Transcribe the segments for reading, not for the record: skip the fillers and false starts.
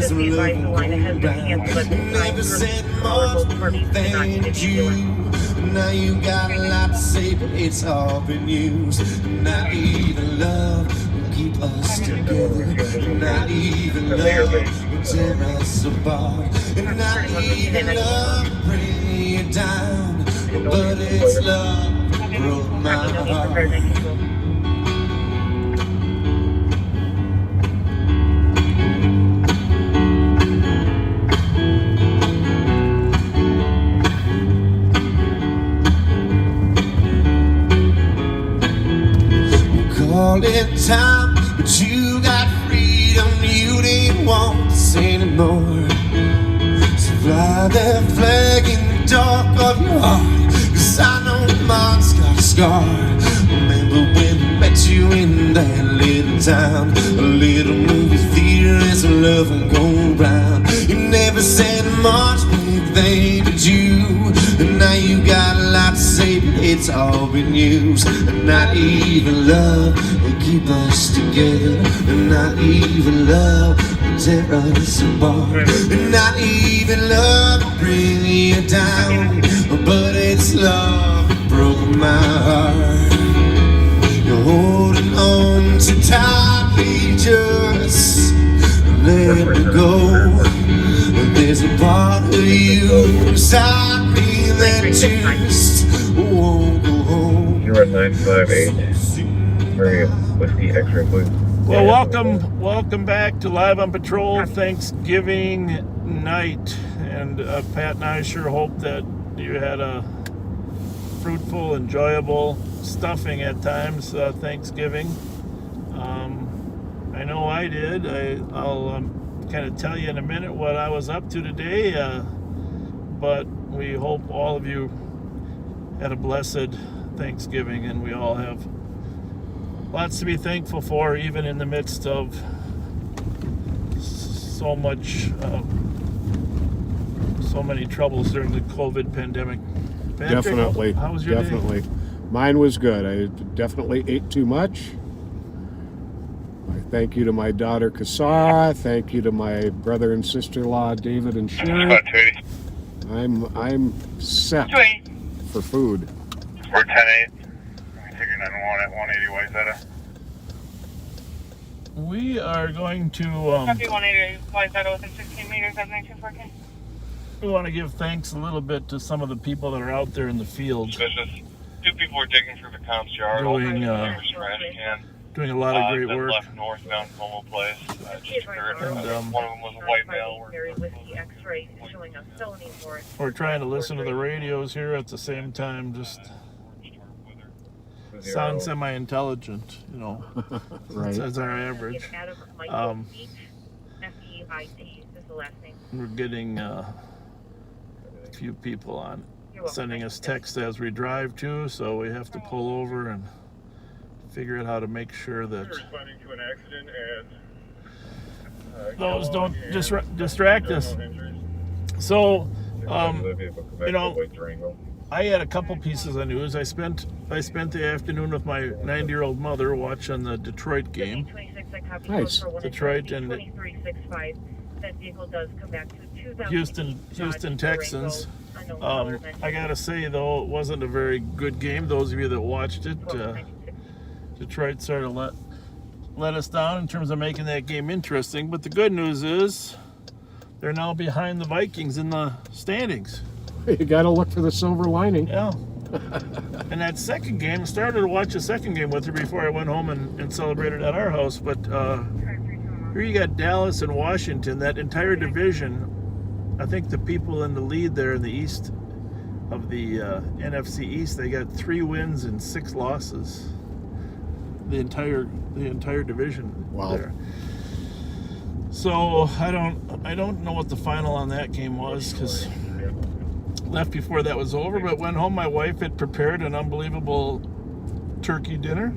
there's love going round. Never said much, thank you. Now you got a lot to say, but it's all been used. Not even love will keep us together. Not even love will tear us apart. And not even love will bring you down. But it's love broke my heart. Call it time, but you got freedom. You didn't want this anymore. So fly that flag in the dark of your heart, 'cause I know mine's got a scar. Remember when we met you in that little town, a little movie theater as the love will go round. You never said much, they did you. And now you got a lot to say, but it's all been used. And not even love will keep us together. And not even love will tear us apart. And not even love will bring you down. But it's love that broke my heart. You're holding on too tightly, just let me go. There's a part of you inside me that just won't go home. You're at 958. Hurry up, Whiskey X-ray, please. Well, welcome back to Live on Patrol Thanksgiving night. And Pat and I sure hope that you had a fruitful, enjoyable stuffing at times, Thanksgiving. I know I did. I'll kind of tell you in a minute what I was up to today, but we hope all of you had a blessed Thanksgiving, and we all have lots to be thankful for, even in the midst of so many troubles during the COVID pandemic. Patrick, Definitely. how was your Definitely. day? Mine was good. I definitely ate too much. Thank you to my daughter Kasara. Thank you to my brother and sister-in-law David and Sharon. I'm set for food. We're 10-8. Figuring I don't want it. 180 Wayzata. We are going to Copy 180 Wayzata within 16 meters of 924K. we want to give thanks a little bit to some of the people that are out there in the field Suspicious. 2 people were digging through the comps yard. doing a lot of great work. Left northbound Como Place. And, one of them was a white male. We're trying to listen to the radios here at the same time, just sound semi-intelligent, you know, Right. as our average. We're getting a few people on sending us text as we drive too, so we have to pull over and figure out how to make sure that those don't distract us. So, you know, I had a couple pieces of news. I spent the afternoon with my 90-year-old mother watching the Detroit game. Nice. Detroit and Houston Texans. I gotta say though, it wasn't a very good game. Those of you that watched it, Detroit sort of let us down in terms of making that game interesting. But the good news is they're now behind the Vikings in the standings. You got to look for the silver lining. Yeah. And that second game, I started to watch the second game with her before I went home and celebrated at our house. But here you got Dallas and Washington, that entire division. I think the people in the lead there in the east of the NFC East, they got 3 wins and 6 losses. The entire division. Wow. There. So I don't know what the final on that game was, because left before that was over, but went home. My wife had prepared an unbelievable turkey dinner,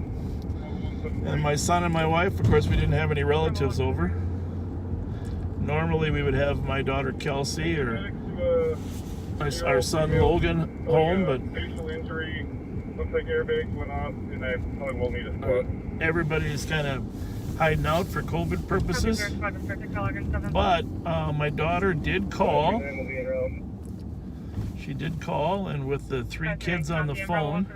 and my son and my wife, of course, we didn't have any relatives over. Normally we would have my daughter Kelsey or our son Logan home, but Looks like airbags went off, and I probably will need a squad. Everybody's kind of hiding out for COVID purposes. But my daughter did call. She did call, and with the 3 kids on the phone,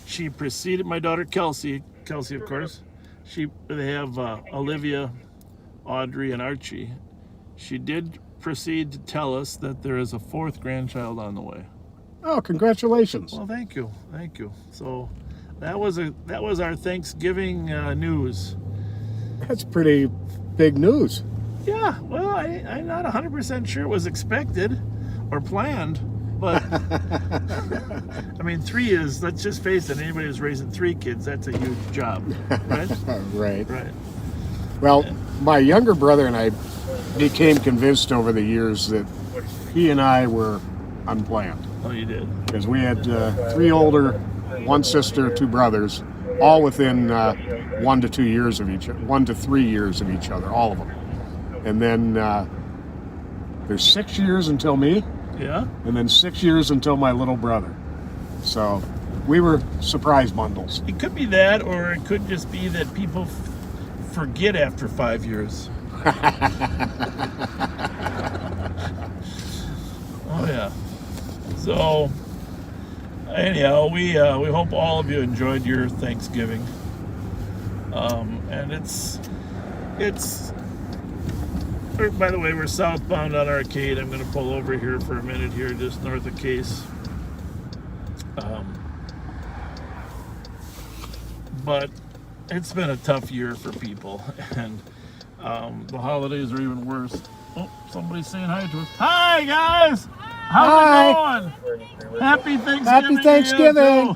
she proceeded. My daughter Kelsey, of course. They have Olivia, Audrey, and Archie. She did proceed to tell us that there is a 4th grandchild on the way. Oh, congratulations. Well, thank you. So that was our Thanksgiving news. That's pretty big news. Yeah, well, I'm not 100% sure it was expected or planned, but I mean, 3 is, let's just face it, anybody who's raising 3 kids, that's a huge job, right? Right. Well, my younger brother and I became convinced over the years that he and I were unplanned. Oh, you did? Because we had 3 older, 1 sister, 2 brothers, all within 1 to 2 years of each other, 1 to 3 years of each other, all of them. And then there's 6 years until me. Yeah. And then 6 years until my little brother. So we were surprise bundles. It could be that, or it could just be that people forget after 5 years. Oh yeah. So anyhow, we hope all of you enjoyed your Thanksgiving. And it's. By the way, we're southbound on Arcade. I'm going to pull over here for a minute here, just north of Case. But it's been a tough year for people, and the holidays are even worse. Oh, somebody's saying hi to us. Hi, guys! How's it going? Happy Thanksgiving! Happy Thanksgiving!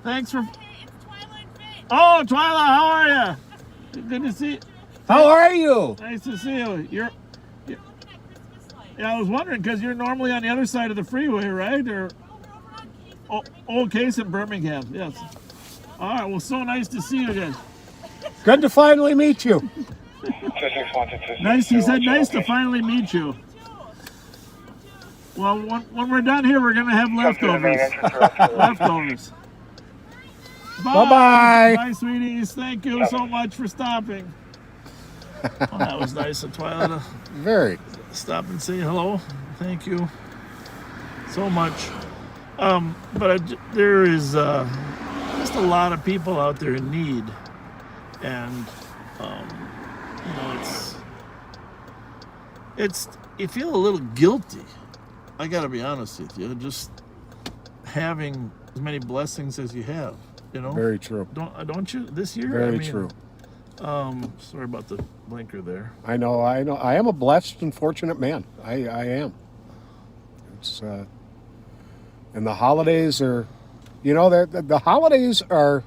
Thanks for... Oh, Twyla, how are you? Good to see you. How are you? Nice to see you. Yeah, I was wondering, because you're normally on the other side of the freeway, right? Or Old Case in Birmingham, yes. All right, well, so nice to see you again. Good to finally meet you. Nice, he said, nice to finally meet you. Well, when we're done here, we're going to have leftovers. Leftovers. Bye-bye. Bye, sweeties. Thank you so much for stopping. Well, that was nice of Twyla to Very. stop and say hello. Thank you so much. But there is just a lot of people out there in need, and it's you feel a little guilty. I got to be honest with you, just having as many blessings as you have. Very true. Don't you this year? Very true. Sorry about the blinker there. I know. I am a blessed and fortunate man. I am. It's and the holidays are, the holidays are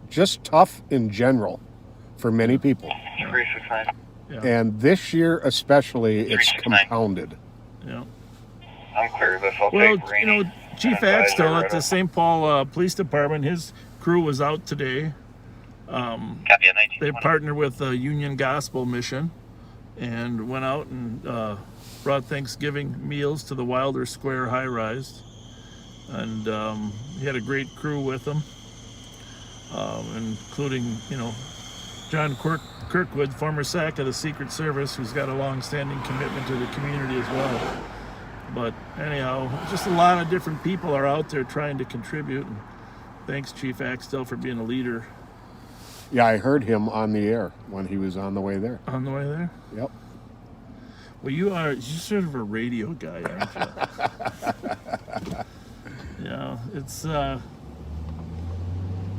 just tough in general for many people. Yeah. And this year especially, it's compounded. Yeah. I'm clear. This will Well, take rain. Chief Axtell at the St. Paul Police Department, his crew was out today. They partnered with Union Gospel Mission and went out and brought Thanksgiving meals to the Wilder Square high-rise. And he had a great crew with him, including, John Kirkwood, former SAC of the Secret Service, who's got a long-standing commitment to the community as well. But anyhow, just a lot of different people are out there trying to contribute. And thanks, Chief Axtell, for being a leader. Yeah, I heard him on the air when he was on the way there. On the way there? Yep. Well, you're sort of a radio guy, aren't you? Yeah, it's, the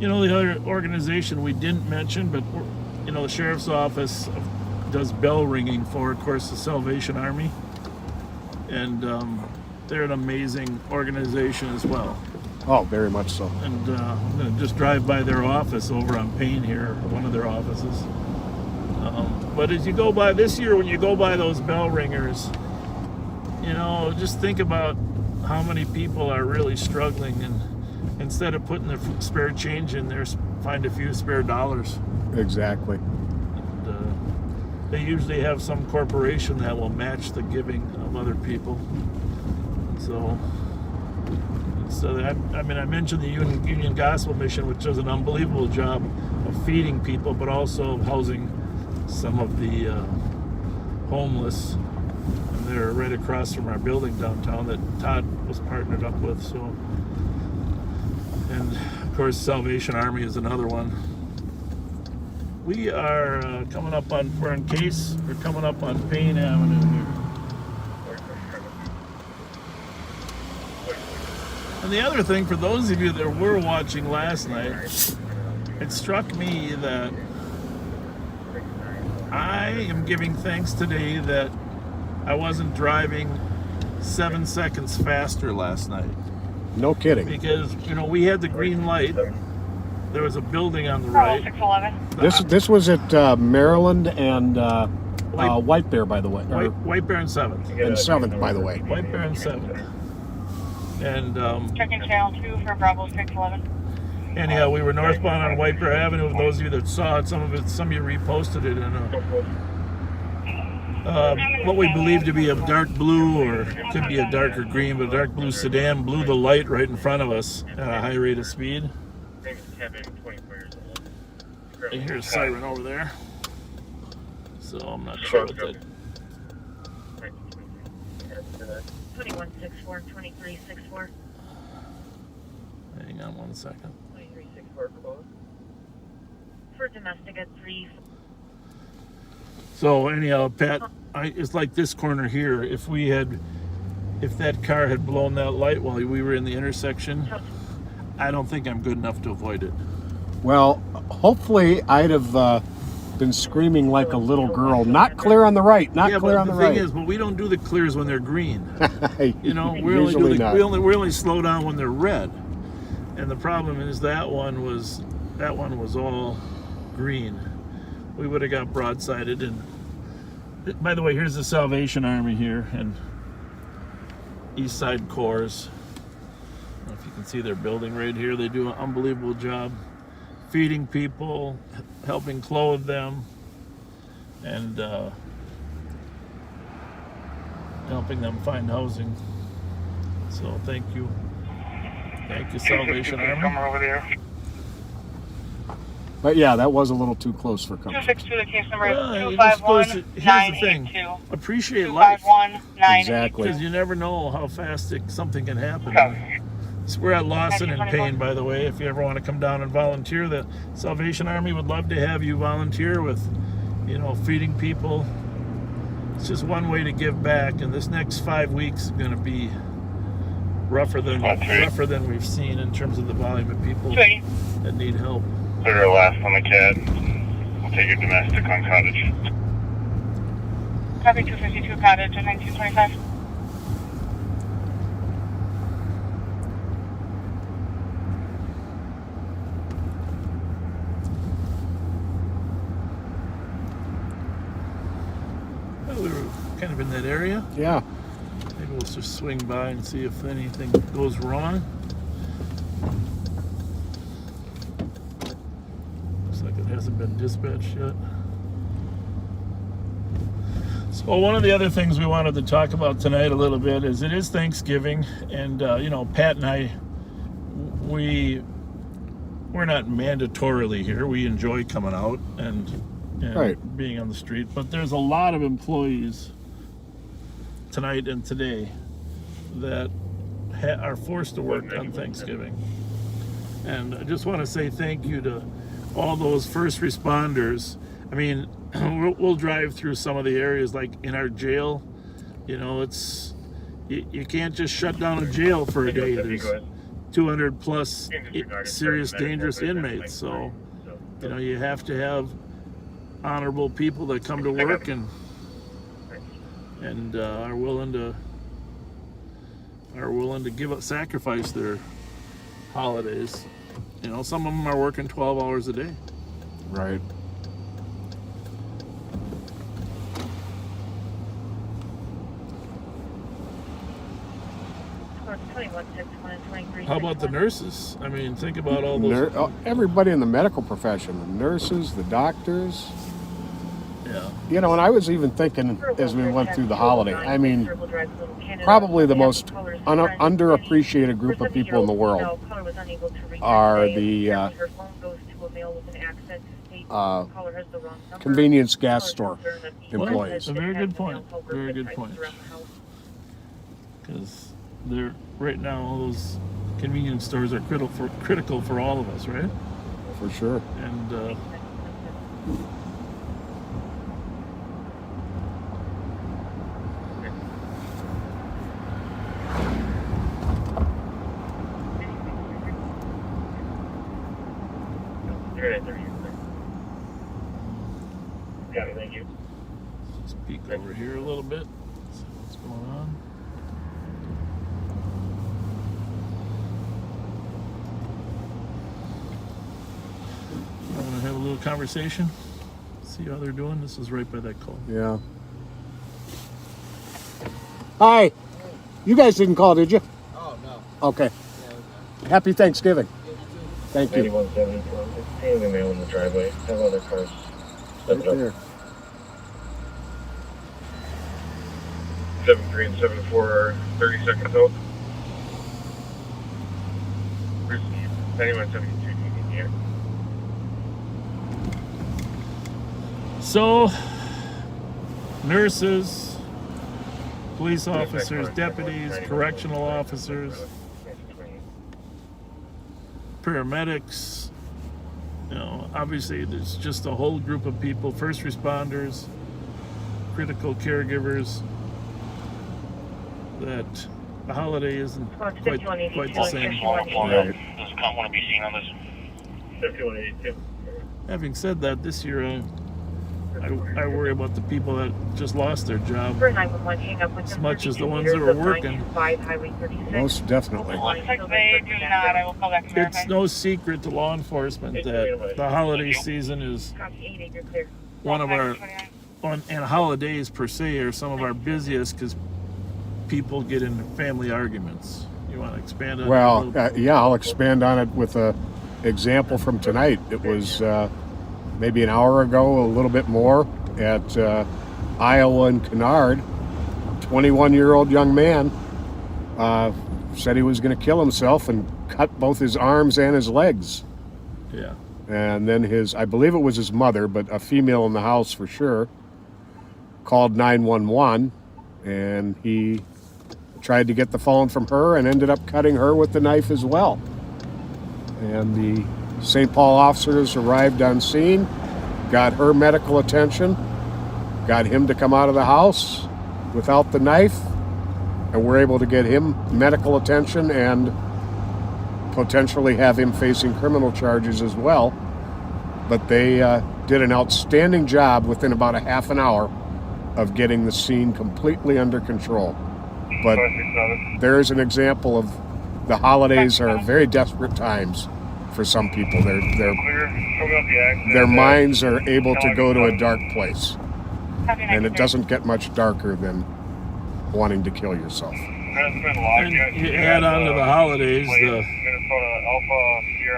other organization we didn't mention, but, the Sheriff's Office does bell ringing for, of course, the Salvation Army. And they're an amazing organization as well. Oh, very much so. And I'm going to just drive by their office over on Payne here, one of their offices. But as you go by this year, when you go by those bell ringers, just think about how many people are really struggling, and instead of putting their spare change in there, find a few spare dollars. Exactly. And, they usually have some corporation that will match the giving of other people. So I mentioned the Union Gospel Mission, which does an unbelievable job feeding people, but also housing some of the homeless. And they're right across from our building downtown that Todd was partnered up with. So, and of course, Salvation Army is another one. We are coming up on, we're in Case, we're coming up on Payne Avenue here. And the other thing, for those of you that were watching last night, it struck me that I am giving thanks today that I wasn't driving 7 seconds faster last night. No kidding. Because, you know, we had the green light. There was a building on the Pearl right. 611. This was at Maryland and White Bear, by the way. Or- White Bear and 7th. and 7th, by the way. White Bear and 7th. And Checking channel 2 for Bravo 611. anyhow, we were northbound on White Bear Avenue. For those of you that saw it, some of you reposted it in what we believe to be a dark blue, or could be a darker green, but a dark blue sedan blew the light right in front of us at a high rate of speed. I hear a siren over there, so I'm not sure what that. 2164, 2364. Hang on one second. 2364 close. For domestic at 3. So anyhow, Pat, it's like this corner here. If that car had blown that light while we were in the intersection, I don't think I'm good enough to avoid it. Well, hopefully I'd have been screaming like a little girl. Not clear on the right. Not Yeah, clear but on the the thing right. is, but we don't do the clears when they're green. You know, Usually not. we only slow down when they're red. And the problem is that one was all green. We would have got broadsided. And by the way, here's the Salvation Army here and East Side Corps. I don't know if you can see their building right here. They do an unbelievable job feeding people, helping clothe them, and helping them find housing. So thank you, Salvation Army. Coming over there. But yeah, that was a little too close for comfort. 262, the case number is Well, you're supposed to- here's the thing. 251-982. Appreciate life, 251-982. Exactly. because you never know how fast something can happen. So we're at Lawson and Payne, by the way. If you ever want to come down and volunteer, the Salvation Army would love to have you volunteer with, feeding people. It's just one way to give back, and this next 5 weeks is going to be rougher than we've seen in terms of the volume of people 280. that need help. Clear our last on the CAD. We'll take your domestic on Cottage. Copy 252 Cottage at 1925. Well, we were kind of in that area. Yeah. Maybe we'll just swing by and see if anything goes wrong. Looks like it hasn't been dispatched yet. So one of the other things we wanted to talk about tonight a little bit is it is Thanksgiving, and Pat and I, we're not mandatorily here. We enjoy coming out and Right. being on the street, but there's a lot of employees tonight and today that are forced to work on Thanksgiving. And I just want to say thank you to all those first responders. I mean, we'll drive through some of the areas, like in our jail. You can't just shut down a jail for a day. There's 200 plus serious dangerous inmates, so you have to have honorable people that come to work and are willing to sacrifice their holidays. Some of them are working 12 hours a day. Right. How about the nurses? I mean, think about all those. Everybody in the medical profession, the nurses, the doctors. Yeah. And I was even thinking as we went through the holiday, I mean, probably the most underappreciated group of people in the world are the Caller has the wrong number. convenience gas Caller store told her that he employees. had A very good had point. mail over Very the good types point. around the house. Because they're right now all those convenience stores are critical for all of us, right? For sure. And Got it, thank you. let's peek over here a little bit. See what's going on. You want to have a little conversation? See how they're doing? This is right by that call. Yeah. Hi. You guys didn't call, did you? Oh, no. Okay. Happy Thanksgiving. Thank you. 9174. Seeing the mail in the driveway. Have other cars. Right there. 73 and 74 are 30 seconds out. Received. 9172 taking here. So, nurses, police officers, deputies, correctional officers, paramedics, you know, obviously there's just a whole group of people, first responders, critical caregivers, that the holiday isn't quite the same. Right. Does the cop want to be seen on this? 5182. Having said that, this year I worry about the people that just lost their job For 911, hang up as much as the ones that were working. Highway 36. Most definitely. They do not. I will call back to It's no secret to law enforcement that the holiday season is one of our, and holidays per se are some of our busiest because people get into family arguments. You want to expand on that a Well, little bit? yeah, I'll expand on it with a example from tonight. It was maybe an hour ago, a little bit more, at Iowa and Kennard. 21-year-old young man said he was going to kill himself and cut both his arms and his legs. Yeah. And then I believe it was his mother, but a female in the house for sure, called 911, and he tried to get the phone from her and ended up cutting her with the knife as well. And the St. Paul officers arrived on scene, got her medical attention, got him to come out of the house without the knife, and were able to get him medical attention and potentially have him facing criminal charges as well. But they did an outstanding job within about a half an hour of getting the scene completely under control. But there's an example of the holidays are very desperate times for some people. Their minds are able to go to a dark place, and it doesn't get much darker than wanting to kill yourself. And you add on to the holidays the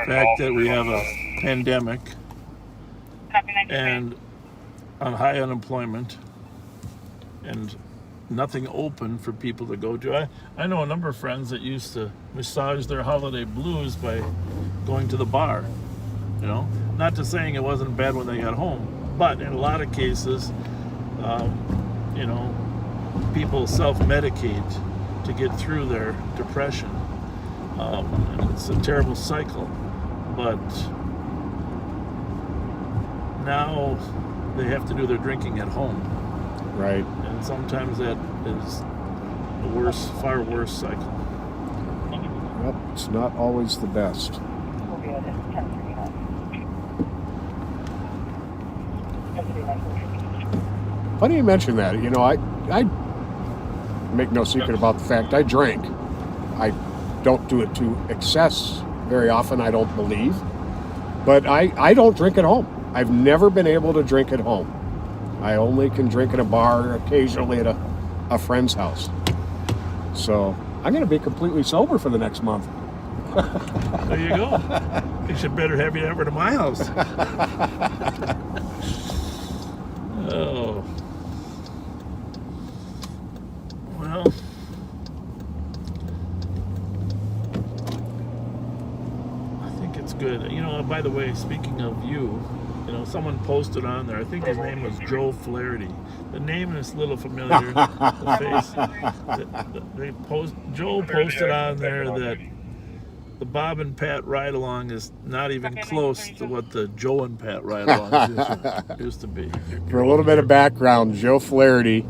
fact that we have a pandemic and on high unemployment and nothing open for people to go to. I know a number of friends that used to massage their holiday blues by going to the bar. You know, not to saying it wasn't bad when they got home, but in a lot of cases, you know, people self-medicate to get through their depression. And it's a terrible cycle. But now they have to do their drinking at home. Right. And sometimes that is a worse, far worse cycle. Yep, it's not always the best. Funny you mention that. You know, I make no secret about the fact I drink. I don't do it to excess very often, I don't believe. But I don't drink at home. I've never been able to drink at home. I only can drink at a bar, occasionally at a friend's house. So I'm going to be completely sober for the next month. There you go. You should better have you over to my house. Oh. Well. I think it's good. You know, by the way, speaking of you know, someone posted on there. I think his name was Joe Flaherty. The name is a little familiar. The face. Joe posted on there that the Bob and Pat ride along is not even close to what the Joe and Pat ride along used to be. For a little bit of background, Joe Flaherty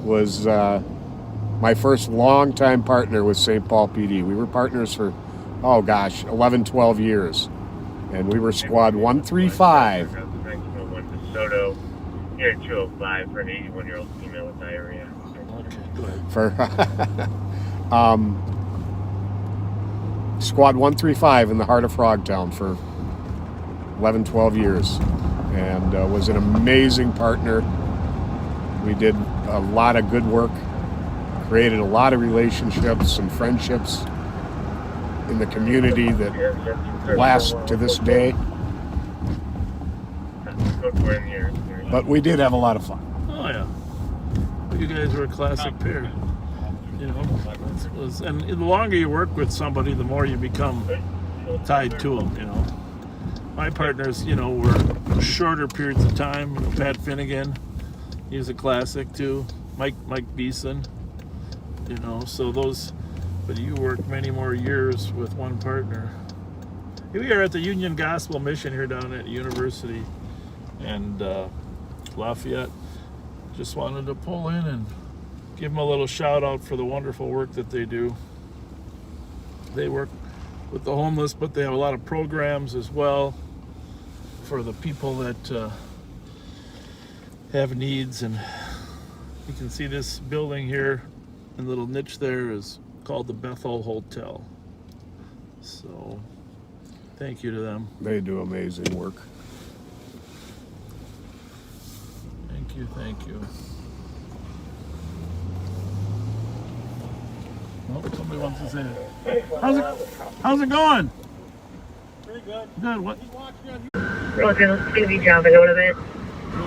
was my first longtime partner with St. Paul PD. We were partners for, 11, 12 years. And we were squad 135. DeSoto, here at 205 for an 81-year-old female with diarrhea. Okay, go ahead. For squad 135 in the heart of Frogtown for 11, 12 years. And was an amazing partner. We did a lot of good work, created a lot of relationships and friendships in the community that last to this day. But we did have a lot of fun. Oh yeah, you guys were a classic pair. And the longer you work with somebody, the more you become tied to them. My partners, were shorter periods of time. Pat Finnegan, he was a classic too. Mike Beeson, so those. But you worked many more years with one partner. We are at the Union Gospel Mission here down at University and Lafayette. Just wanted to pull in and give them a little shout out for the wonderful work that they do. They work with the homeless, but they have a lot of programs as well for the people that have needs. And you can see this building here, and little niche there is called the Bethel Hotel. So thank you to them. They do amazing work. Thank you. Oh, somebody wants to say it. How's it going? Pretty good. Good. What? Road's going to be dropping out of it.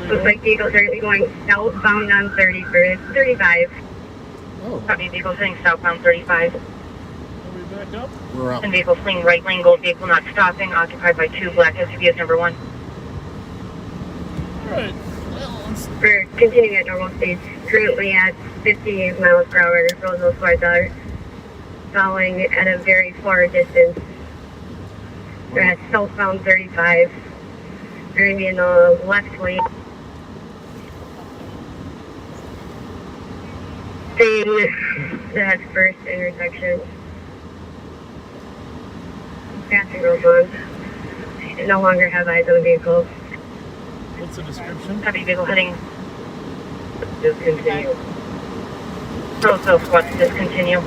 Looks like vehicles are going southbound on 35. Oh, Probably vehicles heading southbound 35. Are we back up? we're up. And vehicle fleeing right lane, gold vehicle not stopping, occupied by 2 black SUVs, number 1. All right. Well, We're continuing at normal speeds, currently at 58 miles per hour. Roseville Squad are following at a very far distance. We're at southbound 35. We're going to be in the left lane. Staying that first intersection. Passing Roseville. No longer have eyes on the vehicle. what's the description? Heavy vehicle heading. Discontinue. Roseville Squad to discontinue.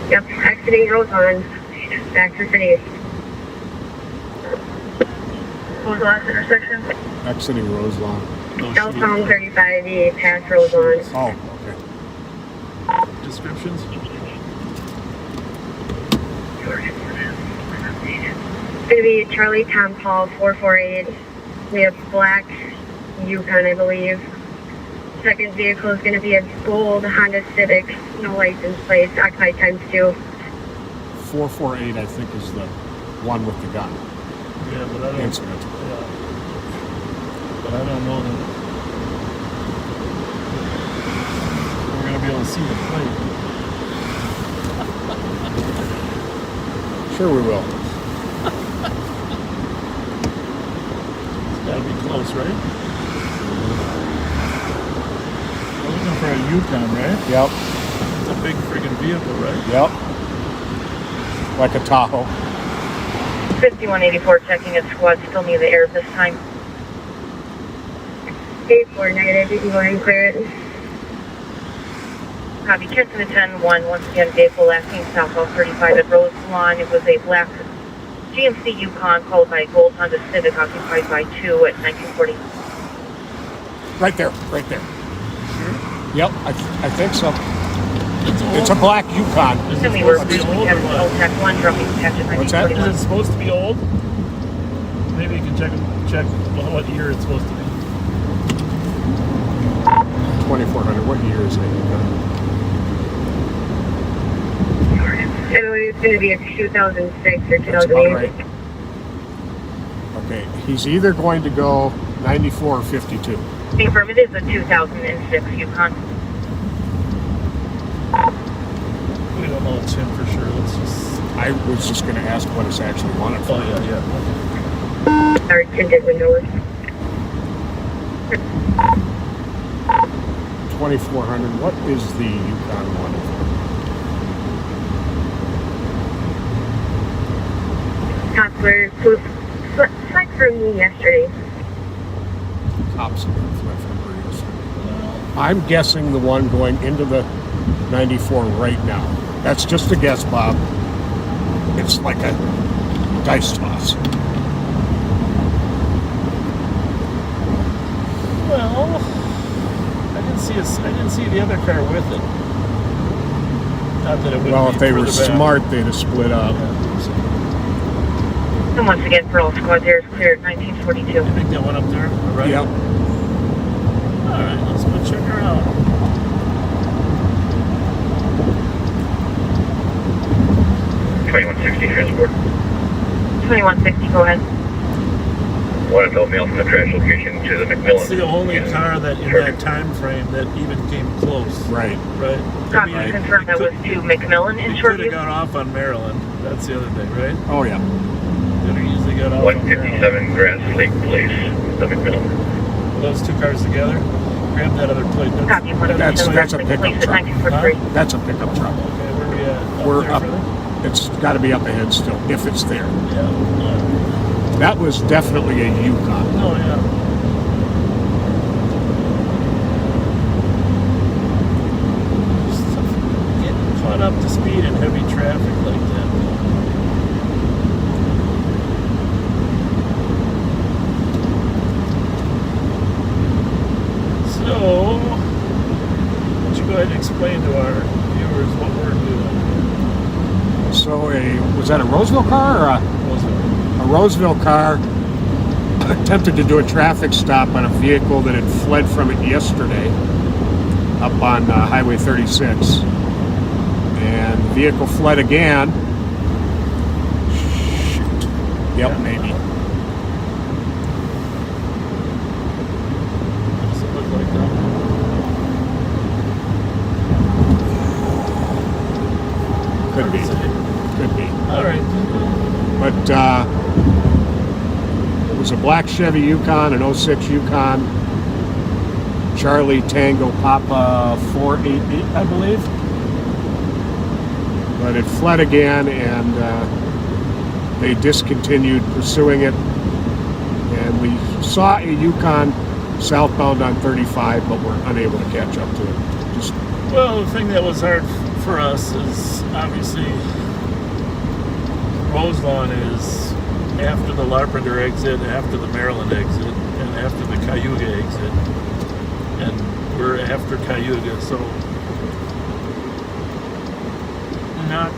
Yep, exiting Roseland. Back to city. What was the last intersection? Exiting Roselawn. Southbound 35, the past Roseland. Oh, okay. Descriptions? It's going to be Charlie Tom Paul 448. We have black Yukon, I believe. Second vehicle is going to be a gold Honda Civic, no license plate, occupied times 2. 448, I think, is the one with the gun Yeah, but I don't. incident. Yeah. But I don't know that we're gonna be able to see the plate. Sure we will. It's gotta be close, right? We're looking for a Yukon, right? Yep, It's a big friggin' vehicle, right? yep. Like a Tahoe. 5184 checking its squad, still near the air this time. 84 negative, you can go ahead and clear it. Copy, check to the 10-1, once again, vehicle last seen southbound 35 at Rose Lawn. It was a black GMC Yukon followed by a gold Honda Civic occupied by 2 at 1940. Right there. Sure. Yep, I think so. It's old. It's a black Yukon. Is it Then we supposed were to be old or Captain what? Old Tech 1 dropping patch at What's that? 1941. Is it supposed to be old? Maybe you can check what year it's supposed to be. 2400. What year is it? I believe it's going to be a 2006 or That's about 2008. right. Okay, he's either going to go 94 or 52. The affirmative is a 2006 Yukon. We don't know it's him for sure. Let's just. I was just going to ask what it's actually wanted for. Oh yeah. Our tinted windows. 2400. What is the Yukon wanted for? Cotsler flight from me yesterday. Cops and threat from Burritos. I'm guessing the one going into the 94 right now. That's just a guess, Bob. It's like a dice toss. Well, I didn't see the other car with it. Not that it would. Well, be if they were further back. smart, they'd have split up. Yeah. And once again, Pearl Squad there is clear at 1942. I think that went up there, right? Yep. All right, let's go check her out. Transport. 2160, go ahead. One adult male from the crash location to the McMillan. It's the only car that in that time frame that even came close. Right. Right. Copy, confirm that was to McMillan in He could have Shoreview. gone off on Maryland. That's the other thing, right? Oh, yeah. Could have easily got off on Maryland. 157 Grass Lake Place, the McMillan. Those two cars together. Grab that other plate. Copy, That's a pickup place at truck. 1943. That's a pickup truck. Okay, where are we at? We're there up. further? It's got to be up ahead still, if it's there. Yeah. That was definitely a Yukon. Oh, yeah. Just getting caught up to speed in heavy traffic like that. So, why don't you go ahead and explain to our viewers what we're doing? So, was that a Roseville car or a Roseville car attempted to do a traffic stop on a vehicle that had fled from it yesterday up on Highway 36. And the vehicle fled again. Shoot. Yep, maybe. Does it look like that? Could be. Could be. All right. But it was a black Chevy Yukon, an 06 Yukon, Charlie Tango Papa 488, I believe. But it fled again, and they discontinued pursuing it. And we saw a Yukon southbound on 35, but were unable to catch up to it. Just Well, the thing that was hard for us is obviously Roselawn is after the Larpenteur exit, after the Maryland exit, and after the Cayuga exit. And we're after Cayuga, so not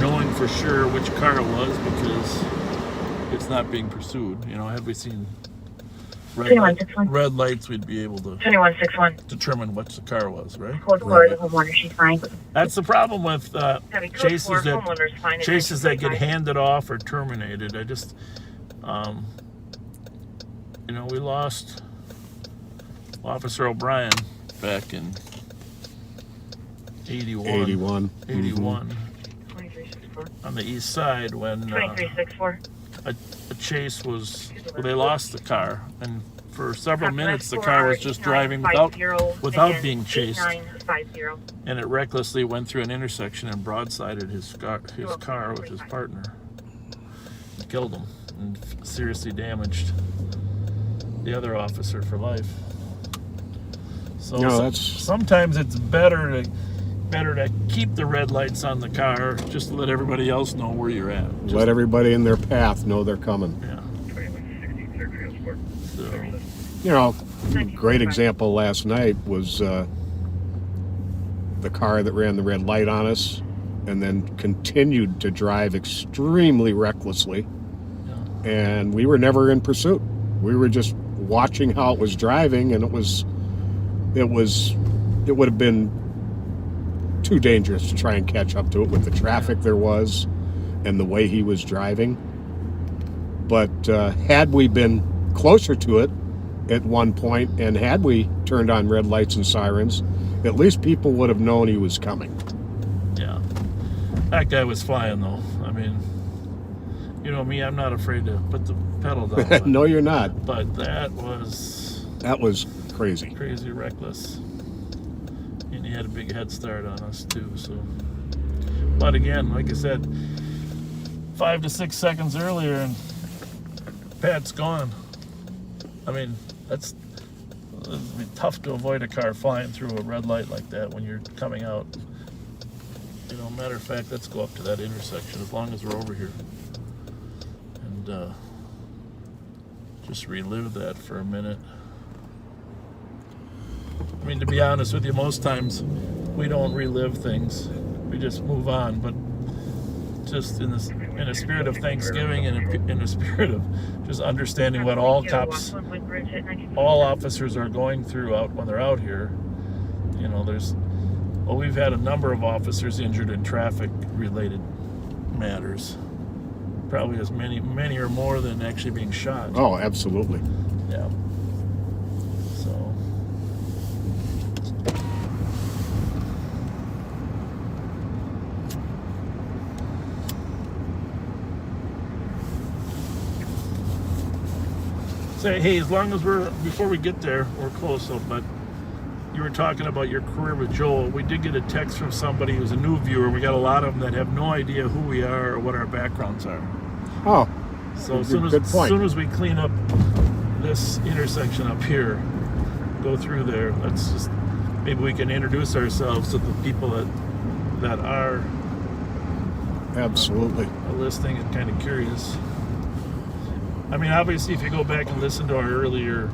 knowing for sure which car it was because it's not being pursued. You know, had we seen red lights, we'd be able to 2161. determine which the car was, right? Code 4, the homeowner, she's fine. That's the problem with Heavy code 4, homeowner's fine. chases that get handed off or terminated. I just, we lost Officer O'Brien back in 81. 81. 81 2364. on the east side when 2364. a chase was, they lost the car, and for several minutes the car was just driving without being chased, 8950. and it recklessly went through an intersection and broadsided his car with his partner. It killed him and seriously damaged the other officer for life. So sometimes it's better to keep the red lights on the car just to let everybody else know where you're at. Let everybody in their path know they're coming. Yeah. 2160 third transport. So, You know, a great example last night was the car that ran the red light on us and then continued to drive extremely recklessly. yeah. And we were never in pursuit. We were just watching how it was driving, and it would have been too dangerous to try and catch up to it with the traffic there was and the way he was driving. But had we been closer to it at one point, and had we turned on red lights and sirens, at least people would have known he was coming. Yeah. That guy was flying, though. I mean, you know me, I'm not afraid to put the pedal down. No, you're not. But that was crazy. Crazy reckless. And he had a big head start on us, too. So, but again, like I said, 5 to 6 seconds earlier, and Pat's gone. I mean, it'd be tough to avoid a car flying through a red light like that when you're coming out. You know, matter of fact, let's go up to that intersection as long as we're over here. And just relive that for a minute. I mean, to be honest with you, most times we don't relive things. We just move on. But just in a spirit of Thanksgiving and in a spirit of just understanding what all officers are going through out when they're out here. You know, we've had a number of officers injured in traffic-related matters. Probably as many or more than actually being shot. Oh, absolutely. Yeah. So. Say, hey, as long as before we get there, we're close up, but you were talking about your career with Joel. We did get a text from somebody who's a new viewer. We got a lot of them that have no idea who we are or what our backgrounds are. Oh, so as soon as we clean up this intersection up here, go through there, maybe we can introduce ourselves to the people that are absolutely listening and kind of curious. I mean, obviously, if you go back and listen to our earlier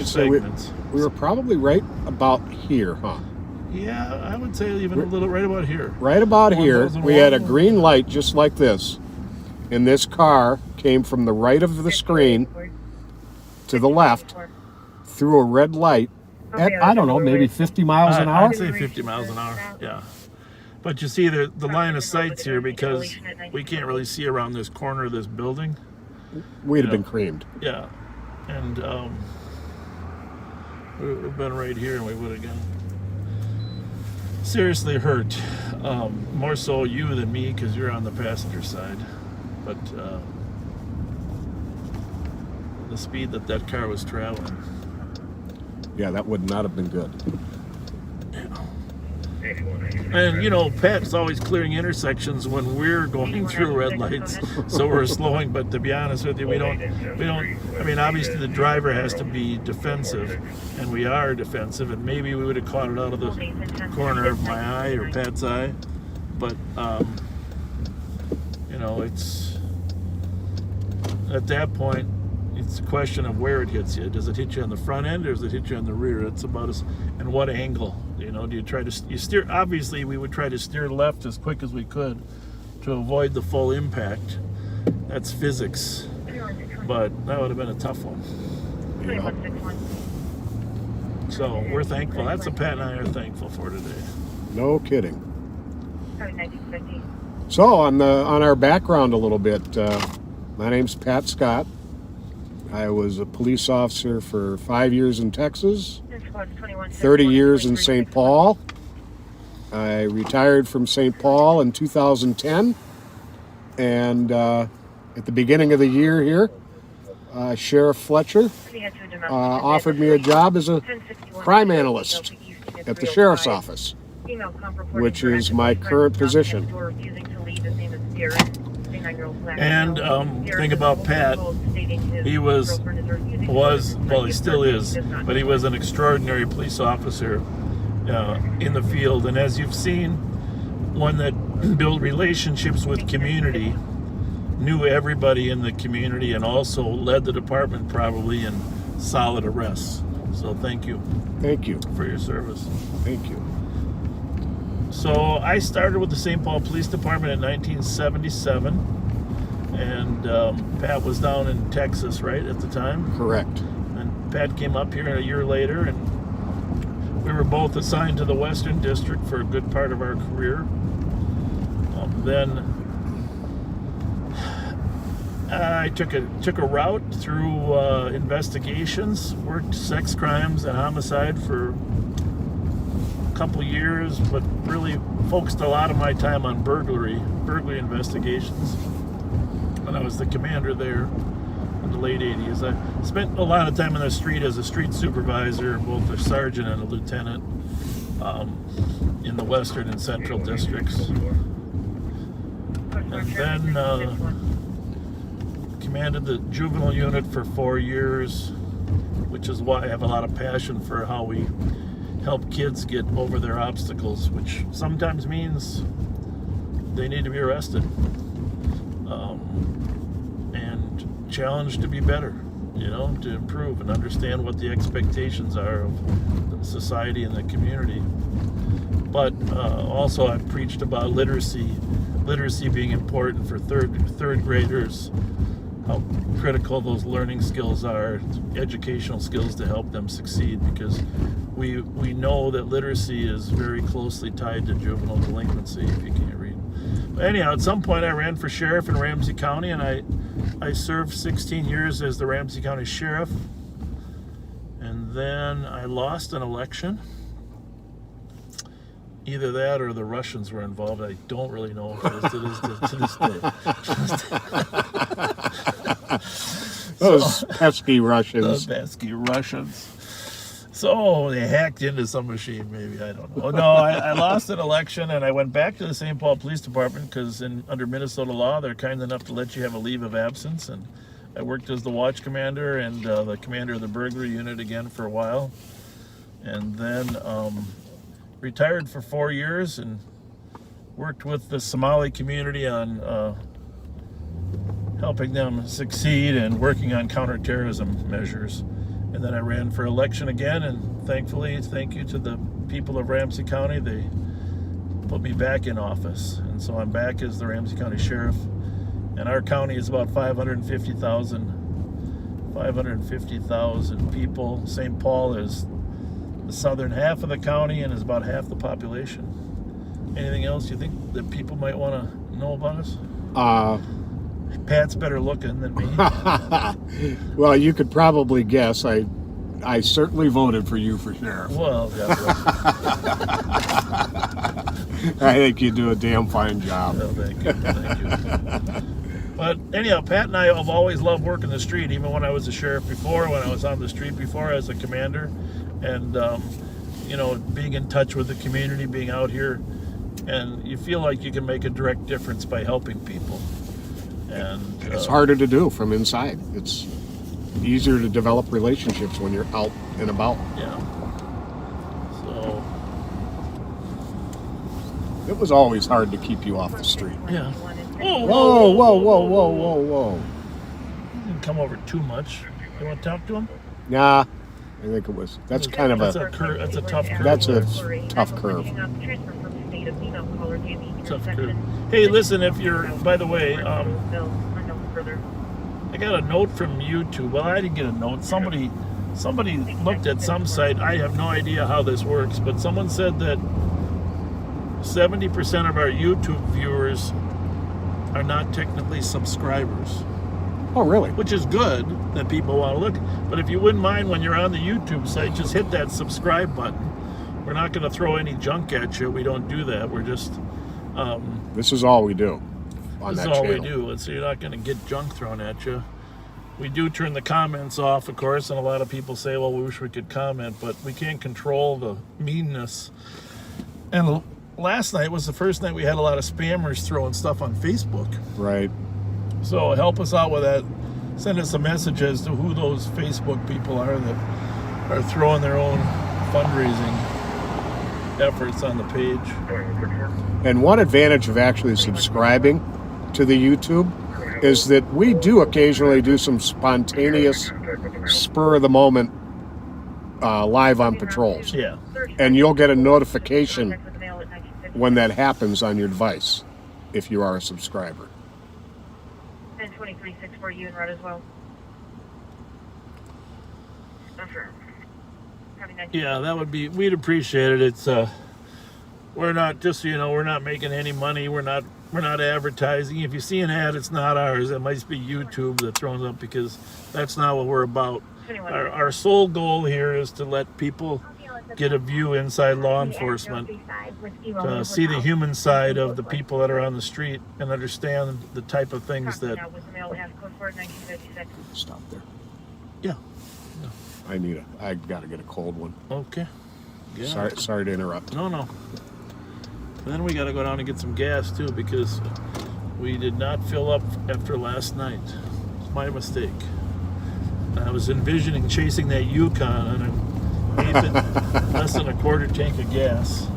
segments, we were probably right about here, huh? Yeah, I would say even a little right about here. Right about here, we had a green light just like this, and this car came from the right of the screen to the left through a red light at, I don't know, maybe 50 miles an hour? I'd say 50 miles an hour, yeah. But you see the line of sight's here because we can't really see around this corner of this building. We'd have been creamed. Yeah. And we would have been right here and we would have gotten seriously hurt. More so you than me because you're on the passenger side. But the speed that car was traveling. Yeah, that would not have been good. And you know, Pat's always clearing intersections when we're going through red lights, so we're slowing. But to be honest with you, we don't. I mean, obviously the driver has to be defensive, and we are defensive. And maybe we would have caught it out of the corner of my eye or Pat's eye, but you know, it's at that point. It's a question of where it hits you. Does it hit you on the front end or does it hit you on the rear? It's about and what angle. You know, do you try to steer? Obviously, we would try to steer left as quick as we could to avoid the full impact. That's physics. But that would have been a tough one. Yeah. So we're thankful. That's what Pat and I are thankful for today. No kidding. So on our background a little bit, my name's Pat Scott. I was a police officer for 5 years in Texas, 30 years in St. Paul. I retired from St. Paul in 2010, and at the beginning of the year here, Sheriff Fletcher offered me a job as a crime analyst at the Sheriff's Office, which is my current position. And thing about Pat, he was well, he still is, but he was an extraordinary police officer in the field. And as you've seen, one that built relationships with community, knew everybody in the community, and also led the department probably in solid arrests. So thank you. Thank you for your service. Thank you. So I started with the St. Paul Police Department in 1977. And Pat was down in Texas, right, at the time? Correct. And Pat came up here a year later, and we were both assigned to the Western District for a good part of our career. Then I took a route through investigations, worked sex crimes and homicide for a couple years, but really focused a lot of my time on burglary investigations. When I was the commander there in the late 80s, I spent a lot of time on the street as a street supervisor, both a sergeant and a lieutenant, in the western and central districts. And then commanded the juvenile unit for 4 years, which is why I have a lot of passion for how we help kids get over their obstacles, which sometimes means they need to be arrested and challenged to be better, to improve and understand what the expectations are of the society and the community. But also I've preached about literacy being important for third graders, how critical those learning skills are, educational skills to help them succeed, because we know that literacy is very closely tied to juvenile delinquency if you can't read. But anyhow, at some point I ran for sheriff in Ramsey County, and I served 16 years as the Ramsey County sheriff, and then I lost an election. Either that or the Russians were involved. I don't really know to this day. Those pesky Russians. Those pesky Russians. So they hacked into some machine, maybe. I don't know. No, I lost an election, and I went back to the St. Paul Police Department because under Minnesota law, they're kind enough to let you have a leave of absence. And I worked as the watch commander and the commander of the burglary unit again for a while. And then retired for 4 years and worked with the Somali community on helping them succeed and working on counterterrorism measures. And then I ran for election again, and thankfully, thank you to the people of Ramsey County, they put me back in office. And so I'm back as the Ramsey County Sheriff. And our county is about 550,000 people. St. Paul is the southern half of the county and is about half the population. Anything else you think that people might want to know about us? Pat's better looking than me. Well, you could probably guess. I certainly voted for you for sheriff. Well, yeah, I think you do a damn fine job. well, thank you. But anyhow, Pat and I have always loved working the street, even when I was a sheriff before, when I was on the street before as a commander. And, being in touch with the community, being out here, and you feel like you can make a direct difference by helping people. And it's harder to do from inside. It's easier to develop relationships when you're out and about. Yeah. So it was always hard to keep you off the street. yeah. Whoa. You didn't come over too much. You want to talk to him? Nah, I think it was. That's kind of That's a tough curve. That's a tough curve. Tough curve. Hey, listen, if you're, by the way, I got a note from YouTube. Well, I didn't get a note. Somebody looked at some site. I have no idea how this works, but someone said that 70% of our YouTube viewers are not technically subscribers. Oh, really? Which is good that people want to look. But if you wouldn't mind, when you're on the YouTube site, just hit that subscribe button. We're not going to throw any junk at you. We don't do that. We're just... this is all we do on this that is all channel. we do. And so you're not going to get junk thrown at you. We do turn the comments off, of course, and a lot of people say, well, we wish we could comment, but we can't control the meanness. And last night was the first night we had a lot of spammers throwing stuff on Facebook. Right. So help us out with that. Send us a message as to who those Facebook people are that are throwing their own fundraising efforts on the page. And one advantage of actually subscribing to the YouTube is that we do occasionally do some spontaneous, spur-of-the-moment live on patrols. Yeah. And you'll get a notification when that happens on your device if you are a subscriber. And 2364 you and Rod as well. Yeah, that would be, we'd appreciate it. It's, we're not, just so you know, we're not making any money. We're not we're not advertising. If you see an ad, it's not ours. It might be YouTube that throws up, because that's not what we're about. Our sole goal here is to let people get a view inside law enforcement, to see the human side of the people that are on the street and understand the type of things that... Stop there. Yeah. I gotta get a cold one. Okay. Yeah. Sorry to interrupt. No. And then we got to go down and get some gas too, because we did not fill up after last night. It's my mistake. I was envisioning chasing that Yukon on a less than a quarter tank of gas.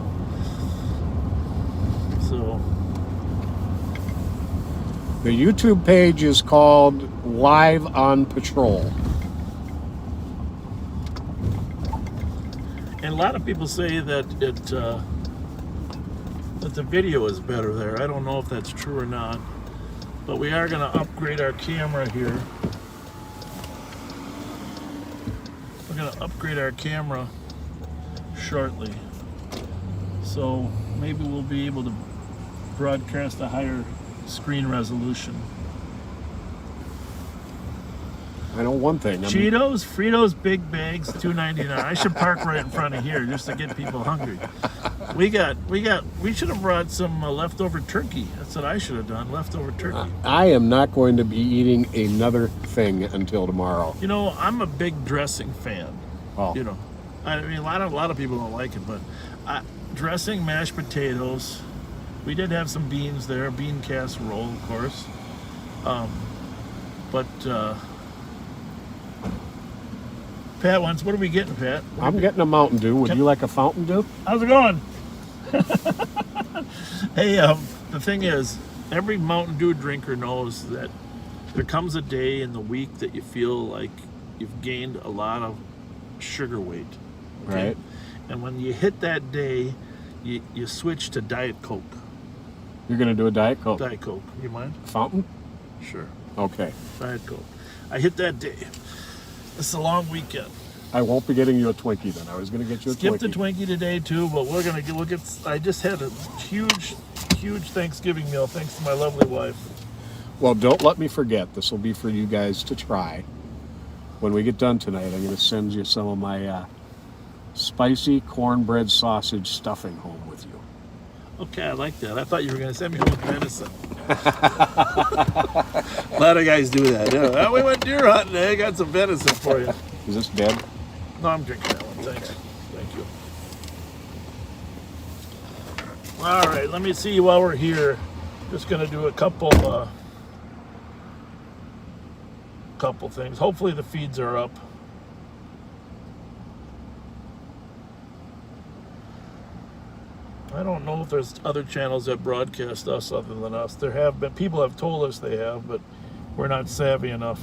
So The YouTube page is called Live on Patrol. And a lot of people say that that the video is better there. I don't know if that's true or not, but we are going to upgrade our camera here. We're going to upgrade our camera shortly, so maybe we'll be able to broadcast a higher screen resolution. I know one thing. Cheetos, Fritos, big bags, $2.99. I should park right in front of here just to get people hungry. We should have brought some leftover turkey. That's what I should have done, leftover turkey. I am not going to be eating another thing until tomorrow. You know, I'm a big dressing fan. Oh. You know, I mean, a lot of people don't like it, but dressing, mashed potatoes. We did have some beans there, bean casserole, of course. Pat wants, what are we getting, Pat? I'm getting a Mountain Dew. Would you like a Fountain Dew? How's it going? Hey, the thing is, every Mountain Dew drinker knows that there comes a day in the week that you feel like you've gained a lot of sugar weight. Okay? Right. And when you hit that day, you switch to Diet Coke. You're going to do a Diet Coke? Diet Coke. You mind? Fountain? Sure. Okay. Diet Coke. I hit that day. It's a long weekend. I won't be getting you a Twinkie then. I was going to get you a Skip Twinkie. the Twinkie today too, but we're gonna look at. I just had a huge Thanksgiving meal thanks to my lovely wife. Well, don't let me forget. This will be for you guys to try. When we get done tonight, I'm going to send you some of my spicy cornbread sausage stuffing home with you. Okay, I like that. I thought you were gonna send me home with venison. A lot of guys do that. Yeah. Oh, we went deer hunting. I got some venison for you. Is this dead? No, I'm drinking that one. Thanks. Thank you. All right, let me see while we're here. Just gonna do a couple things. Hopefully the feeds are up. I don't know if there's other channels that broadcast us other than us. There have been. People have told us they have, but we're not savvy enough.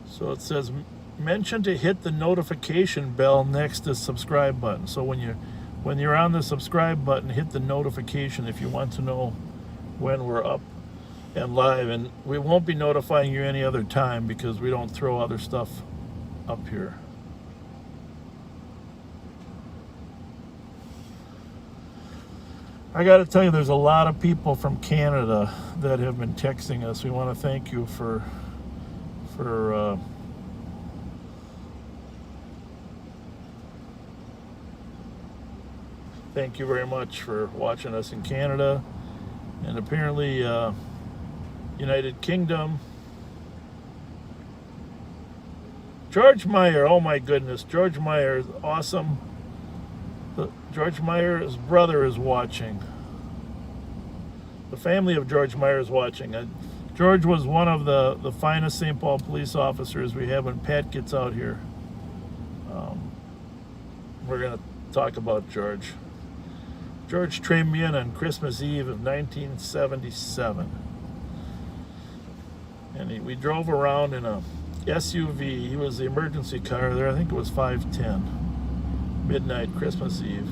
So it says, mention to hit the notification bell next to subscribe button. So when you're on the subscribe button, hit the notification if you want to know when we're up and live. And we won't be notifying you any other time because we don't throw other stuff up here. I got to tell you, there's a lot of people from Canada that have been texting us. We want to thank you for thank you very much for watching us in Canada, and apparently United Kingdom. George Meyer, oh my goodness, George Meyer is awesome. George Meyer's brother is watching. The family of George Meyer is watching. George was one of the finest St. Paul police officers we have when Pat gets out here. We're going to talk about George. George trained me in on Christmas Eve of 1977. And we drove around in a SUV. He was the emergency car there. I think it was 510. Midnight Christmas Eve,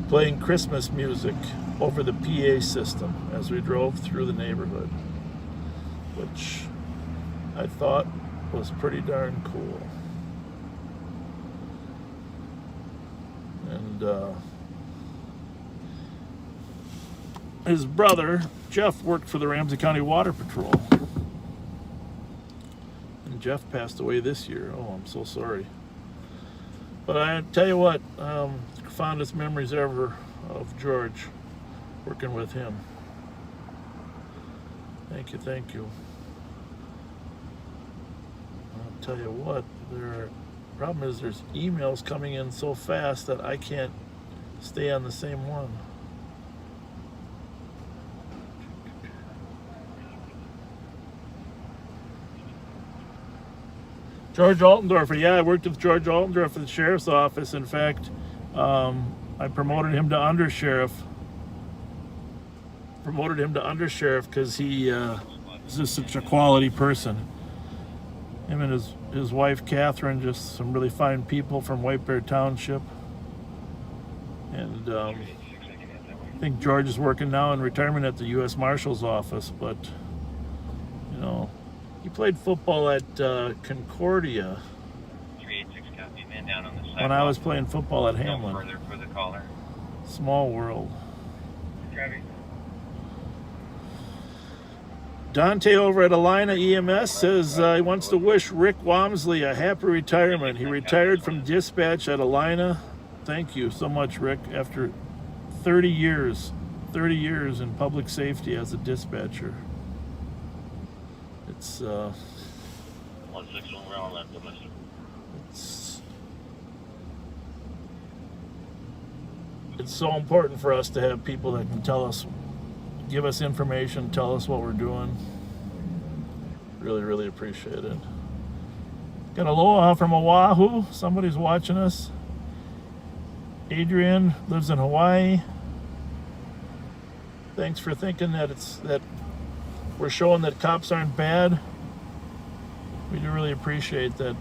playing Christmas music over the PA system as we drove through the neighborhood, which I thought was pretty darn cool. And his brother, Jeff, worked for the Ramsey County Water Patrol. And Jeff passed away this year. Oh, I'm so sorry. But I tell you what, fondest memories ever of George, working with him. Thank you. I'll tell you what, problem is there's emails coming in so fast that I can't stay on the same one. George Altendorfer, yeah, I worked with George Altendorfer at the sheriff's office. In fact, I promoted him to undersheriff. Because he is just such a quality person. Him and his wife Catherine, just some really fine people from White Bear Township. And I think George is working now in retirement at the U.S. Marshal's office, but you know, he played football at Concordia 386 copy, man down on the sidewalk. when I was playing football at No Hamlin. further for the caller. Small world. Driving. Dante over at Alina EMS says he wants to wish Rick Wamsley a happy retirement. He retired from dispatch at Alina. Thank you so much, Rick, after 30 years in public safety as a dispatcher. It's 161 round left, domestic. It's so important for us to have people that can give us information, tell us what we're doing. Really appreciate it. Got aloha from Oahu. Somebody's watching us. Adrian lives in Hawaii. Thanks for thinking that we're showing that cops aren't bad. We do really appreciate that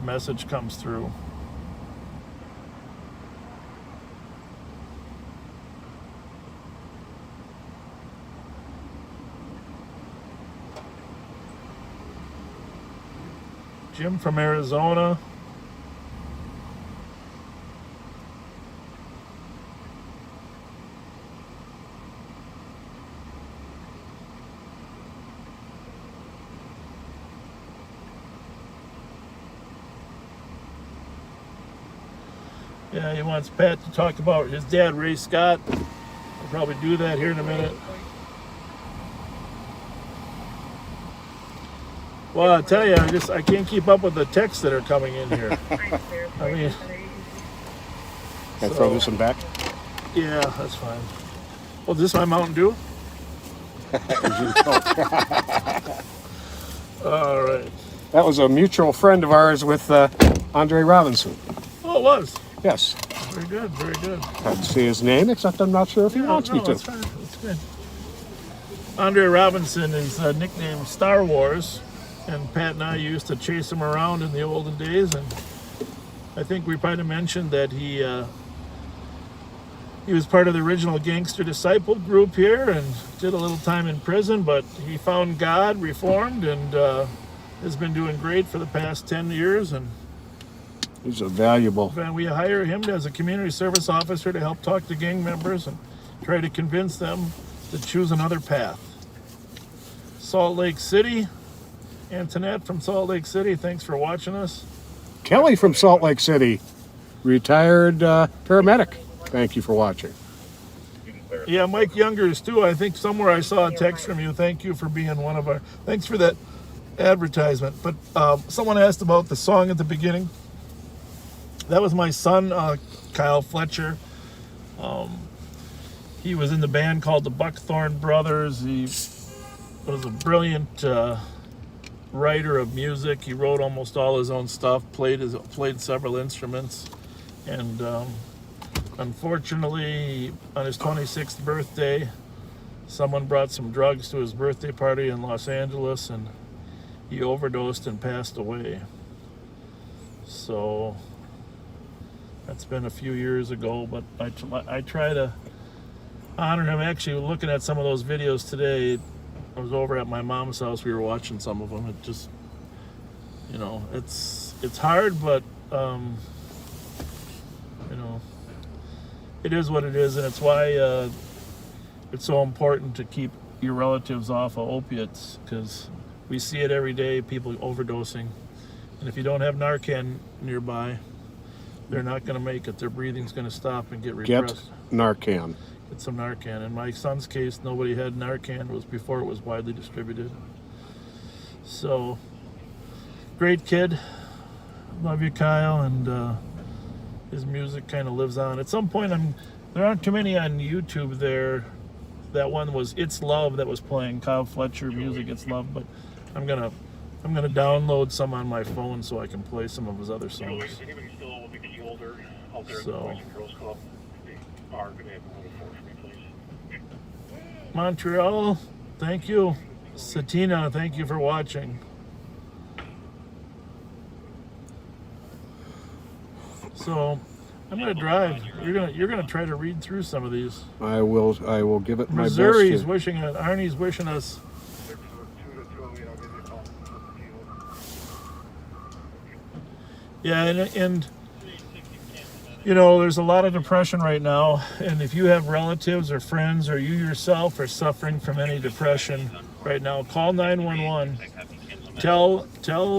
message comes through. Jim from Arizona. Yeah, he wants Pat to talk about his dad, Ray Scott. We'll probably do that here in a minute. Well, I tell you, I can't keep up with the texts that are coming in here. I mean, Can I throw this one back? yeah, that's fine. Oh, is this my Mountain Dew? All right. That was a mutual friend of ours with Andre Robinson. Oh, it was. Yes. Very good, very good. Can't see his name, except I'm not sure if he wants me to. That's fine. That's good. Andre Robinson is nicknamed Star Wars, and Pat and I used to chase him around in the olden days, and I think we probably mentioned that he was part of the original Gangster Disciple group here and did a little time in prison, but he found God, reformed, and has been doing great for the past 10 years. And He's a valuable. we hire him as a community service officer to help talk to gang members and try to convince them to choose another path. Salt Lake City. Antoinette from Salt Lake City, thanks for watching us. Kelly from Salt Lake City, retired paramedic. Thank you for watching. Yeah, Mike Youngers too. I think somewhere I saw a text from you. Thank you for being one of our. Thanks for that advertisement. But someone asked about the song at the beginning. That was my son, Kyle Fletcher. He was in the band called the Buckthorn Brothers. He was a brilliant writer of music. He wrote almost all his own stuff, played several instruments, and unfortunately, on his 26th birthday, someone brought some drugs to his birthday party in Los Angeles, and he overdosed and passed away. So that's been a few years ago, but I try to honor him. Actually, looking at some of those videos today, I was over at my mom's house. We were watching some of them. It just, it's hard, but it is what it is, and it's why it's so important to keep your relatives off of opiates, because we see it every day, people overdosing. And if you don't have Narcan nearby, they're not going to make it. Their breathing's going to stop and get repressed. Get Narcan. Get some Narcan. In my son's case, nobody had Narcan. It was before it was widely distributed. So, great kid. Love you, Kyle. And his music kind of lives on. At some point, there aren't too many on YouTube there. That one was It's Love that was playing, Kyle Fletcher music, It's Love. But I'm gonna download some on my phone so I can play some of his other songs. Anybody still because you older out there in So. the Boys and Girls Club, they are going to have another 4 for me, please. Montreal, thank you. Satina, thank you for watching. So I'm gonna drive. You're gonna try to read through some of these. I will give it my best. Missouri's wishing us. Arnie's wishing us. Yeah, and you know, there's a lot of depression right now, and if you have relatives or friends or you yourself are suffering from any depression right now, call 911. Tell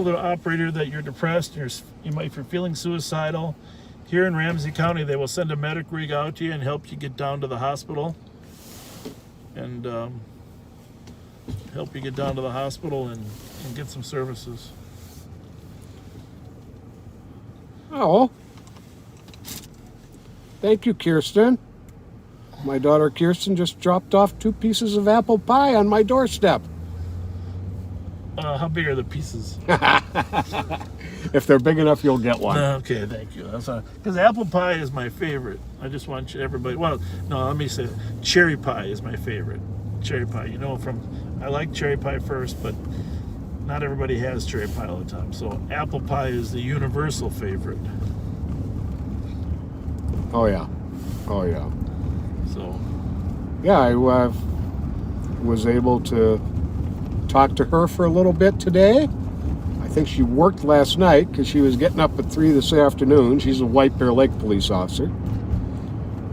the operator that you're depressed. If you're feeling suicidal. Here in Ramsey County, they will send a medic rig out to you and help you get down to the hospital. And help you get down to the hospital and get some services. Oh. Thank you, Kirsten. My daughter Kirsten just dropped off 2 pieces of apple pie on my doorstep. How big are the pieces? If they're big enough, you'll get one. Okay, thank you. Because apple pie is my favorite. I just want everybody. Well, no, let me say cherry pie is my favorite. Cherry pie. You know, I like cherry pie first, but not everybody has cherry pie all the time. So apple pie is the universal favorite. Oh yeah. Oh yeah. So. Yeah, I was able to talk to her for a little bit today. I think she worked last night because she was getting up at 3 this afternoon. She's a White Bear Lake police officer.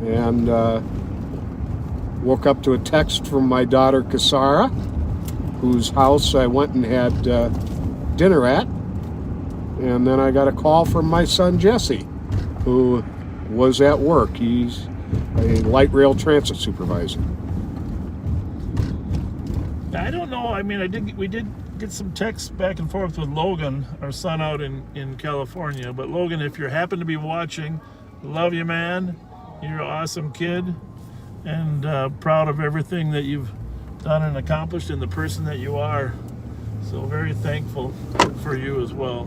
And woke up to a text from my daughter Kasara, whose house I went and had dinner at. And then I got a call from my son Jesse, who was at work. He's a light rail transit supervisor. I don't know. I mean, we did get some texts back and forth with Logan, our son out in California. But Logan, if you happen to be watching, love you, man. You're an awesome kid, and proud of everything that you've done and accomplished and the person that you are. So very thankful for you as well.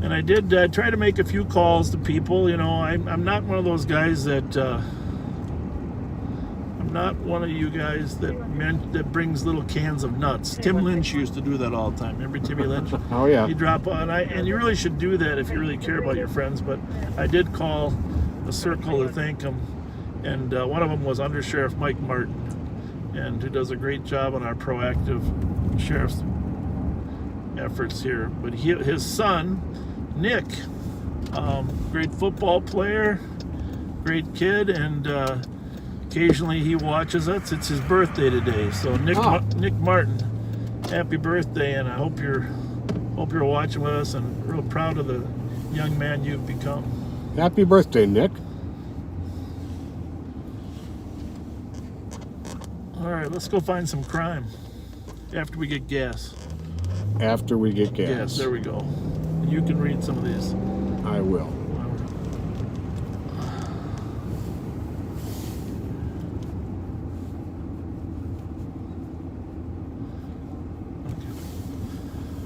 And I did try to make a few calls to people. You know, I'm not one of those guys that... not one of you guys that brings little cans of nuts. Tim Lynch used to do that all the time. Remember Timmy Lynch? Oh yeah. You drop on, and you really should do that if you really care about your friends. But I did call a circle to thank them, and one of them was Under Sheriff Mike Martin, and who does a great job on our proactive sheriff's efforts here. But his son, Nick, great football player, great kid, and occasionally he watches us. It's his birthday today, so Nick Martin, happy birthday, and I hope you're watching with us, and real proud of the young man you've become. Happy birthday, Nick. All right, let's go find some crime after we get gas. After we get gas. Yes, there we go. And you can read some of these. I will.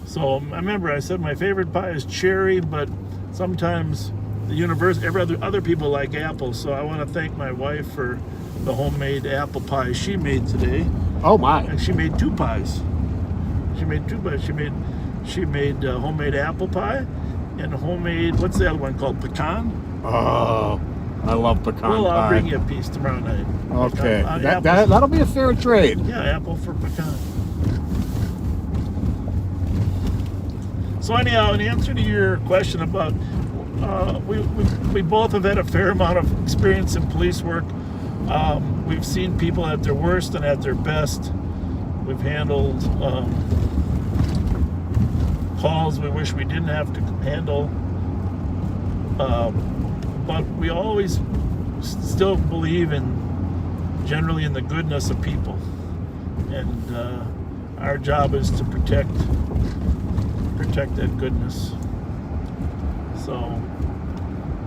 So I remember I said my favorite pie is cherry, but sometimes other people like apple. So I want to thank my wife for the homemade apple pie she made today. Oh my! And she made 2 pies. She made homemade apple pie and homemade, what's the other one called? Pecan? Oh, I love pecan pie. Well, I'll bring you a piece tomorrow night. Okay, that'll be a fair trade. Yeah, apple for pecan. So anyhow, in answer to your question about We both have had a fair amount of experience in police work. We've seen people at their worst and at their best. We've handled calls we wish we didn't have to handle. But we always still believe generally in the goodness of people. And our job is to protect that goodness. So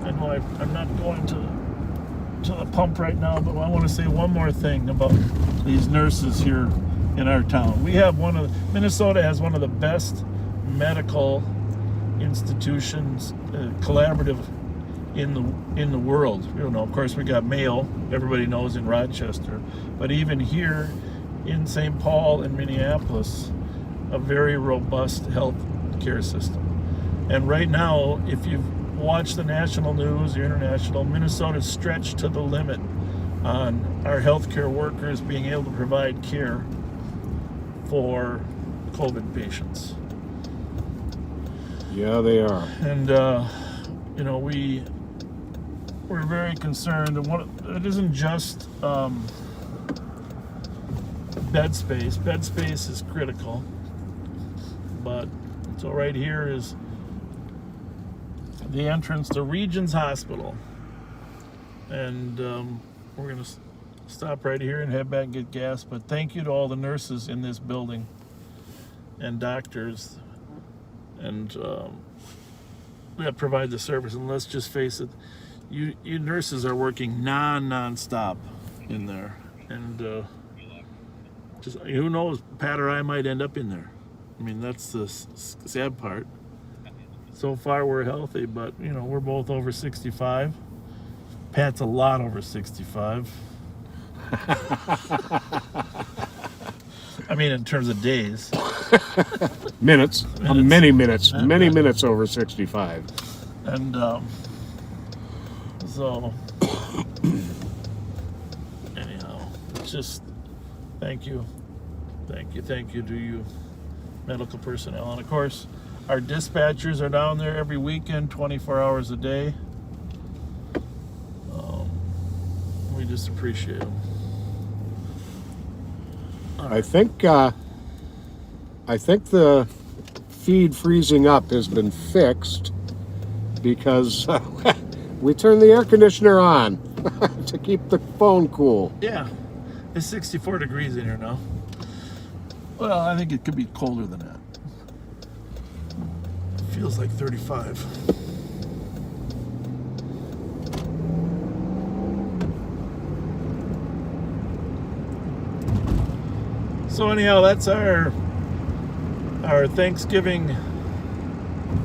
I know I'm not going to the pump right now, but I want to say one more thing about these nurses here in our town. Minnesota has one of the best medical institutions, collaborative in the world. You know, of course, we got Mayo, everybody knows, in Rochester, but even here in St. Paul and Minneapolis, a very robust health care system. And right now, if you've watched the national news or international, Minnesota's stretched to the limit on our healthcare workers being able to provide care for COVID patients. Yeah, they are. And you know, we're very concerned. And it isn't just bed space. Bed space is critical. But so right here is the entrance to Regions Hospital, and we're gonna stop right here and head back and get gas. But thank you to all the nurses in this building and doctors and that provide the service. And let's just face it, you nurses are working non-stop in there, and just who knows, Pat or I might end up in there. I mean, that's the sad part. So far we're healthy, but you know, we're both over 65. Pat's a lot over 65. I mean, in terms of days. Minutes. Many minutes. Many minutes over 65. And so anyhow, just thank you to you medical personnel. And of course, our dispatchers are down there every weekend, 24 hours a day. We just appreciate them. I think the feed freezing up has been fixed because we turned the air conditioner on to keep the phone cool. Yeah, it's 64 degrees in here now. Well, I think it could be colder than that. Feels like 35. So anyhow, that's our Thanksgiving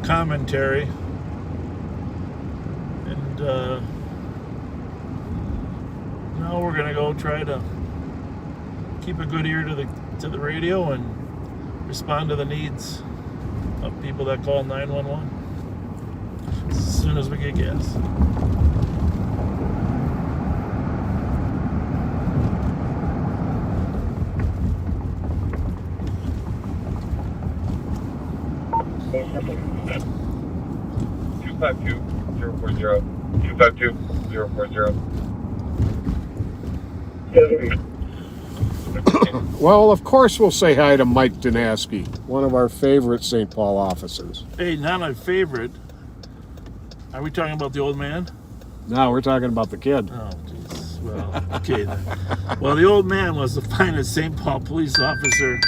commentary, and now we're gonna go try to keep a good ear to the radio and respond to the needs of people that call 911 as soon as we get gas. Well, of course we'll say hi to Mike Danaski, one of our favorite St. Paul officers. Hey, not my favorite. Are we talking about the old man? No, we're talking about the kid. Oh, jeez. Well, okay then. Well, the old man was the finest St. Paul police officer,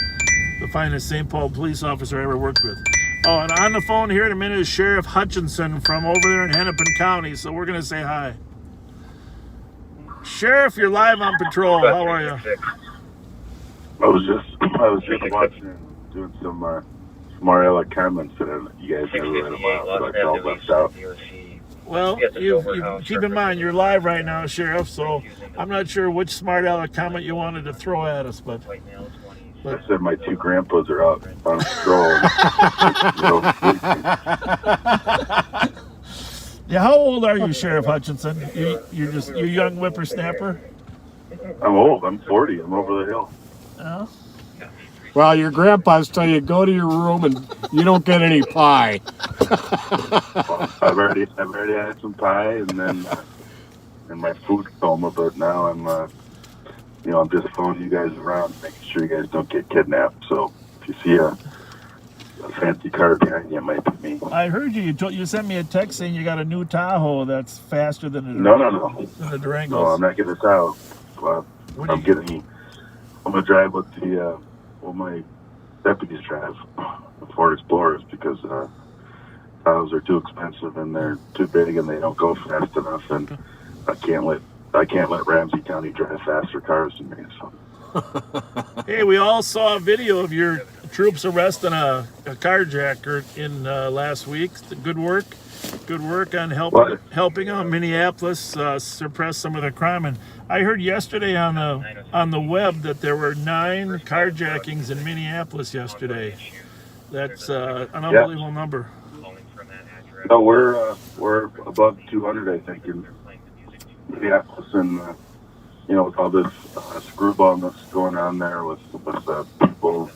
I ever worked with. Oh, and on the phone here in a minute is Sheriff Hutchinson from over there in Hennepin County, so we're going to say hi. Sheriff, you're live on patrol. How are you? I was just watching and doing some smart aleck comments that you guys never read about, but I felt left out. Well, you keep in mind you're live right now, Sheriff, so I'm not sure which smart aleck comment you wanted to throw at us, but I said my two grandpas are out on a stroll. Yeah, how old are you, Sheriff Hutchinson? You're a young whippersnapper? I'm old. I'm 40. I'm over the hill. Oh. Well, your grandpas tell you go to your room and you don't get any pie. Well, I've already had some pie and then and my food coma, but now I'm I'm just following you guys around, making sure you guys don't get kidnapped. So if you see a fancy car behind you, it might be me. I heard you. You sent me a text saying you got a new Tahoe that's faster than the No. than the Durangos. No, I'm not getting this out. What I'm do you- I'm gonna drive with my deputies drive, the Ford Explorers, because Tahoes are too expensive and they're too big and they don't go fast enough, and I can't let Ramsey County drive faster cars than me. So. Hey, we all saw a video of your troops arresting a carjacker in last week. Good work on helping out Minneapolis suppress some of the crime. And I heard yesterday on the web that there were 9 carjackings in Minneapolis yesterday. That's an unbelievable number. No, we're above 200, I think, in Minneapolis, and with all this screwball that's going on there with people,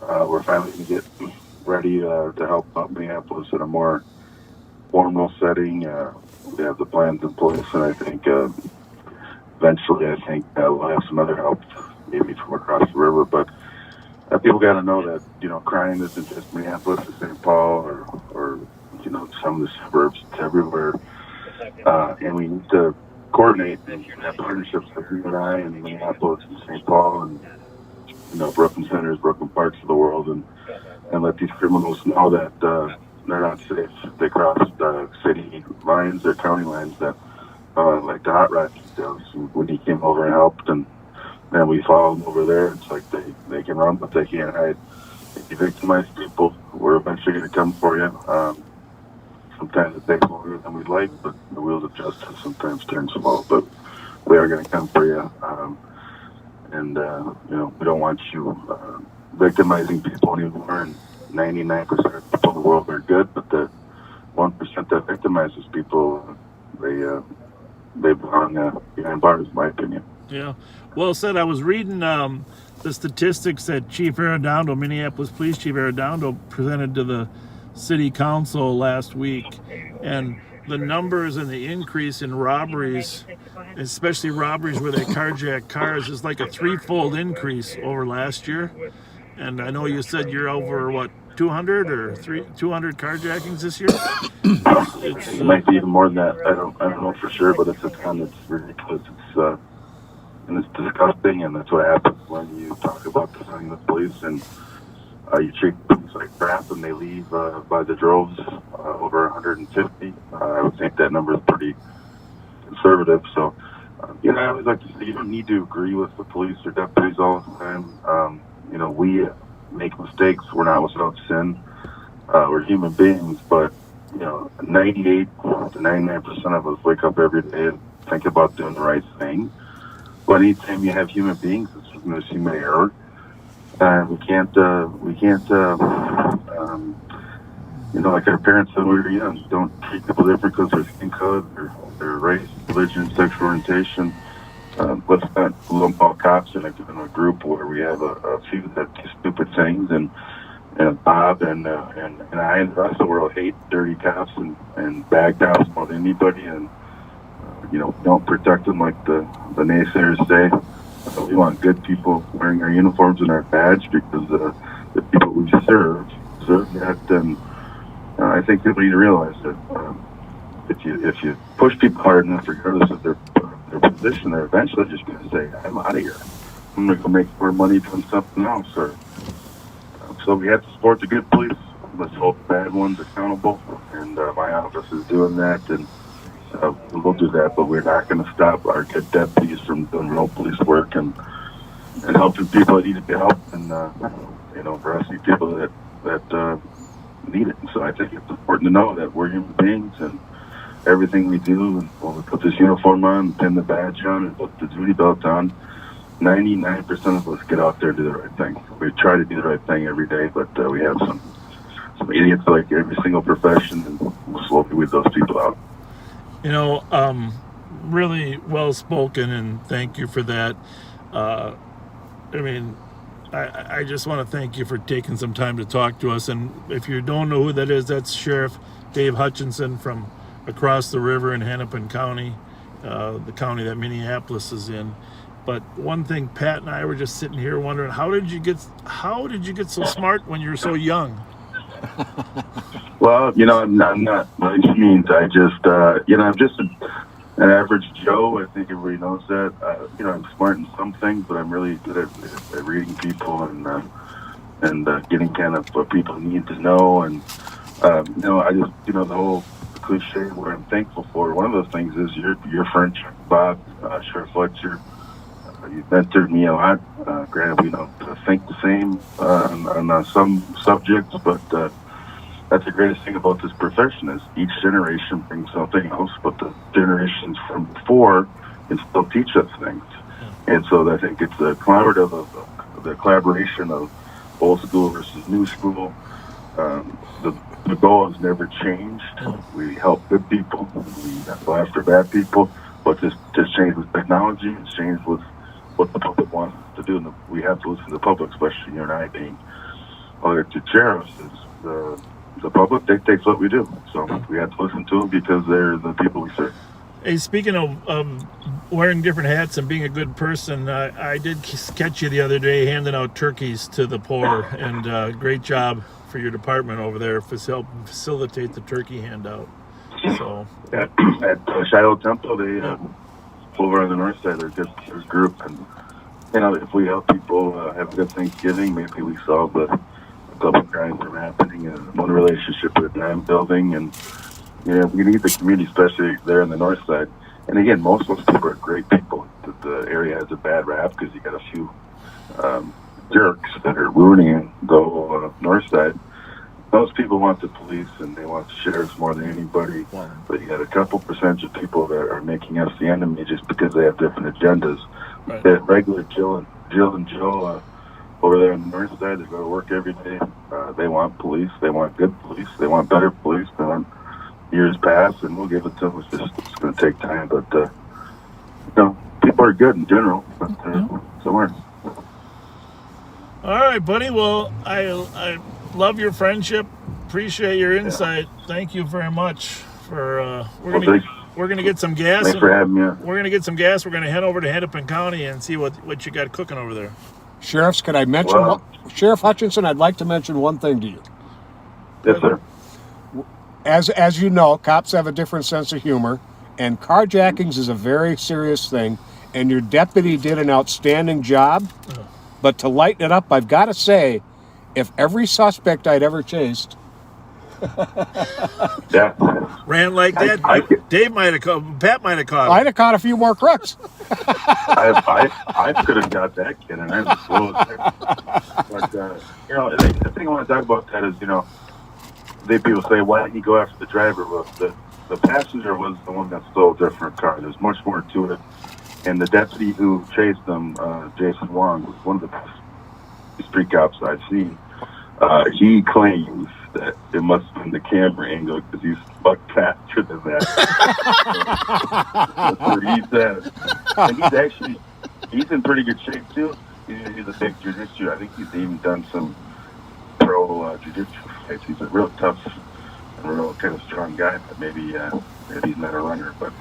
we're finally going to get ready to help out Minneapolis in a more formal setting. We have the plans in place, and I think eventually, we'll have some other help, maybe from across the river. But people got to know that crime isn't just Minneapolis or St. Paul or some of the suburbs. It's everywhere, and we need to coordinate and have partnerships like you and I and Minneapolis and St. Paul and Brooklyn centers, Brooklyn parks of the world, and let these criminals know that they're not safe. They cross city lines or county lines, that like the hot rod details. When he came over and helped, and then we followed them over there. It's like they can run, but they can't hide. If you victimize people, we're eventually going to come for you. Sometimes it takes longer than we'd like, but the wheels of justice sometimes turn slow. But we are going to come for you, and we don't want you victimizing people anymore. And 99% of people in the world are good, but the 1% that victimizes people, they belong behind bars, in my opinion. Yeah, well said. I was reading the statistics that Chief Arredondo, Minneapolis Police Chief Arredondo, presented to the City Council last week, and the numbers and the increase in robberies, especially robberies where they carjack cars, is like a 3-fold increase over last year. And I know you said you're over 200 or 200 carjackings this year. It might be even more than that. I don't know for sure, but it's a ton. It's ridiculous. And it's disgusting, and that's what happens when you talk about defunding the police and you treat police like crap, and they leave by the droves, over 150. I would think that number is pretty conservative. So, I always like to say you don't need to agree with the police or deputies all the time. We make mistakes. We're not without sin. We're human beings, but 98 to 99% of us wake up every day and think about doing the right thing. But anytime you have human beings, there's human error. And we can't, like our parents said when we were young, don't treat people different because of their skin color, their race, religion, sexual orientation. Let's not lump all cops in a group where we have a few that do stupid things, and Bob and I and the rest of the world hate dirty cops and bad cops more than anybody, and don't protect them like the naysayers say. We want good people wearing our uniforms and our badge, because the people we serve that. And I think people need to realize that if you push people hard enough, regardless of their position, they're eventually just going to say, "I'm out of here. I'm going to go make more money doing something else." So we have to support the good police. Let's hold the bad ones accountable, and my office is doing that, and we'll do that. But we're not going to stop our good deputies from doing real police work and helping people that need to be helped, and arresting people that need it. And so I think it's important to know that we're human beings, and everything we do, and when we put this uniform on, pin the badge on, and put the duty belt on, 99% of us get out there and do the right thing. We try to do the right thing every day, but we have some idiots like every single profession, and we'll slowly weed those people out. Really well spoken, and thank you for that. I just want to thank you for taking some time to talk to us. And if you don't know who that is, that's Sheriff Dave Hutchinson from across the river in Hennepin County, the county that Minneapolis is in. But one thing, Pat and I were just sitting here wondering, how did you get so smart when you were so young? Well, I'm not by any means. I just, I'm just an average Joe. I think everybody knows that. I'm smart in some things, but I'm really good at reading people and getting kind of what people need to know. And, I just, the whole cliche, what I'm thankful for, one of those things is your friend, Bob, Sheriff Fletcher. You mentored me a lot. Granted, we don't think the same on some subjects, but that's the greatest thing about this profession is each generation brings something else, but the generations from before can still teach us things. And so I think it's a collaborative of the collaboration of old school versus new school. The goal has never changed. We help good people. We go after bad people, but just changed with technology. It's changed with what the public wants to do. And we have to listen to the public, especially you and I being elected sheriffs. The public dictates what we do. So we have to listen to them because they're the people we serve. Hey, speaking of wearing different hats and being a good person, I did catch you the other day handing out turkeys to the poor, and great job for your department over there for helping facilitate the turkey handout. So at Shiloh Temple, they over on the north side, they're a good group, and if we help people have a good Thanksgiving, maybe we solve a couple crimes from happening, and one relationship that I'm building, and we need the community, especially there on the north side. And again, most of those people are great people. The area has a bad rap because you got a few jerks that are ruining the whole north side. Most people want the police and they want the sheriffs more than anybody. Wow. But you got a couple percentage of people that are making us the enemy just because they have different agendas. Right. That regular Jill and Joe over there on the north side, they go to work every day. They want police. They want good police. They want better police. They want years pass, and we'll give it to them. It's going to take time. But, people are good in general. But so are. All right, buddy. Well, I love your friendship. Appreciate your insight. Thank you very much for. We're gonna get some gas. Thanks for having me. We're gonna get some gas. We're gonna head over to Hennepin County and see what you got cooking over there. Sheriffs, could I mention Sheriff Hutchinson? I'd like to mention one thing to you. Yes, sir. As you know, cops have a different sense of humor, and carjackings is a very serious thing. And your deputy did an outstanding job. But to lighten it up, I've got to say, if every suspect I'd ever chased ran like that, Dave might have caught, Pat might have caught him. I'd have caught a few more crooks. I could have got that kid, and I was slow as heck. But the thing I want to talk about that is, people say, why didn't you go after the driver? Well, the passenger was the one that stole a different car. There's much more to it. And the deputy who chased them, Jason Wong, was one of the best street cops I've seen. He claims that it must have been the camera angle because he's much faster than that. That's what he said. And he's in pretty good shape too. He's a big judicial. I think he's even done some pro judicial fights. He's a real tough and real kind of strong guy. But maybe he's not a runner. But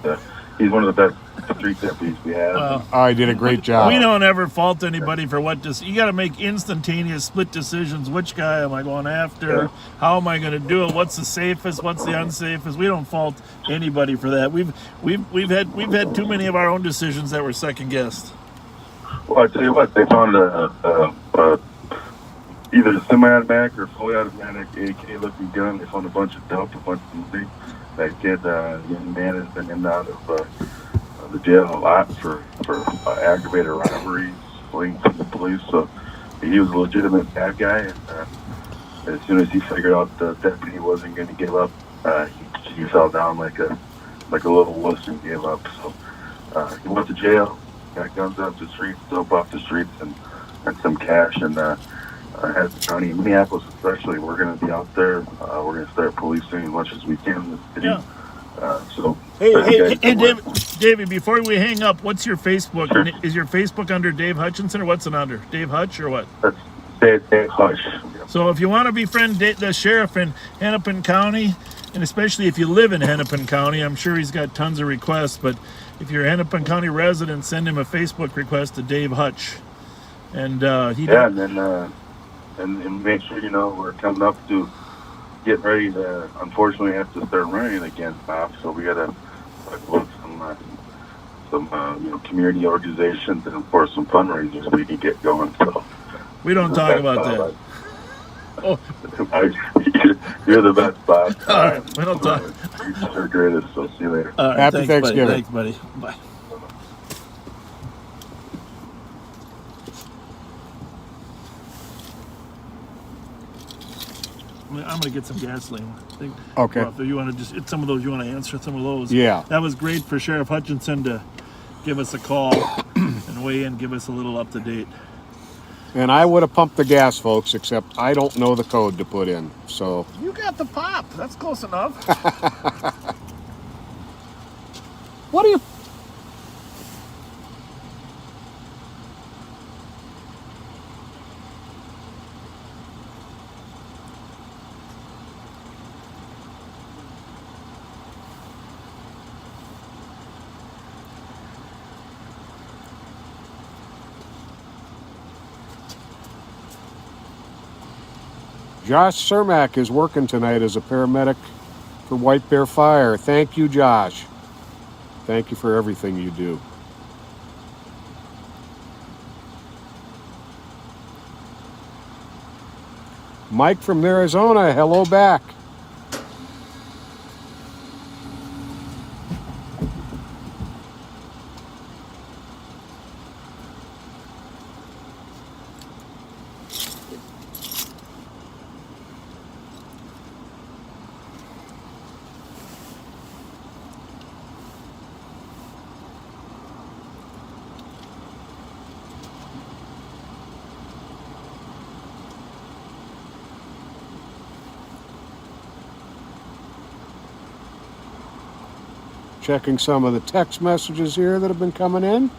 he's one of the best street deputies we have. Well, he did a great job. We don't ever fault anybody for you got to make instantaneous split decisions. Which guy am I going after? Yeah. How am I going to do it? What's the safest? What's the unsafest? We don't fault anybody for that. We've had too many of our own decisions that were second guessed. Well, I tell you what, they found either a semi-automatic or fully automatic AK-looking gun. They found a bunch of dope, a bunch of money. That kid, young man, has been in and out of the jail a lot for aggravated robberies, fleeing from the police. So he was a legitimate bad guy. And as soon as he figured out the deputy wasn't going to give up, he fell down like a little wuss and gave up. So he went to jail, got guns off the streets, dope off the streets, and some cash. And as the county, Minneapolis especially, we're going to be out there. We're going to start policing as much as we can in the city. Yeah. So Hey, David, before we hang up, what's your Facebook? Sure. Is your Facebook under Dave Hutchinson, or what's it under? Dave Hutch, or what? That's Dave Hush. So if you want to befriend the sheriff in Hennepin County, and especially if you live in Hennepin County, I'm sure he's got tons of requests, but if you're a Hennepin County resident, send him a Facebook request to Dave Hutch. And and then and make sure we're coming up to getting ready to, unfortunately, have to start running again, Bob. So we got to talk about some community organizations and, of course, some fundraisers we can get going. So we don't talk about that. Oh, you're the best, Bob. All right, we don't talk. You're greatest. So see you later. All right, Happy Thanksgiving. Thanks, buddy. Bye. I'm going to get some gasoline. Okay. Well, if you want to just, some of those, you want to answer some of those. Yeah. That was great for Sheriff Hutchinson to give us a call and weigh in, give us a little up to date. And I would have pumped the gas, folks, except I don't know the code to put in. So You got the pop. That's close enough. what do you? Josh Cermak is working tonight as a paramedic for White Bear Fire. Thank you, Josh. Thank you for everything you do. Mike from Arizona, hello back. Checking some of the text messages here that have been coming in.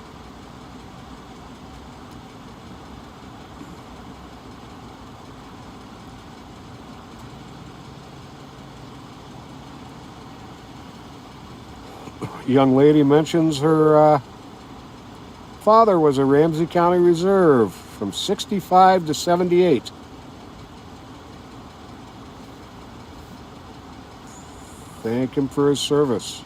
Young lady mentions her father was a Ramsey County Reserve from 65 to 78. Thank him for his service.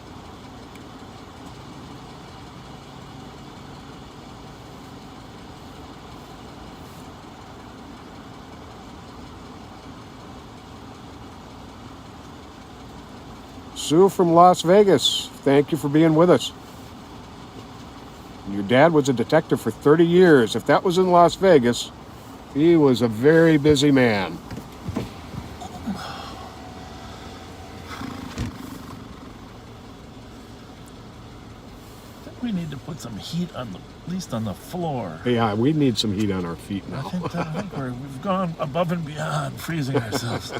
Sue from Las Vegas, thank you for being with us. Your dad was a detective for 30 years. If that was in Las Vegas, he was a very busy man. I think we need to put some heat on at least on the floor. Yeah, we need some heat on our feet now. I think we've gone above and beyond freezing ourselves.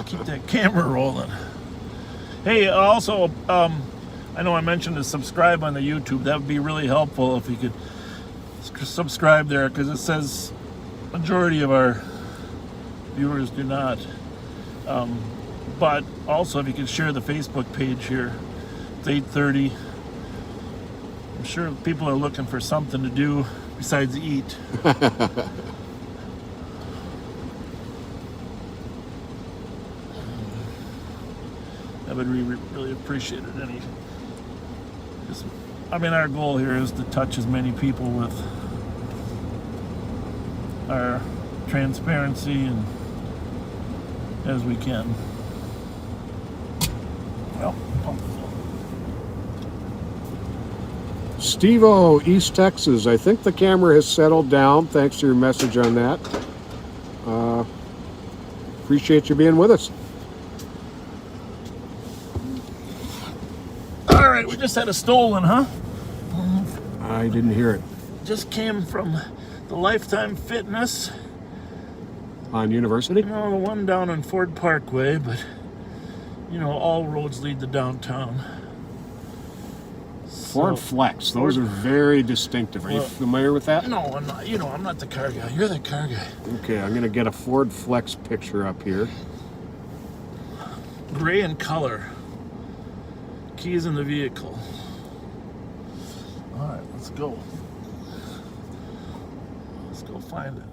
Keep that camera rolling. Hey, also, I know I mentioned to subscribe on the YouTube. That would be really helpful if you could subscribe there, because it says majority of our viewers do not. But also, if you could share the Facebook page here, it's 8:30. I'm sure people are looking for something to do besides eat. I would really appreciate it. Our goal here is to touch as many people with our transparency and as we can. Well, Steve-O, East Texas. I think the camera has settled down. Thanks to your message on that. Appreciate you being with us. all right, we just had a stolen, huh? I didn't hear it. Just came from the Lifetime Fitness. On University? No, the one down on Ford Parkway, but all roads lead to downtown. Ford Flex. Those are very distinctive. Are you familiar with that? No, I'm not. You know, I'm not the car guy. You're the car guy. Okay, I'm going to get a Ford Flex picture up here. Gray in color. Keys in the vehicle. All right, let's go. Let's go find it.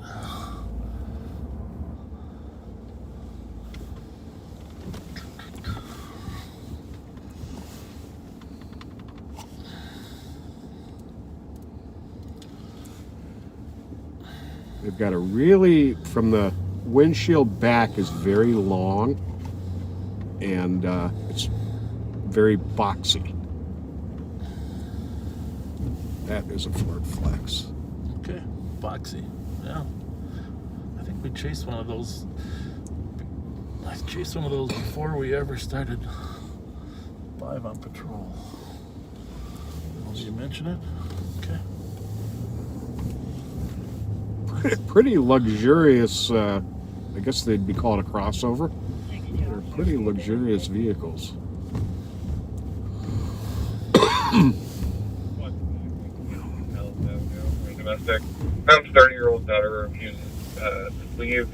They've got a really, from the windshield back is very long, and it's very boxy. That is a Ford Flex. Okay, boxy. Yeah. I think we chased one of those. I chased one of those before we ever started live on patrol. Did you mention it? Okay. Pretty luxurious, I guess they'd be called a crossover. They're pretty luxurious vehicles. Domestic. I'm 30-year-old daughter refuses to leave,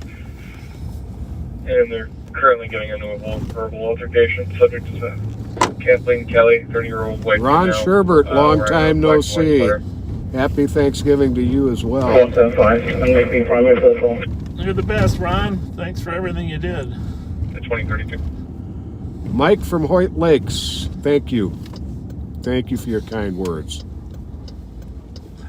and they're currently getting into a verbal altercation. Subject to Kathleen Kelly, 30-year-old white. Ron female, Sherbert, long wearing a time black no and white see. sweater. Happy Thanksgiving to you as well. 175. I'm making progress with the phone. You're the best, Ron. Thanks for everything you did. At 2032. Mike from Hoyt Lakes, thank you. Thank you for your kind words.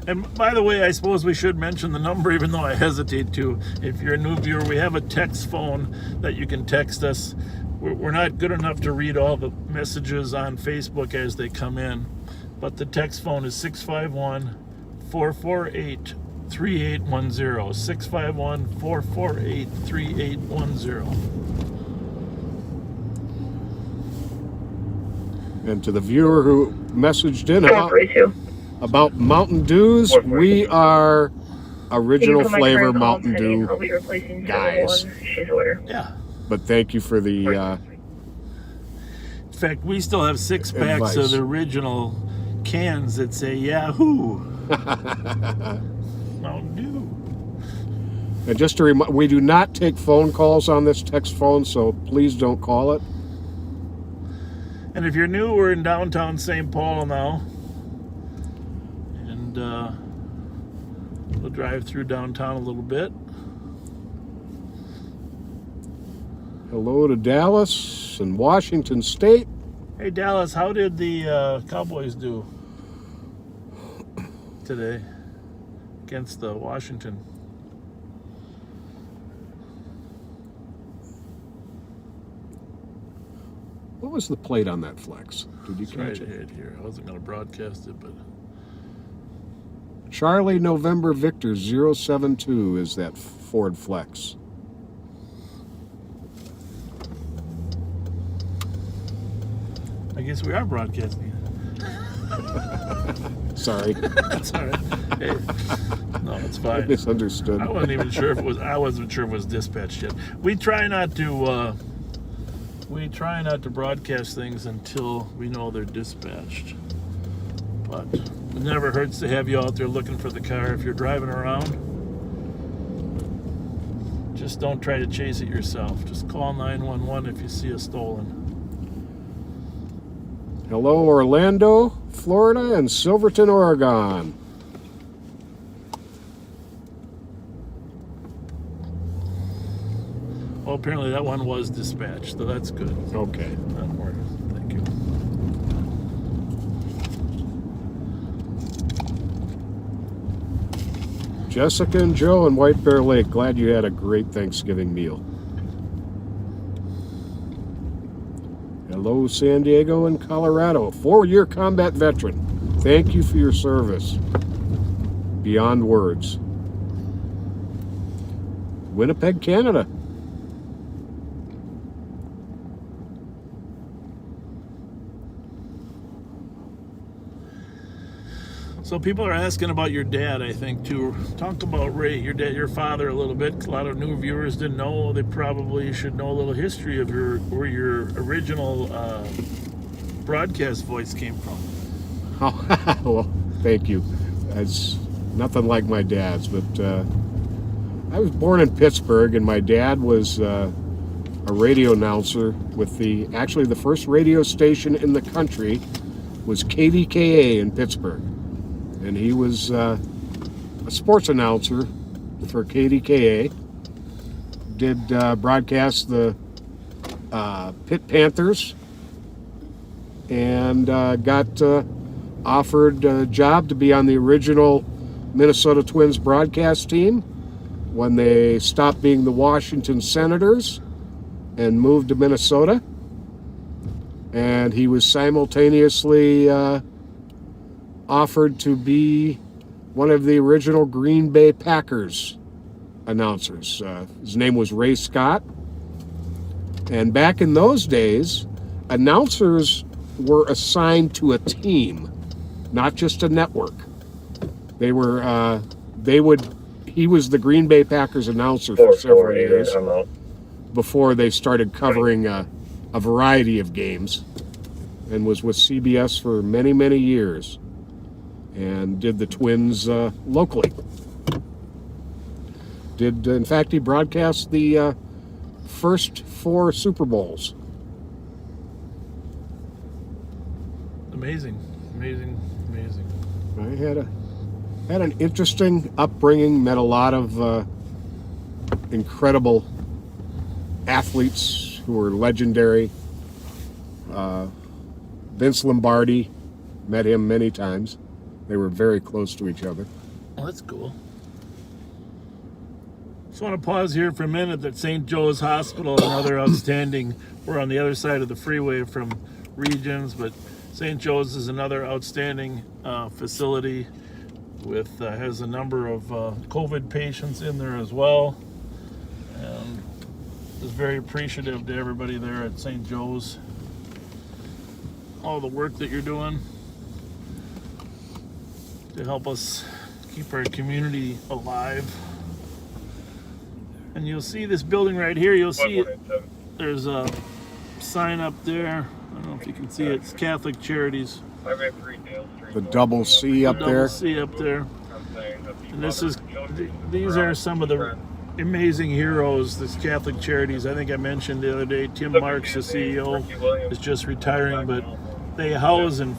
And by the way, I suppose we should mention the number, even though I hesitate to. If you're a new viewer, we have a text phone that you can text us. We're not good enough to read all the messages on Facebook as they come in, but the text phone is 651-448-3810. 651-448-3810. And to the viewer who messaged in about Mountain Dews, 442. we are original flavor Mountain Dew I'll be replacing guys. She's aware. Yeah. But thank you for the In fact, we still have 6 packs Advice. of the original cans that say Yahoo. Mountain Dew. and just to remind, we do not take phone calls on this text phone, so please don't call it. And if you're new, we're in downtown St. Paul now. And we'll drive through downtown a little bit. Hello to Dallas and Washington State. Hey, Dallas, how did the Cowboys do today against Washington? What was the plate on that Flex? Did you It's right catch it? ahead here. I wasn't going to broadcast it, but Charlie November Victor 072 is that Ford Flex. I guess we are broadcasting. Sorry, That's all right. Hey, no, it's I fine. misunderstood. I wasn't even sure if it was. I wasn't sure if it was dispatched yet. We try not to. We try not to broadcast things until we know they're dispatched. But it never hurts to have you out there looking for the car if you're driving around. Just don't try to chase it yourself. Just call 911 if you see a stolen. Hello, Orlando, Florida, and Silverton, Oregon. Well, apparently that one was dispatched, so that's good. Okay. That works. Thank you. Jessica and Joe in White Bear Lake, glad you had a great Thanksgiving meal. Hello, San Diego and Colorado, 4-year combat veteran. Thank you for your service. Beyond words. Winnipeg, Canada. So people are asking about your dad, I think, too. Talk about Ray, your dad, your father, a little bit. A lot of new viewers didn't know. They probably should know a little history of where your original broadcast voice came from. Oh, well, thank you. It's nothing like my dad's, but I was born in Pittsburgh, and my dad was a radio announcer with actually the first radio station in the country was KDKA in Pittsburgh. And he was a sports announcer for KDKA. Did broadcast the Pitt Panthers, and got offered a job to be on the original Minnesota Twins broadcast team when they stopped being the Washington Senators and moved to Minnesota. And he was simultaneously offered to be one of the original Green Bay Packers announcers. His name was Ray Scott. And back in those days, announcers were assigned to a team, not just a network. He was the Green Bay Packers announcer for several years before they started covering a variety of games, and was with CBS for many, many years, and did the Twins locally. In fact, he broadcast the first 4 Super Bowls. Amazing. I had an interesting upbringing, met a lot of incredible athletes who were legendary. Vince Lombardi, met him many times. They were very close to each other. Well, that's cool. Just want to pause here for a minute. That St. Joe's Hospital, another outstanding. We're on the other side of the freeway from Regions, but St. Joe's is another outstanding facility with has a number of COVID patients in there as well. And is very appreciative to everybody there at St. Joe's. All the work that you're doing to help us keep our community alive. And you'll see this building right here. You'll see there's a sign up there. I don't know if you can see it. It's Catholic Charities. The double C up there. Double C up there. And these are some of the amazing heroes. This Catholic Charities. I think I mentioned the other day. Tim Marks, the CEO, is just retiring, but they house and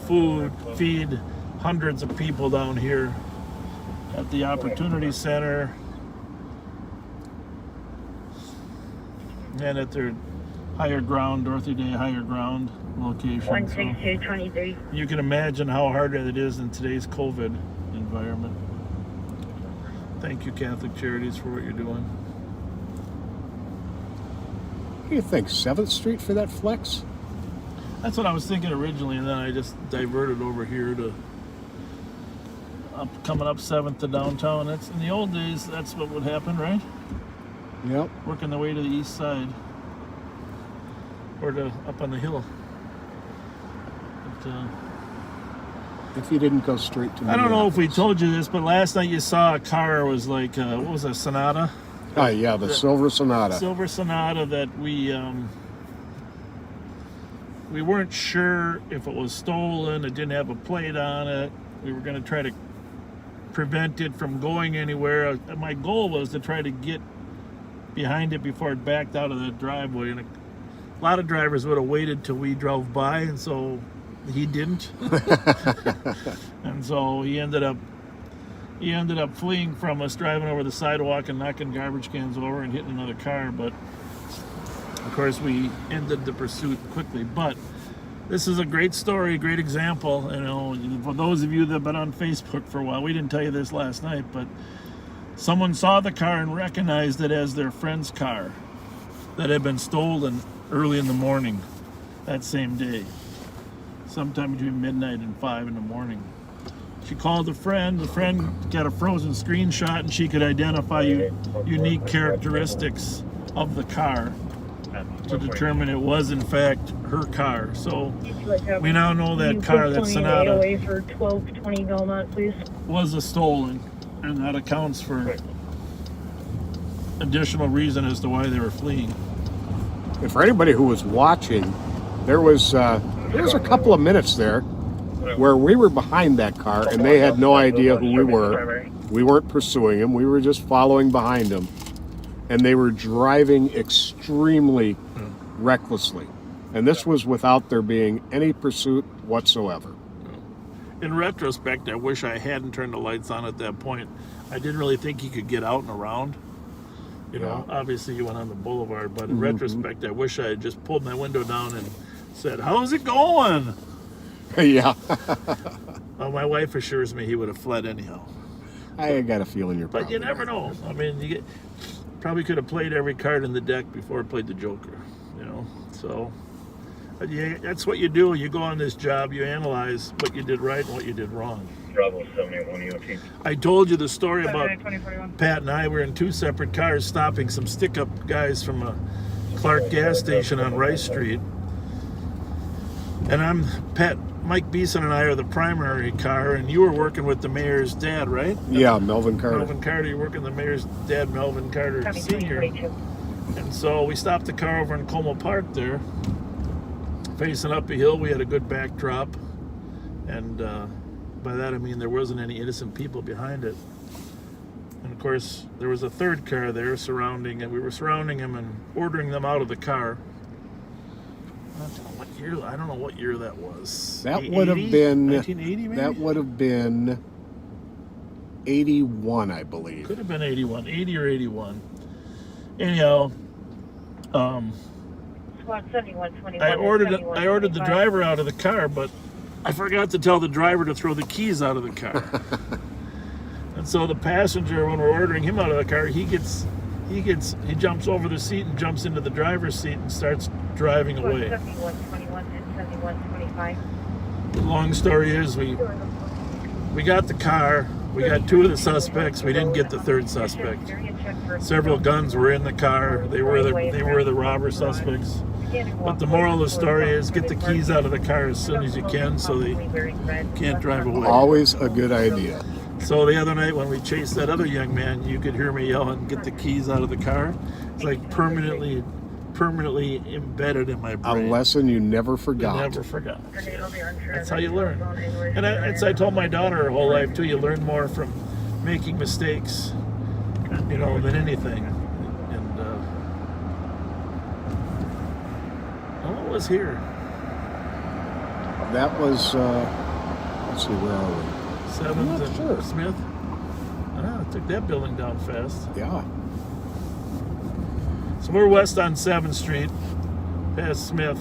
feed hundreds of people down here at the Opportunity Center and at their Higher Ground, Dorothy Day Higher Ground location. 16223. So you can imagine how hard it is in today's COVID environment. Thank you, Catholic Charities, for what you're doing. What do you think, 7th Street for that flex? That's what I was thinking originally, and then I just diverted over here to coming up 7th to downtown. That's in the old days. That's what would happen, right? Yep. Working the way to the east side, or to up on the hill. But, if you didn't go straight to I don't know if we told you this, but last night you saw a car was like what was a Sonata? Oh yeah, the Silver Sonata. Silver Sonata that we weren't sure if it was stolen. It didn't have a plate on it. We were going to try to prevent it from going anywhere. My goal was to try to get behind it before it backed out of the driveway. And a lot of drivers would have waited till we drove by, and so he didn't. And so he ended up fleeing from us, driving over the sidewalk and knocking garbage cans over and hitting another car. But of course, we ended the pursuit quickly. But this is a great story, great example. You know, for those of you that have been on Facebook for a while, we didn't tell you this last night, but someone saw the car and recognized it as their friend's car that had been stolen early in the morning that same day, sometime between midnight and 5 in the morning. She called a friend. The friend got a frozen screenshot, and she could identify unique characteristics of the car to determine it was in fact her car. So we now know that car, that Sonata, for 1220 Belmont, please. was a stolen, and that accounts for additional reason as to why they were fleeing. And for anybody who was watching, there was a couple of minutes there where we were behind that car and they had no idea who we were. We weren't pursuing them. We were just following behind them. And they were driving extremely recklessly. And this was without there being any pursuit whatsoever. In retrospect, I wish I hadn't turned the lights on at that point. I didn't really think he could get out and around. You know, obviously he went on the boulevard, but in retrospect, I wish I had just pulled my window down and said, "How's it going?" Yeah. Well, my wife assures me he would have fled anyhow. I got a feeling you're probably But you never know. I mean, probably could have played every card in the deck before I played the Joker, you know. So, yeah, that's what you do. You go on this job, you analyze what you did right and what you did wrong. Bravo 71 EOT. I told you the story about Pat and I were in two separate cars stopping some stick-up guys from a Clark gas station on Rice Street. And Mike Beeson and I are the primary car, and you were working with the mayor's dad, right? Yeah, Melvin Carter. Melvin Carter, you're working the mayor's dad, Melvin Carter Sr. And so we stopped the car over in Como Park there, facing up a hill. We had a good backdrop, and by that I mean there wasn't any innocent people behind it. And of course, there was a third car there surrounding, and we were surrounding them and ordering them out of the car. I don't know what year that was. That would have been 1980, maybe? That would have been 81, I believe. Could have been 81, 80 or 81. Anyhow, I ordered the driver out of the car, but I forgot to tell the driver to throw the keys out of the car. And so the passenger, when we're ordering him out of the car, he jumps over the seat and jumps into the driver's seat and starts driving away. The long story is we got the car, we got two of the suspects, we didn't get the third suspect. Several guns were in the car, they were the robber suspects. But the moral of the story is get the keys out of the car as soon as you can so they can't drive away. Always a good idea. So the other night when we chased that other young man, you could hear me yelling, "Get the keys out of the car." It's like permanently embedded in my brain. A lesson you never forgot. Never forgot. That's how you learn. And as I told my daughter her whole life too, you learn more from making mistakes, you know, than anything. And what was here? That was, let's see, where are we? 7th and sure. Smith. I took that building down fast. Yeah. So we're west on 7th Street, past Smith.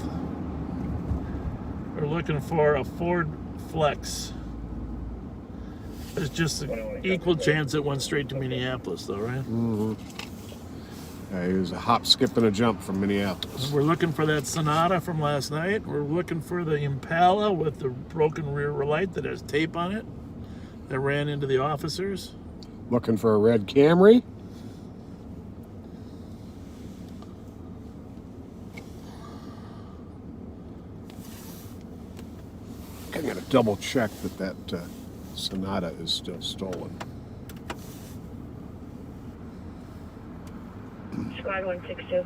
We're looking for a Ford Flex. There's just an equal chance it went straight to Minneapolis, though, right? Mm-hmm. He was a hop, skip, and a jump from Minneapolis. We're looking for that Sonata from last night. We're looking for the Impala with the broken rear light that has tape on it that ran into the officers. Looking for a red Camry. I gotta double check that Sonata is still stolen. Squad 162.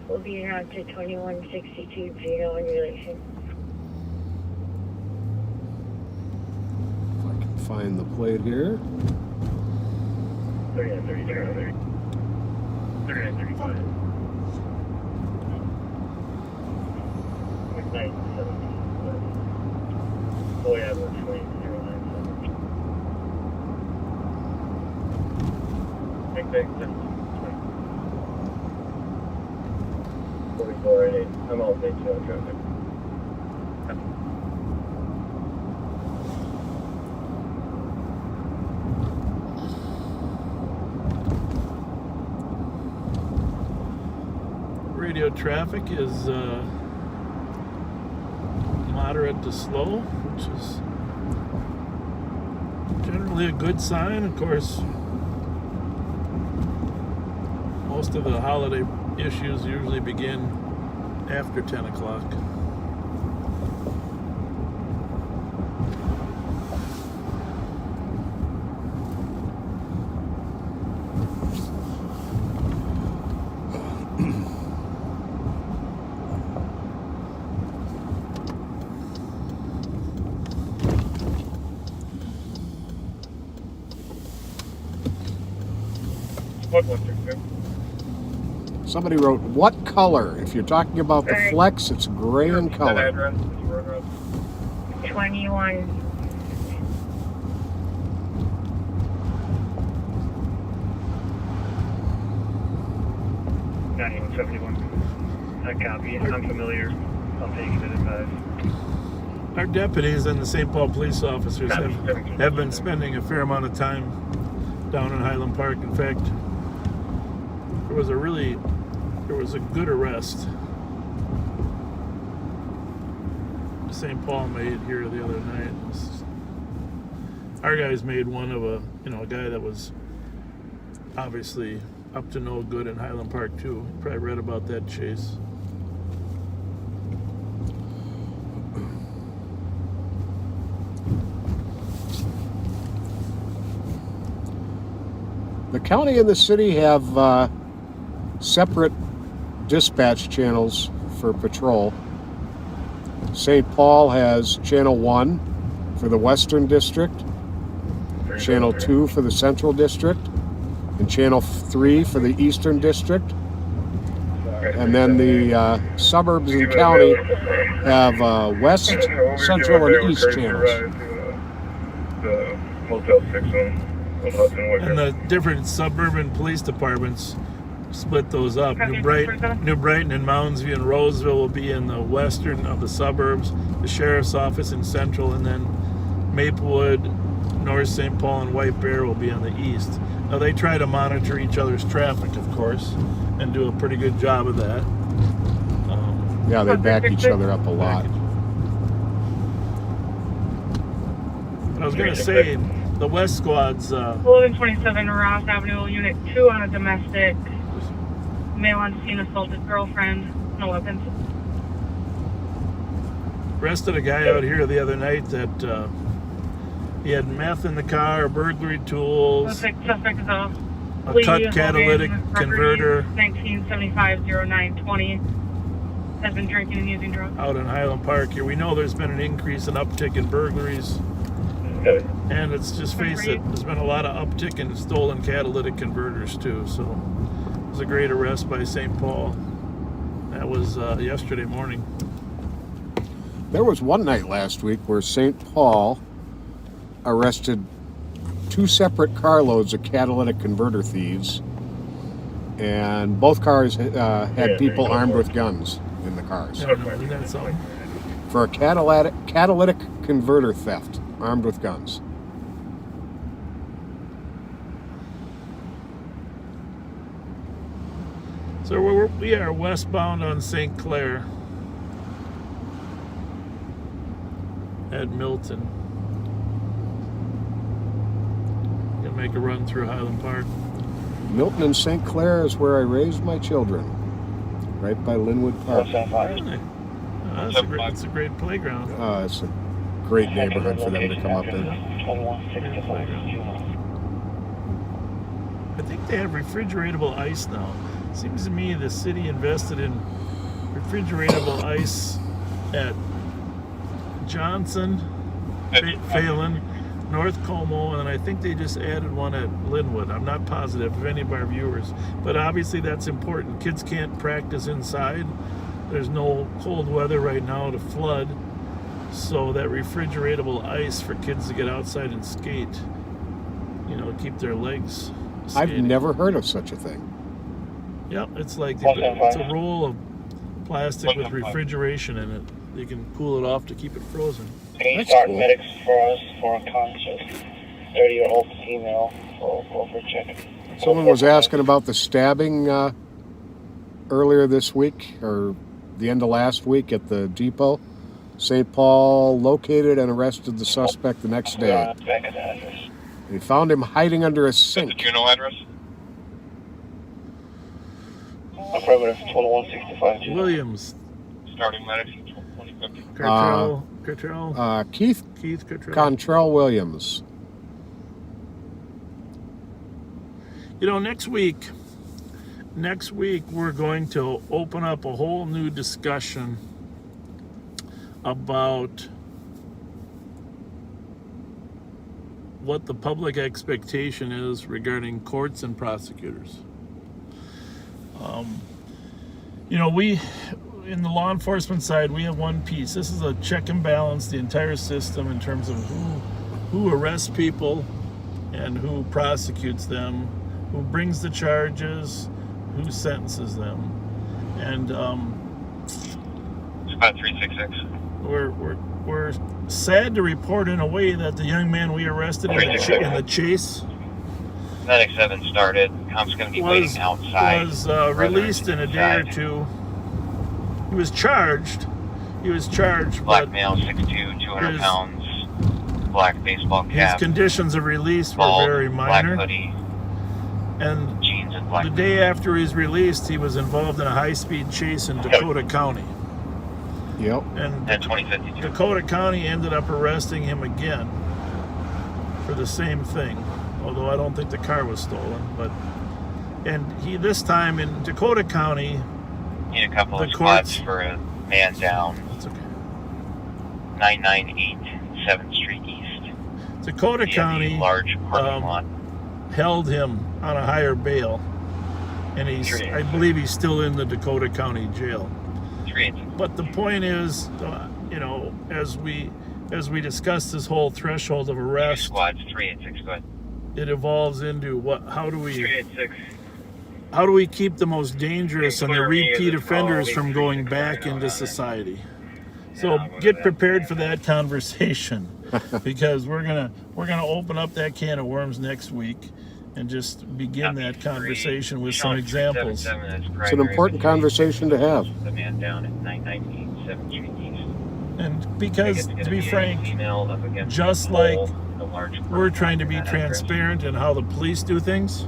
We'll be out to 2162 Gino in relation. If I can find the plate here. 39, 30, 39, 35. 917. Boy, I was 097. Big, 44 and 8. I'm all day 2 on traffic. Radio traffic is moderate to slow, which is generally a good sign. Of course, most of the holiday issues usually begin after 10 o'clock. What 162? Somebody wrote, what color? If you're talking about the Right. Flex, it's gray in That color. address, this road address. 21. I copy. I'm familiar. I'll take it at advice. Our deputies and the St. Paul police officers have been spending a fair amount of time down in Highland Park. In fact, there was a good arrest St. Paul made here the other night. Our guys made one of a guy that was obviously up to no good in Highland Park too. You probably read about that chase. The county and the city have separate dispatch channels for patrol. St. Paul has Channel 1 for the Western District, Channel 2 for the Central District, and Channel 3 for the Eastern District. And then the suburbs and county have West, Central, and East channels. The Motel 6 on Hudson And Wicker. the different suburban police departments split those up. New Brighton and Moundsview and Roseville will be in the western of the suburbs, the sheriff's office in central, and then Maplewood, North St. Paul, and White Bear will be on the east. Now they try to monitor each other's traffic, of course, and do a pretty good job of that. Yeah, they back each other up a lot. But I was going to say, the West Squad's 1127 Ross Avenue, Unit 2 on a domestic. Male on scene assaulted girlfriend. No weapons. arrested a guy out here the other night that he had meth in the car, burglary tools, Suspect is a cut catalytic converter 1975-0920. Has been drinking and using drugs. out in Highland Park here. We know there's been an increase in uptick in burglaries. And it's just face it, there's been a lot of uptick in stolen catalytic converters too. So it was a great arrest by St. Paul. That was yesterday morning. There was one night last week where St. Paul arrested 2 separate carloads of catalytic converter thieves, and both cars had people armed with guns in the cars. Yeah, no, isn't that something? For a catalytic converter theft, armed with guns. So we are westbound on St. Clair at Milton. Gonna make a run through Highland Park. Milton and St. Clair is where I raised my children, right by Linwood Park. Really? That's a great playground. It's a great neighborhood for them to come up in. I think they have refrigeratable ice now. Seems to me the city invested in refrigeratable ice at Johnson, Phelan, North Como, and I think they just added one at Linwood. I'm not positive of any of our viewers, but obviously that's important. Kids can't practice inside. There's no cold weather right now to flood, so that refrigeratable ice for kids to get outside and skate, keep their legs skating. I've never heard of such a thing. Yep, it's like it's a roll of plastic with refrigeration in it. You can cool it off to keep it frozen. That's Start cool. medics for us for a conscious 30-year-old female for check. Someone was asking about the stabbing earlier this week, or the end of last week at the depot. St. Paul located and arrested the suspect the next day. Back at the address. They found him hiding under a The sink. Juno address? Affirmative 2165. Williams, Starting medics in 2050. Cartrell, Keith Cartrell. Contrell Williams. Next week we're going to open up a whole new discussion about what the public expectation is regarding courts and prosecutors. You know, we, in the law enforcement side, we have one piece. This is a check and balance the entire system in terms of who arrests people and who prosecutes them, who brings the charges, who sentences them. And Spot 366. we're sad to report in a way that the young man we arrested in the chase 967 started. Com's going to be waiting outside. Was released in a day or two. He was charged. Black but male, 6'2", 200 pounds, black baseball his cap, conditions of release were bald, very minor. black hoodie, And jeans and black the day after he's released, he was involved in a high-speed chase in Dakota County. Yep. And 2052. Dakota County ended up arresting him again for the same thing, although I don't think the car was stolen. And he, this time in Dakota County, Need a couple the of spots courts- for a man down. it's okay. 998 7th Street East. Dakota Via County the large parking lot. held him on a higher bail, and I believe he's still in the Dakota County jail. 386. But the point is, you know, as we discuss this whole threshold of arrest, Squads 386. Go ahead. it evolves into how do we 386. keep the most dangerous and the repeat offenders from going back into society? So get prepared for that conversation, because we're gonna open up that can of worms next week and just begin that conversation with some examples. It's an important conversation to have. The man down at 998 7th Street East. And because, to be frank, Female up against just the like pole, the large we're parking trying to lot be at that address. transparent in how the police do things,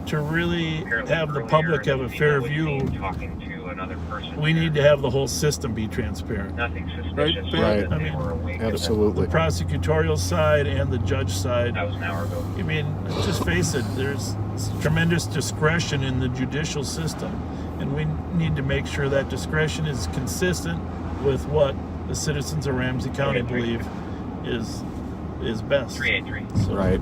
to really Apparently have the earlier, public have a the fair female was view, seen talking to another person we there. need to have the whole system be transparent. Nothing suspicious. Right, but Right. that I they mean, were awake. Absolutely. The prosecutorial side and the judge side. That was an hour ago. I mean, let's just face it, there's tremendous discretion in the judicial system, and we need to make sure that discretion is consistent with what the citizens of Ramsey County believe is best. 383. So, Right.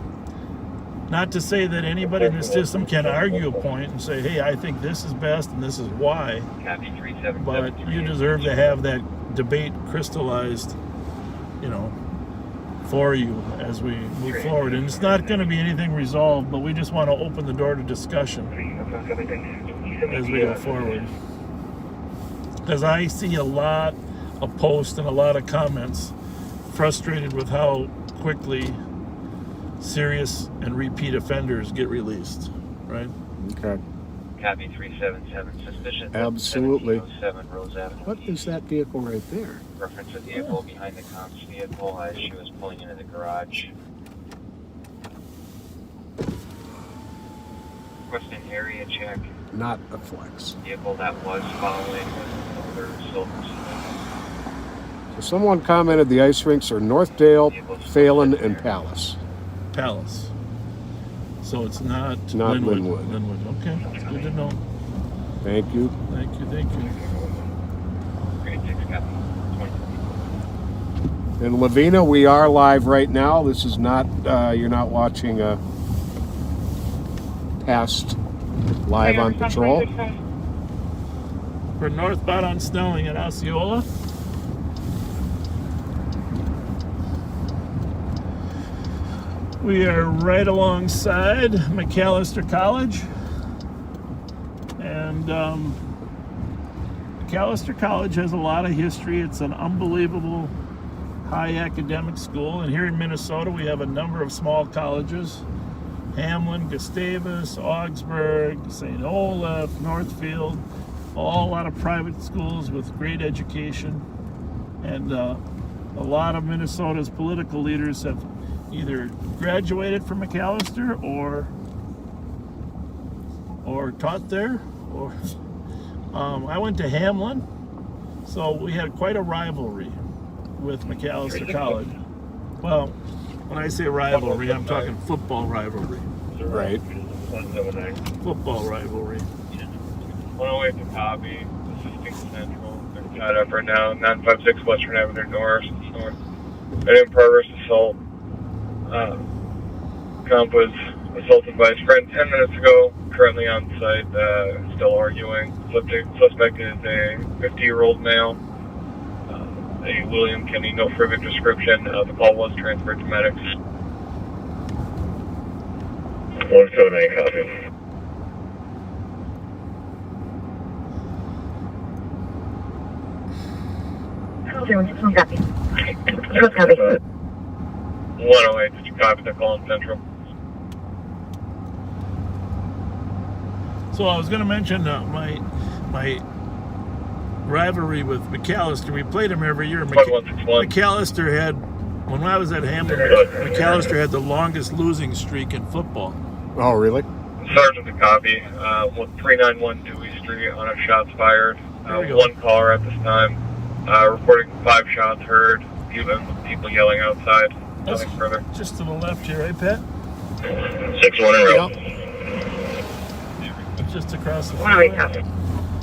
not to say that anybody in the system can argue a point and say, hey, I think this is best and this is why, Copy 377. but you deserve to have that debate crystallized, you know, for you as we move forward. And it's not going to be anything resolved, but we just want to open the door to discussion as we go forward. Because I see a lot of posts and a lot of comments frustrated with how quickly serious and repeat offenders get released, right? Okay. Copy 377. Suspicious. Absolutely. 1707 Rose Avenue. What is that vehicle right there? Reference a vehicle behind the comp's vehicle as she was pulling into the garage. Requesting area check. Not a Flex. Vehicle that was following was older silver. So someone commented the ice rinks are Northdale, Phelan, and Palace. Palace. So it's not Linwood. Linwood. Okay, that's good to know. Thank you. Thank you. Grade 6 copy. 20. In Lavina, we are live right now. This is not, you're not watching a past live on patrol. We're northbound on Snelling at Osceola. We are right alongside McAllister College. And McAllister College has a lot of history. It's an unbelievable high academic school. And here in Minnesota, we have a number of small colleges. Hamlin, Gustavus, Augsburg, St. Olaf, Northfield, all a lot of private schools with great education. And a lot of Minnesota's political leaders have either graduated from McAllister or taught there. Or I went to Hamlin, so we had quite a rivalry with McAllister College. Well, when I say rivalry, I'm talking football rivalry. Right. 179. Football rivalry. 108 to copy. Assisting Central. They're tied up right now. 956 Western Avenue North. An in progress assault. Comp was assaulted by his friend 10 minutes ago. Currently on site, still arguing. Suspect is a 50-year-old male. A William Kenny, no further description. The call was transferred to medics. 179 copy. Copy. Copy. 108, did you copy the call in Central? So I was going to mention my rivalry with McAllister. We played him every year. 161. McAllister had, when I was at Hamlin, McAllister had the longest losing streak in football. Oh, really? Sergeant to copy. 391 Dewey Street on a shots fired. One caller at this time. Reporting 5 shots heard. People yelling outside. Nothing further. Just to the left here, right, Pat? 6-1 in row. Just across the 108 copy.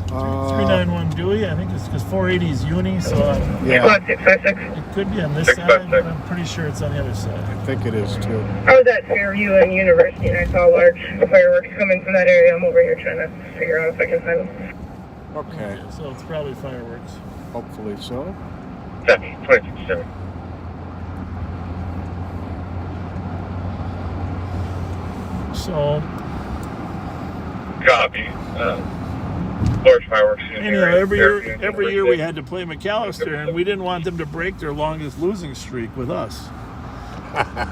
391 Dewey, I think it's because 480 is uni, so Yeah, 656. it could be on this side, but I'm pretty sure it's on the other side. I think it is too. I was at Fairview and University and I saw large fireworks coming from that area. I'm over here trying to figure out if I can find them. Okay, So it's probably fireworks. hopefully so. Copy. 267. So, Copy. Large fireworks. anyhow, every year we had to play McAllister, and we didn't want them to break their longest losing streak with us.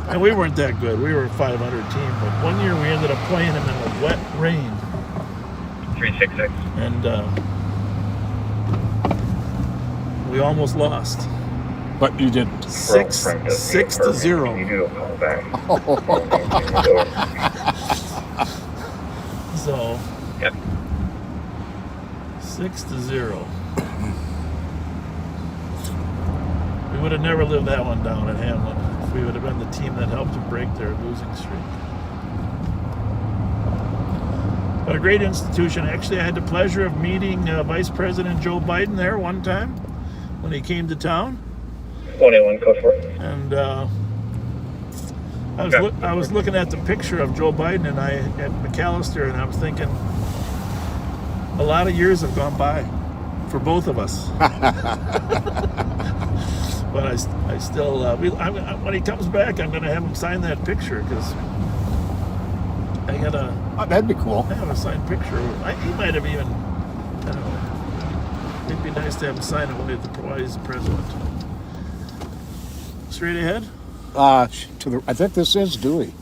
And we weren't that good. We were a 500 team, but one year we ended up playing them in the wet rain. 366. And we almost lost. But you didn't. 6-0. You do a call back. So, Yep. 6-0. We would have never lived that one down at Hamlin if we would have been the team that helped them break their losing streak. But a great institution. Actually, I had the pleasure of meeting Vice President Joe Biden there one time when he came to town. 181, code for it. And I was looking at the picture of Joe Biden and I at McAllister, and I was thinking, a lot of years have gone by for both of us. But I still, when he comes back, I'm going to have him sign that picture because I got a. Oh, that'd be cool. I have a signed picture. He might have even. I don't know. It'd be nice to have him sign it while he's the president. Straight ahead. I think this is Dewey.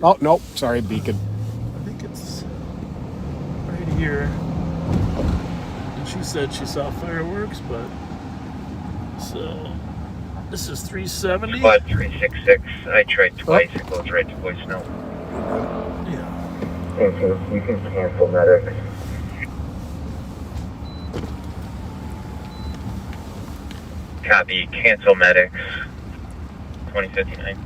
Oh no, sorry, Beacon. I think it's right here. And she said she saw fireworks, but so this is 370. Squad 366. I tried twice. It goes right to voicemail. Yeah. Okay, you can cancel medics. Copy. Cancel medics. 2059.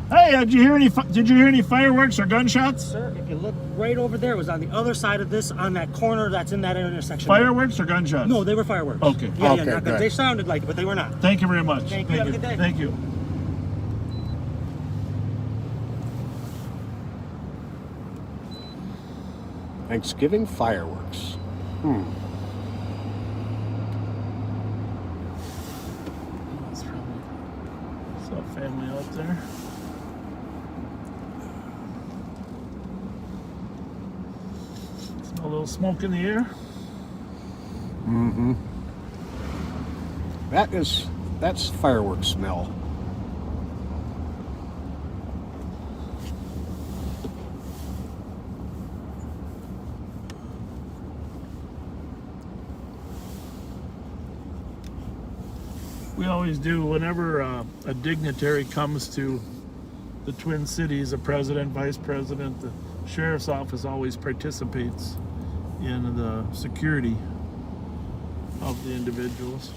Hey, did you hear any fireworks or gunshots? Sir, if you look right over there, it was on the other side of this, on that corner that's in that intersection. Fireworks or gunshots? No, they were fireworks. Okay. Yeah, Okay, not good. good. They sounded like it, but they were not. Thank you very much. Thank you. Have a good day. Thank you. Thanksgiving fireworks. That's probably some family out there. Smell a little smoke in the air. Mm-hmm. That's fireworks smell. We always do whenever a dignitary comes to the Twin Cities, a president, vice president, the sheriff's office always participates in the security of the individuals.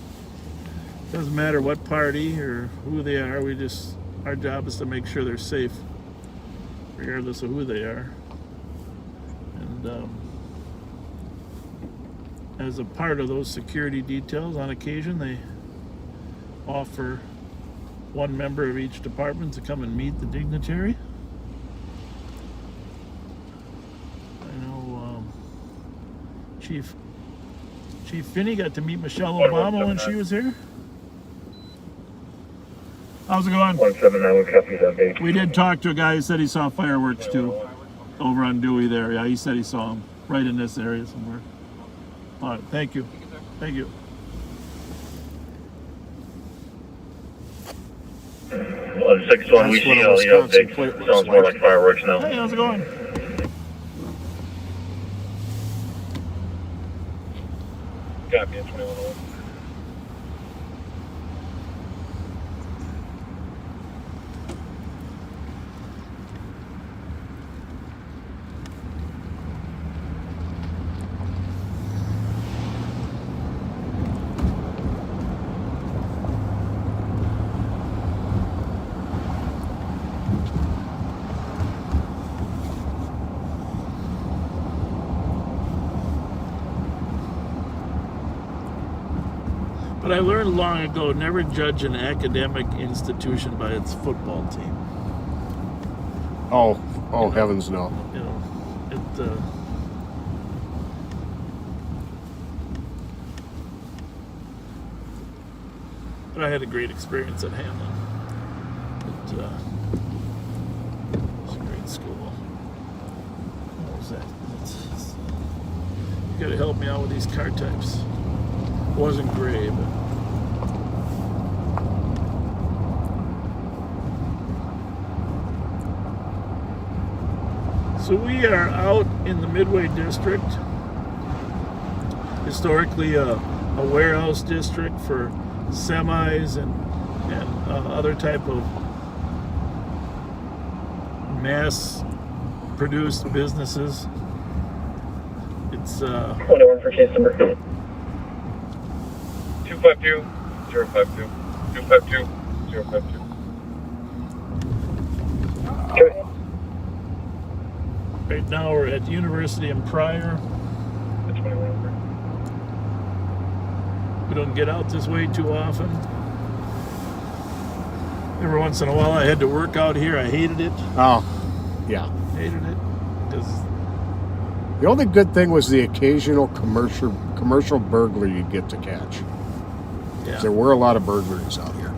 Doesn't matter what party or who they are, our job is to make sure they're safe, regardless of who they are. And as a part of those security details, on occasion they offer one member of each department to come and meet the dignitary. I know Chief Finney got to meet Michelle Obama when she was here. How's it going? 179, copy that date. We did talk to a guy who said he saw fireworks too, over on Dewey there. Yeah, he said he saw them right in this area somewhere. All right, thank you. Thank you. 161, we That's what see a all the Wisconsin updates. plate looks Sounds more like. like fireworks now. Hey, how's it going? Copy at 2101. But I learned long ago, never judge an academic institution by its football team. Oh, heavens no. You know, but I had a great experience at Hamlin. It was a great school. What was that? You gotta help me out with these car types. Wasn't gray, but so we are out in the Midway District, historically a warehouse district for semis and other type of mass-produced businesses. It's 21 for case number 252 052 252 052. right now we're at University in Pryor. That's 21. We don't get out this way too often. Every once in a while I had to work out here. I hated it. Oh, yeah. Hated it. Because The only good thing was the occasional commercial burglary you'd get to catch. yeah. There were a lot of burglaries out here.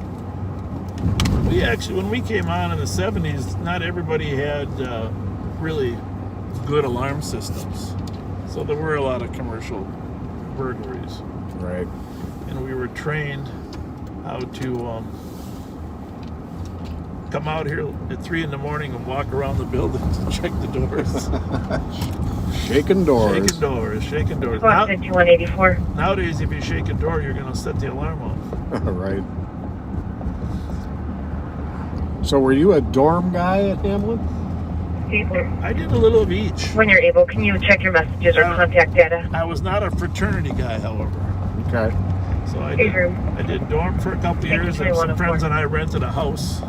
We actually, when we came on in the 70s, not everybody had really good alarm systems. So there were a lot of commercial burglaries. Right. And we were trained how to come out here at 3 in the morning and walk around the building to check the doors. Shaking doors. Shaking doors, shaking doors. Boston 184. Nowadays, if you shake a door, you're going to set the alarm off. Right. So were you a dorm guy at Hamlin? I did a little of each. When you're able, can you check your messages or contact data? I was not a fraternity guy, however. Okay. So I did dorm for a couple of years, and some friends and I rented a house.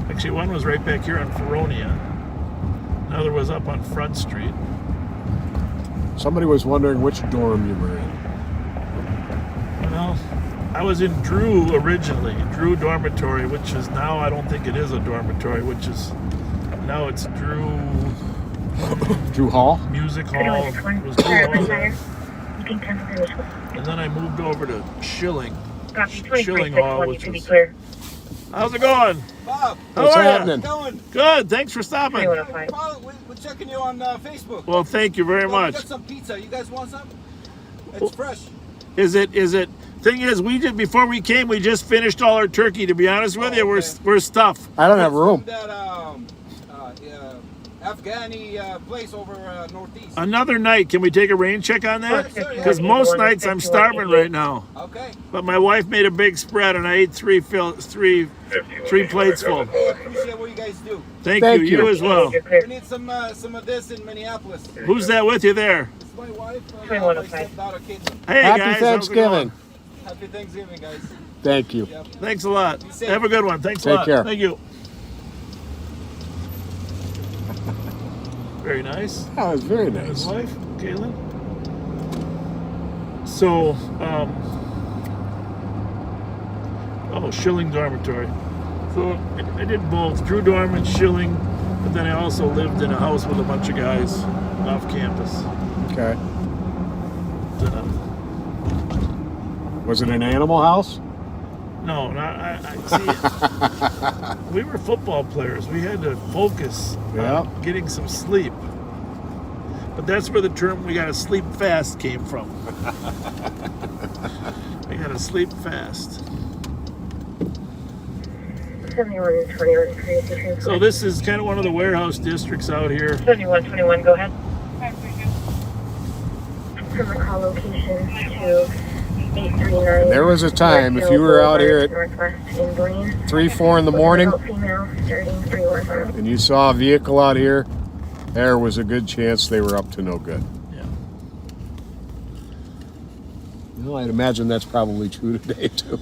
Actually, one was right back here on Feronia. Another was up on Front Street. Somebody was wondering which dorm you were in. Well, I was in Drew originally, Drew Dormitory, which is now, I don't think it is a dormitory, which is, now it's Drew... Drew Hall? Music Hall. It was Drew Hall there. And then I moved over to Schilling. Schilling Hall, which was... How's it going? Bob, How are happening? going? Good, thanks for stopping. We're checking you on Facebook. Well, thank you very much. We got some pizza. You guys want some? It's fresh. Is it? Thing is, we did, before we came, we just finished all our turkey. To be honest with you, we're stuffed. I don't have room. That Afghani place over northeast. Another night, can we take a rain check on that? Because most nights I'm starving right now. Okay. But my wife made a big spread, and I ate three plates full. I appreciate what you guys do. Thank you. You as well. We need some of this in Minneapolis. Who's that with you there? It's my wife. My stepdaughter, Caitlin. Hey Happy guys, Thanksgiving. Happy Thanksgiving, guys. Thank you. Yep. Thanks a lot. Have a good one. Thanks a Take lot. care. Thank you. Very nice. Oh, it was very His nice. wife, Caitlin. So, Schilling Dormitory. So I did both, Drew Dorm and Schilling, but then I also lived in a house with a bunch of guys off campus. Okay. Was it an animal house? No, I see. We were football players. We had to focus on getting some sleep. But that's where the term "we gotta sleep fast" came from. We gotta sleep fast. 7121. So this is kind of one of the warehouse districts out here. 7121, go ahead. From the call location to 839. There was a time, if you were out here at 3, 4 in the morning and you saw a vehicle out here, there was a good chance they were up to no good. Yeah. Well, I'd imagine that's probably true today, too.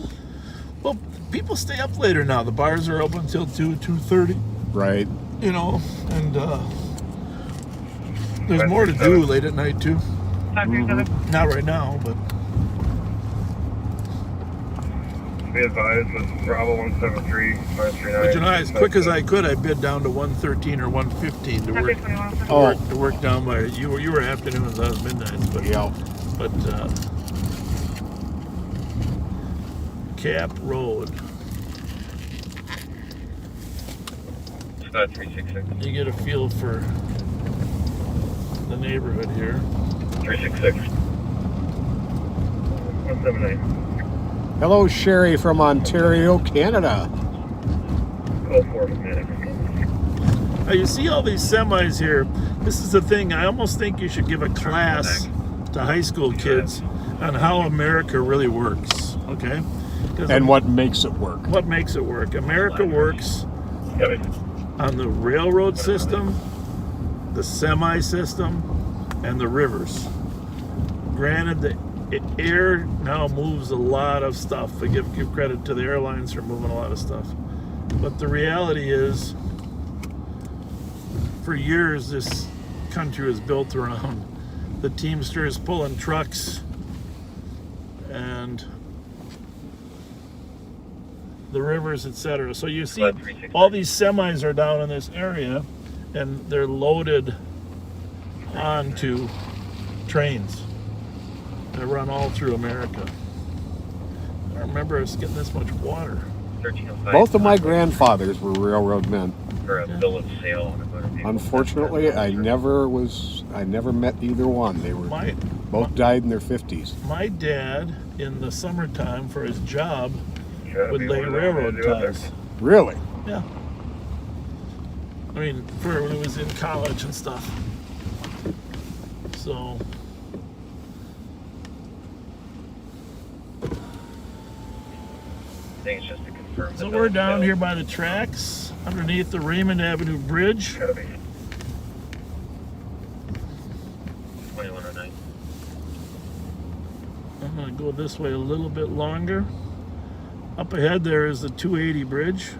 Well, people stay up later now. The bars are open until 2:30. Right. You know, and there's more to do late at night, too. Mm-hmm. Not right now, but... Be advised with Bravo 173, 539. But you know, as quick as I could, I bid down to 113 or 115 to work down by you were afternoons, I was midnights, but Cap Road. It's not 366. You get a feel for the neighborhood here. 366. 179. Hello, Sherry from Ontario, Canada. Call 4 minutes. Now, you see all these semis here. This is the thing. I almost think you should give a class to high school kids on how America really works. Okay? And what makes it work. What makes it work? America works on the railroad system, the semi system, and the rivers. Granted, the air now moves a lot of stuff. I give credit to the airlines for moving a lot of stuff. But the reality is, for years, this country was built around the Teamsters pulling trucks and the rivers, etc. So you see all these semis are down in this area and they're loaded onto trains that run all through America. I don't remember us getting this much water. Both of my grandfathers were railroad men. For a bill of sale. Unfortunately, I never met either one. They were both died in their 50s. My dad, in the summertime for his job, would lay railroad ties. Really? Yeah. I mean, for when he was in college and stuff. So... I think it's just to confirm. So we're down here by the tracks, underneath the Raymond Avenue Bridge. 2109. I'm going to go this way a little bit longer. Up ahead there is the 280 Bridge.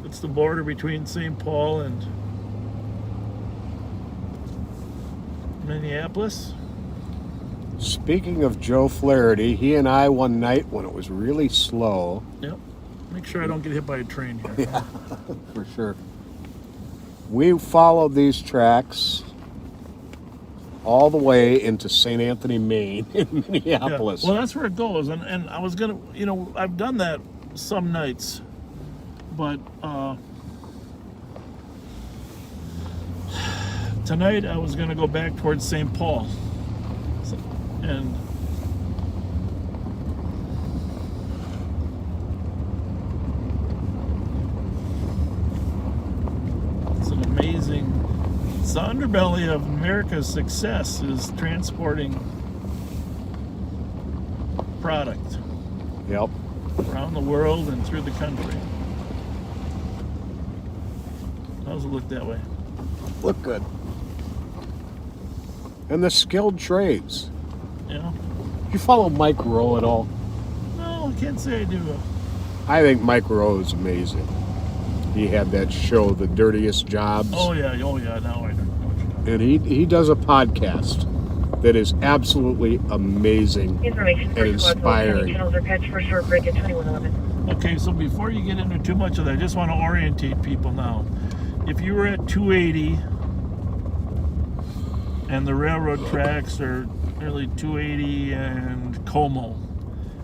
It's the border between St. Paul and Minneapolis. Speaking of Joe Flaherty, he and I one night when it was really slow. Yep. Make sure I don't get hit by a train here. Yeah, for sure. We followed these tracks all the way into St. Anthony, Maine in Minneapolis. Yeah. Well, that's where it goes. And I was going to, I've done that some nights. But tonight I was going to go back towards St. Paul. And it's an amazing, it's the underbelly of America's success is transporting product. Yep. Around the world and through the country. How's it look that way? Look good. And the skilled trades. Yeah. You follow Mike Rowe at all? No, I can't say I do. I think Mike Rowe is amazing. He had that show, The Dirtiest Jobs. Oh yeah, now I know. And he does a podcast. that is absolutely amazing Information and for squad. inspiring. Channels are patched for short break at 2111. Okay, so before you get into too much of that, I just want to orientate people now. If you were at 280 and the railroad tracks are nearly 280 and Como,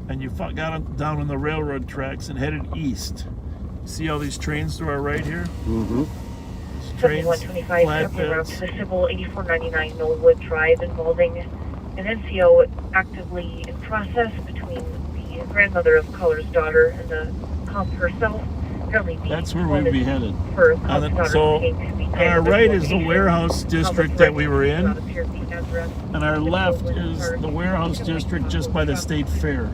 and you got down on the railroad tracks and headed east, see all these trains to our right here? Mm-hmm. Trains, 125 around flatbeds. to the Civil 8499 Knollwood Drive involving an NCO actively in process between the grandmother of Color's daughter and the cop herself. That's where we'd be headed. For So on our right is the warehouse district that we were in, and our left is the warehouse district just by the state fair.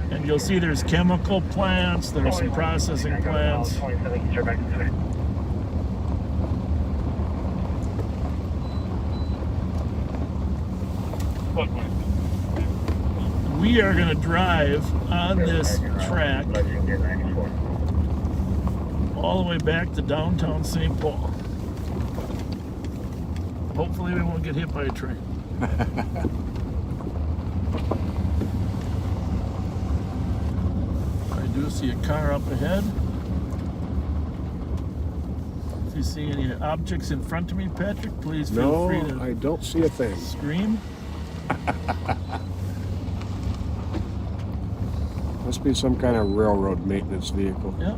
And you'll see there's chemical plants, there's some processing plants. We are going to drive on this track all the way back to downtown St. Paul. Hopefully we won't get hit by a train. I do see a car up ahead. If you see any objects in front of me, Patrick, please feel free to I don't see a thing. scream. Must be some kind of railroad maintenance vehicle. Yep.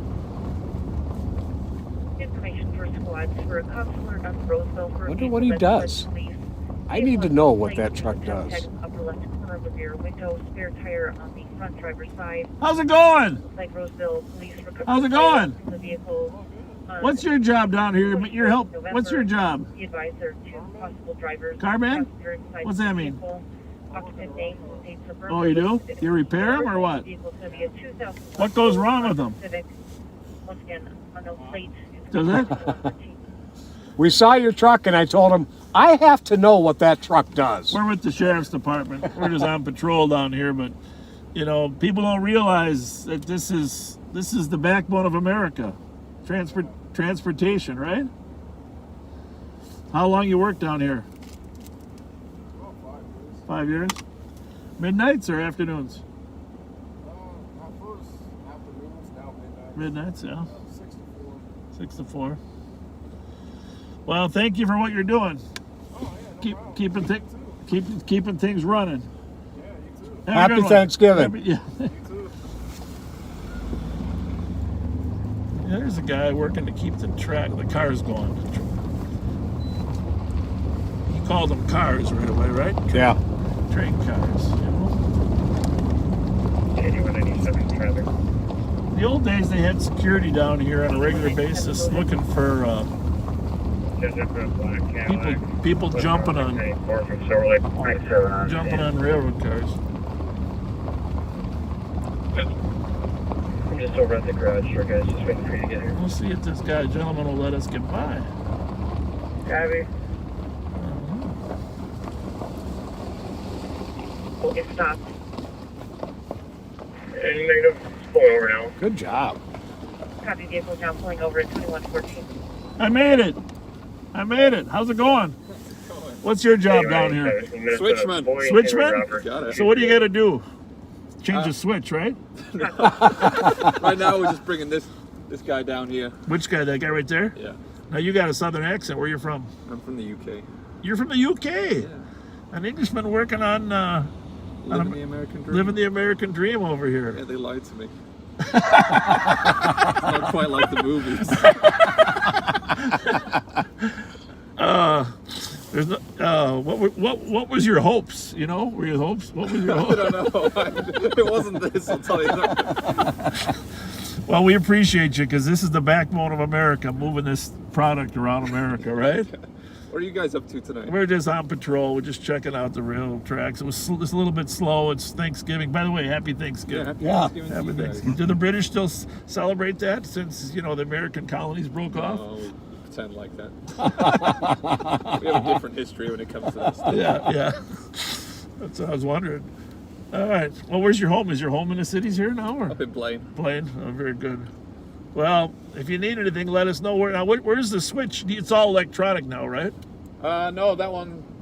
Information for squads for a consular on Roseville. Wonder what he does. I need to know what that truck does. Upper left corner of the rear window, spare tire on the front driver's side. How's it going? Like Roseville police recovered How's it going? from the vehicle. What's your job down here? Your help. What's your job? The advisor to possible drivers. Carman? What's that mean? Occupant name and date for birth. Oh, you do? You repair them or what? What goes wrong with them? Civic. Once again, on no plate. Does it? We saw your truck and I told him, I have to know what that truck does. We're with the sheriff's department. We're just on patrol down here, but you know, people don't realize that this is the backbone of America. Transportation, right? How long you work down here? 5 years. Midnights or afternoons? Midnights, yeah. 6 to 4. Well, thank you for what you're doing. Keeping things running. Have a Happy good one. Thanksgiving. Yeah. There's a guy working to keep the cars going. He called them cars right away, right? Yeah. Train cars. You know? In the old days, they had security down here on a regular basis looking for people jumping on railroad cars. I'm just over at the garage door, guys. Just waiting for you to get here. We'll see if this gentleman will let us get by. Gabby. We'll get stopped. And negative. Pulling over now. Good job. Copy vehicle now pulling over at 2114. I made it. How's it going? What's your job down here? Switchman. Switchman? Got it. So what do you got to do? Change the switch, right? Right now we're just bringing this guy down here. Which guy? That guy right there? Yeah. Now you got a southern accent. Where you from? I'm from the UK. You're from the UK? Yeah. An Englishman working on Living the American dream. living the American dream over here. Yeah, they lied to me. It's not quite like the movies. There's no, what was your hopes? You know, were your hopes? What was your I hopes? don't know. It wasn't this, I'll tell you that. Well, we appreciate you because this is the backbone of America, moving this product around America, right? What are you guys up to tonight? We're just on patrol. We're just checking out the railroad tracks. It's a little bit slow. It's Thanksgiving. By the way, happy Thanksgiving. Yeah, happy Thanksgiving to Happy you guys. Thanksgiving. Do the British still celebrate that since, you know, the American colonies broke off? No, we pretend like that. We have a different history when it comes to this stuff. Yeah. That's what I was wondering. All right. Well, where's your home? Is your home in the cities here now? Or? Up in Blaine. Blaine. Oh, very good. Well, if you need anything, let us know. Where's the switch? It's all electronic now, right? No, that one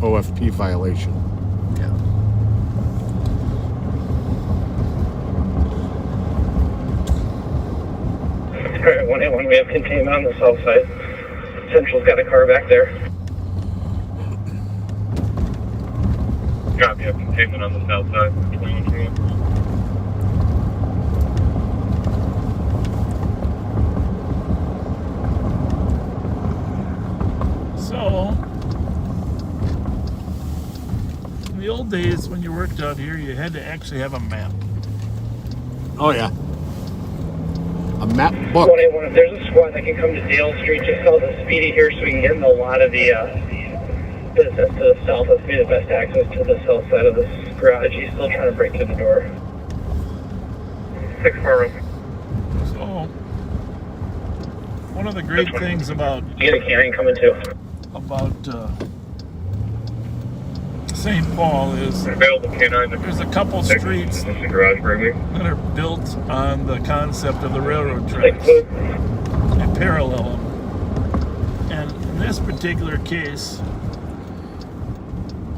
OFP violation. Yeah. Alright, 181, we have containment on the south side. Central's got a car back there. Copy, have containment on the south side. 2121. So, in the old days when you worked out here, you had to actually have a map. Oh yeah. A map book. 181, if there's a squad that can come to Dale Street, just south of Speedy here so we can get in a lot of the business to the south. That's be the best access to the south side of this garage. He's still trying to break through the door. 6-4. So, one of the great things about You get a canine coming too. St. Paul is Available K9. there's a couple streets This is the garage burglary. that are built on the concept of the railroad tracks. They parallel them. And in this particular case,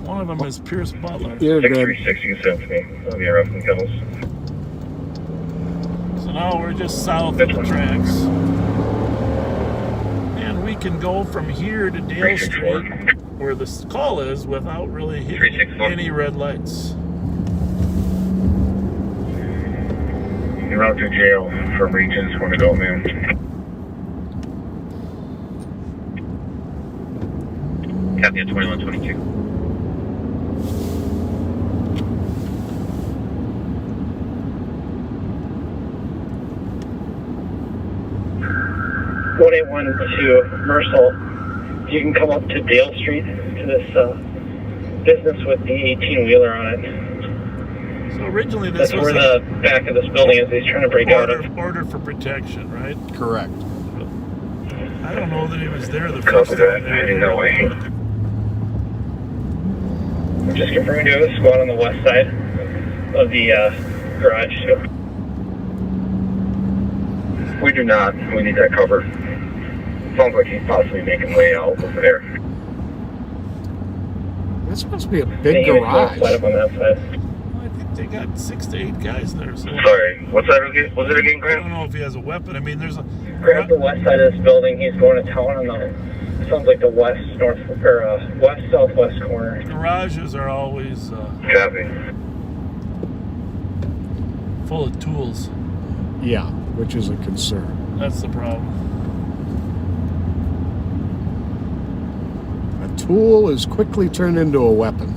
one of them is Pierce Butler. You're good. 636, you can send to me. I'll be around from the kennels. So now we're just south of the tracks. And we can go from here to Dale Street, where the call is, without really hitting any red lights. You're out to jail for Regents when to go, man. Copy at 2122. One 181 to Mercel. You can come up to Dale Street to this business with the 18-wheeler on it. So originally this That's was where the back of this building is. He's trying to break out of. order for protection, right? Correct. I don't know that he was there the Copy first that. time. Heading that way. I'm just confirming to have a squad on the west side of the garage. We do not. We need that cover. Sounds like he's possibly making way out over there. That's supposed to be a big garage. Slide up on that side. I think they got 6 to 8 guys there. So Sorry, what's that again? Was it again, I Grant? don't know if he has a weapon. I mean, there's a Grab the west side of this building. He's going to town on the. Sounds like the west southwest corner. garages are always Copy. full of tools. Yeah, which is a concern. That's the problem. A tool is quickly turned into a weapon.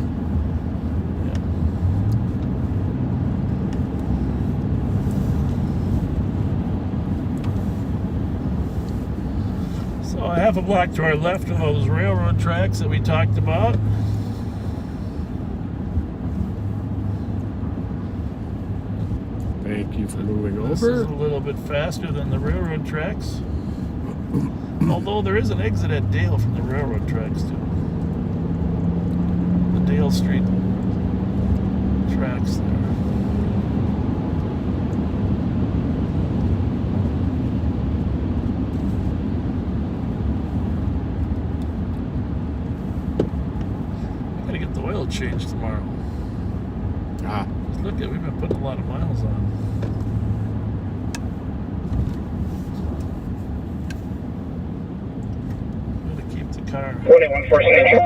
So a half a block to our left of those railroad tracks that we talked about. Thank you for moving This is over. a little bit faster than the railroad tracks. Although there is an exit at Dale from the railroad tracks too. The Dale Street tracks there. I gotta get the oil changed tomorrow. Ah, Look at, we've been putting a lot of miles on. Gotta keep the car. 181 forcing entry.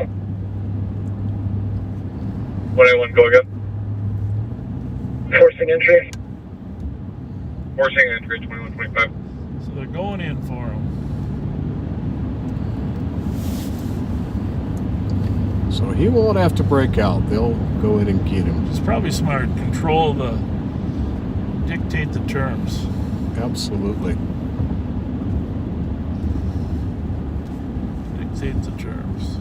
181, go again. Forcing entry. Forcing entry, 2125. So they're going in for him. so he won't have to break out. They'll go in and get him. It's probably smart. Control the, dictate the terms. Absolutely. Dictate the terms.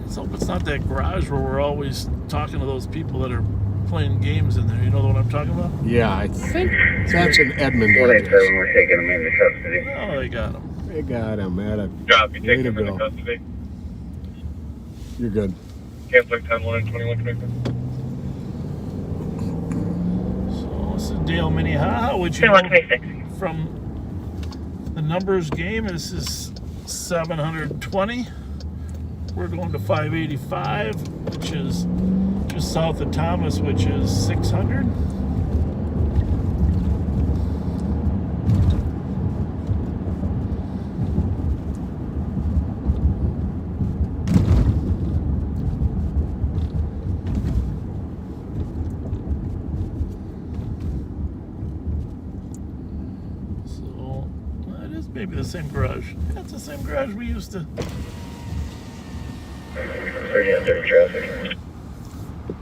Let's hope it's not that garage where we're always talking to those people that are playing games in there. You know what I'm talking about? Yeah, I think that's an Edmund. 187, we're taking him into custody. Oh, they got him. They got him at a. Copy, Way take to him into go. custody. You're good. Canceling 10-1 and 2125. So this is Dale Minnehaha, which you know, from the numbers game, this is 720. we're going to 585, which is just south of Thomas, which is 600. So that is maybe the same garage. That's the same garage we used to. 30 on 30 traffic.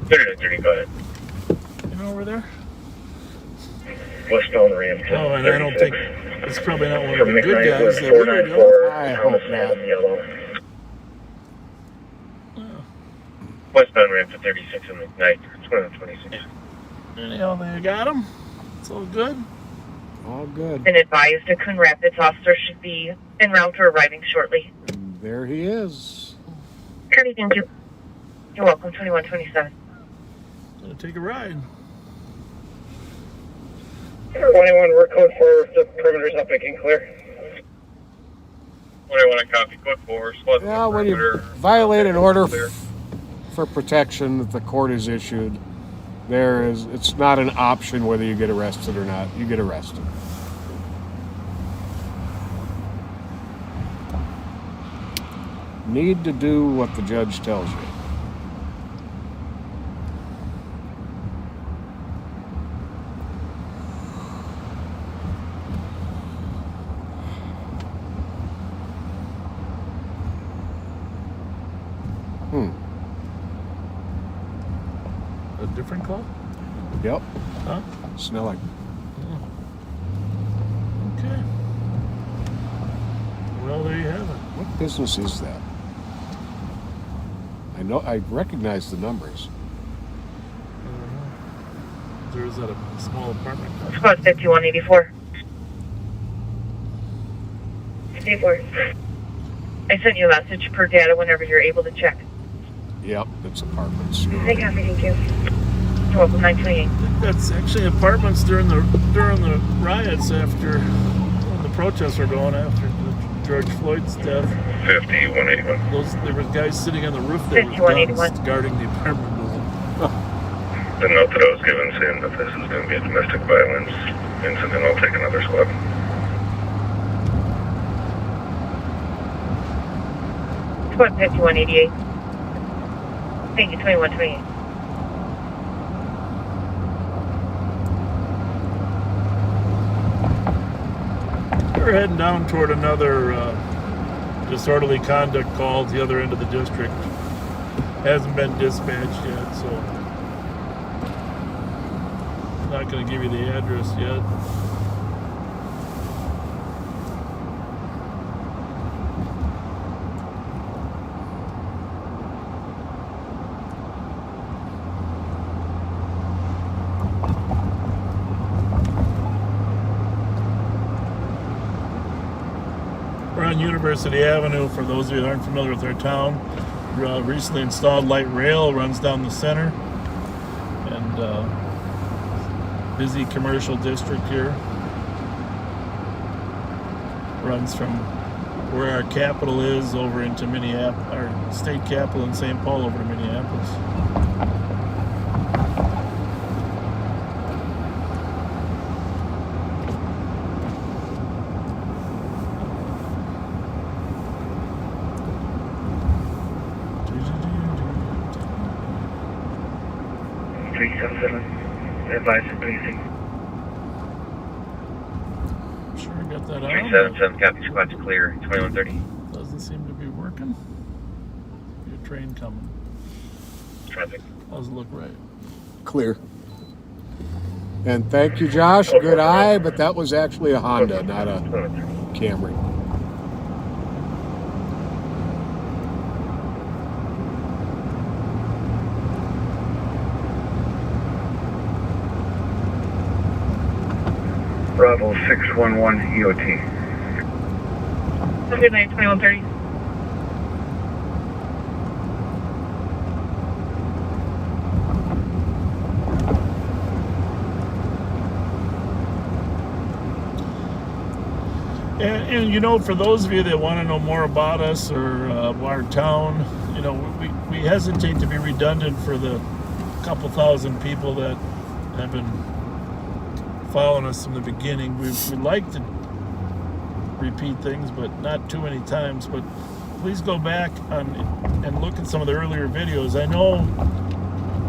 30 on 30, go ahead. You know, over there? Westbound ramp. Oh, and I don't think it's probably not one of From the good McKnight guys was that we were doing. 494. I hope Thomas not. Ave yellow. Oh. Westbound ramp to 36 in McKnight. It's one of the 26. Anyhow, they got him. It's all good. All good. Been advised a Coon Rapids officer should be en route or arriving shortly. And there he is. Kirby, thank you. You're welcome, 2127. Gonna take a ride. 21, we're code 4, the perimeter's up, making clear. 21 on copy, code 4, squad. Yeah, when you violate an order for protection that the court has issued, it's not an option whether you get arrested or not. You get arrested. Need to do what the judge tells you. A different club? Yep. Huh? Snelling. Okay. Well, there you have it. What business is that? I recognize the numbers. There's at a small apartment complex. Squad 5184. 84. I sent you a message per data whenever you're able to check. Yep, it's apartments. I copy, thank you. You're welcome, 928. I think that's actually apartments during the riots after when the protests were going after George Floyd's death. 5181. There was guys sitting on the roof there with 5181. guns guarding the apartment building. The note that I was given saying that this is going to be a domestic violence incident, I'll take another squad. Squad 5188. Thank you, 2128. We're heading down toward another disorderly conduct call at the other end of the district. Hasn't been dispatched yet, so I'm not going to give you the address yet. We're on University Avenue. For those of you that aren't familiar with our town, recently installed light rail runs down the center, and busy commercial district here. Runs from where our capital is over into Minneapolis, our state capital in St. Paul, over to Minneapolis. Advise for policing. Sure, I got that on. 377, copy, squad's clear. 2130. Doesn't seem to be working. Your train coming. Traffic. How's it look right? Clear. And thank you, Josh. Good eye, but that was actually a Honda, not a Camry. Bravo 611 EOT. Have a good night, 2130. And you know, for those of you that want to know more about us or our town, you know, we hesitate to be redundant for the couple thousand people that have been following us from the beginning. We like to repeat things, but not too many times. But please go back and look at some of the earlier videos. I know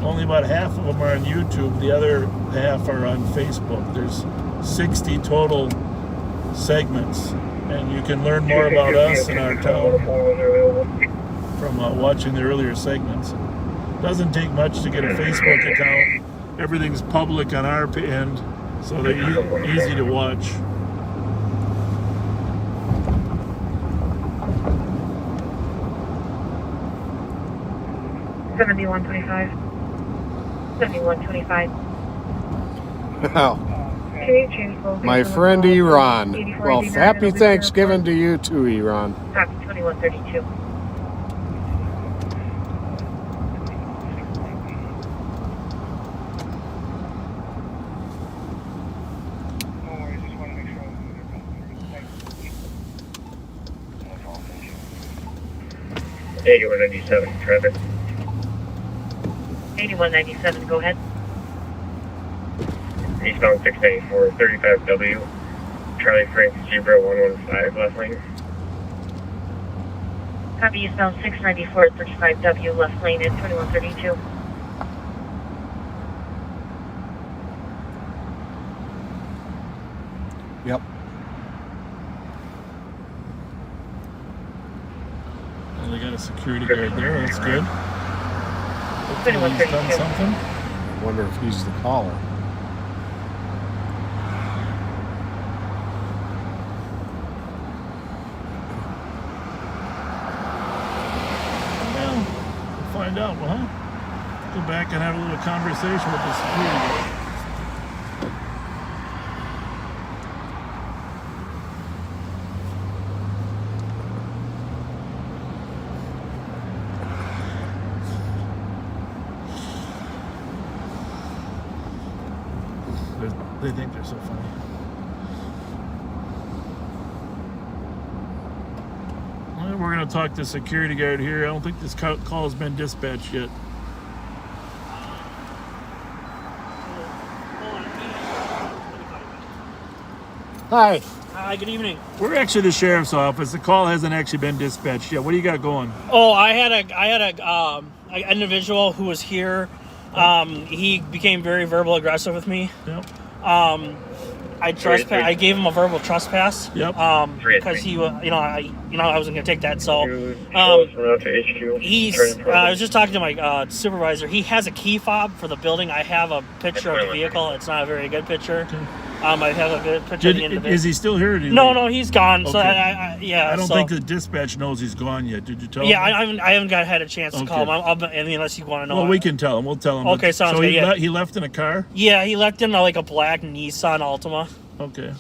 only about half of them are on YouTube. The other half are on Facebook. There's 60 total segments, and you can learn more about us and our town from watching the earlier segments. It doesn't take much to get a Facebook account. Everything's public on our end, so they're easy to watch. $71.25. $71.25. Wow. Can you change both? My friend Iran. Well, happy Thanksgiving to you too, Iran. Copy 2132. Hey, 197, Trevor. 8197, go ahead. Eastbound 694, 35W. Charlie Frank Zebra 115, left lane. Copy eastbound 694, 35W, left lane at 2132. Yep. Well, they got a security guard there. That's good. Hopefully he's done something. I wonder if he's the caller. Well, we'll find out, huh? Go back and have a little conversation with the security guard. They think they're so funny. Well, we're going to talk to security guard here. I don't think this call has been dispatched yet. Hi. Hi, good evening. We're actually the sheriff's office. The call hasn't actually been dispatched yet. What do you got going? Oh, I had an individual who was here. He became very verbal aggressive with me. Yep. I gave him a verbal trespass. Yep. Because he was, I wasn't gonna take that. So, he's. I was just talking to my supervisor. He has a key fob for the building. I have a picture of the vehicle. It's not a very good picture. I have a good picture of the end of it. Is he still here? No, he's gone. Okay. So I don't think the dispatch knows he's gone yet. Did you tell him? Yeah, I haven't had a chance to call him. Unless you want to know. Well, we can tell him. We'll tell him. Okay, sounds good. He left in a car? Yeah, he left in like a black Nissan Altima. Okay.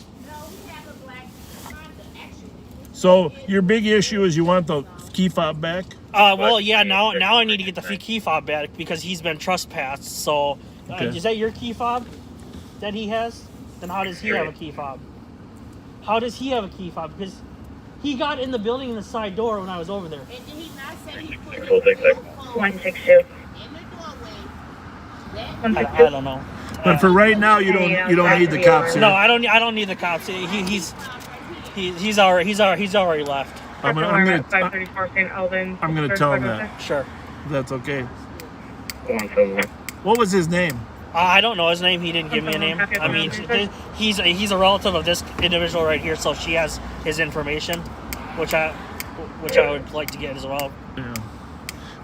So your big issue is you want the key fob back? Well, yeah. Now I need to get the key fob back because he's been trespassed. So, is that your key fob that he has? Then how does he have a key fob? How does he have a key fob? Because he got in the building in the side door when I was over there. And did he not say he put 162. I don't know. But for right now, you don't need the cops here. No, I don't need the cops. He's already left. I'm gonna tell him that. Sure. That's okay. What was his name? I don't know his name. He didn't give me a name. I mean, he's a relative of this individual right here, so she has his information, which I would like to get as well. Yeah.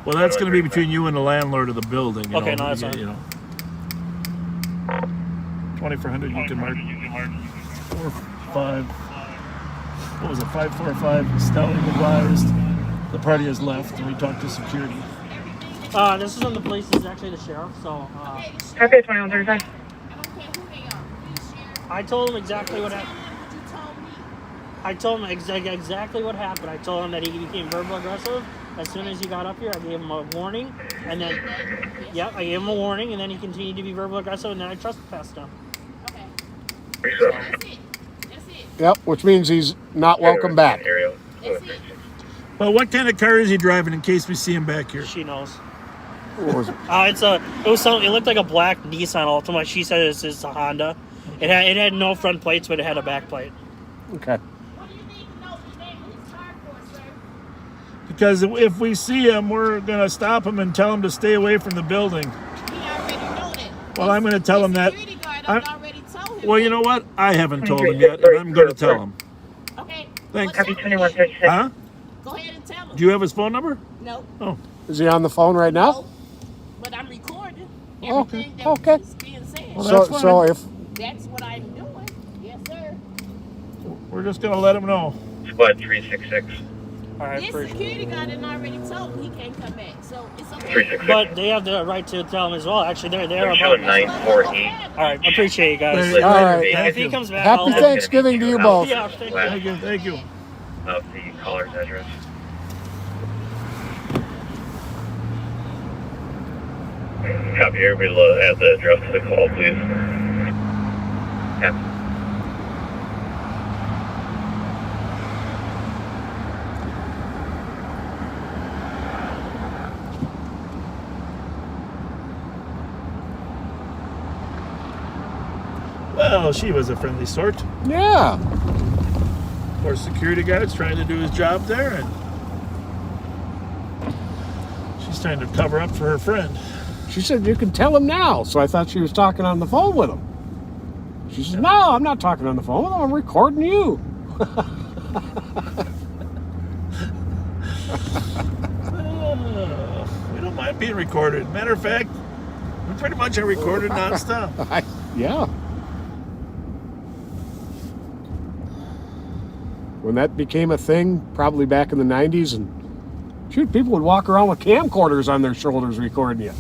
Well, that's going to be between you and the landlord of the building. Okay, no, that's fine. 2400. You can mark 45. What was it? 545. Stelling advised. The party has left, and we talked to security. This is on the police. This is actually the sheriff. So. Copy 2135. I told him exactly what happened. I told him exactly what happened. I told him that he became verbal aggressive. As soon as he got up here, I gave him a warning, and then, I gave him a warning, and then he continued to be verbal aggressive, and then I trespassed him. Okay. That's it. Yep, which means he's not welcome back. But what kind of car is he driving in case we see him back here? She knows. What was it? It looked like a black Nissan Altima. She said it's a Honda. It had no front plates, but it had a back plate. Okay. Because if we see him, we're going to stop him and tell him to stay away from the building. He already know that. Well, I'm going to tell him that. Security guard already told him. Well, you know what? I haven't told him yet, and I'm going to tell him. Okay. Thanks. Copy 2136. Huh? Go ahead and tell him. Do you have his phone number? No. Oh. Is he on the phone right now? No. But I'm recording Oh, everything that okay. is being said. Well, So, that's so if That's what I'm doing. Yes, sir. We're just going to let him know. Squad 366. All right, This security guard had already told him he can't come back, so it's okay. 366. but they have the right to tell him as well. Actually, they're They're about. showing 948. All right, appreciate you guys. Later. All right. If he comes back, Happy I'll Thanksgiving to you both. Yeah, thank you. Thank you. Thank you. Of the caller's address. Copy, everybody add the address to the call, please. Yeah. Well, she was a friendly sort. Yeah. Our security guard's trying to do his job there, and she's trying to cover up for her friend. She said you can tell him now. So I thought she was talking on the phone with him. She says, no, I'm not talking on the phone with him. I'm recording you. We don't mind being recorded. Matter of fact, we pretty much are recorded nonstop. Yeah. When that became a thing, probably back in the 90s, and shoot, people would walk around with camcorders on their shoulders recording you.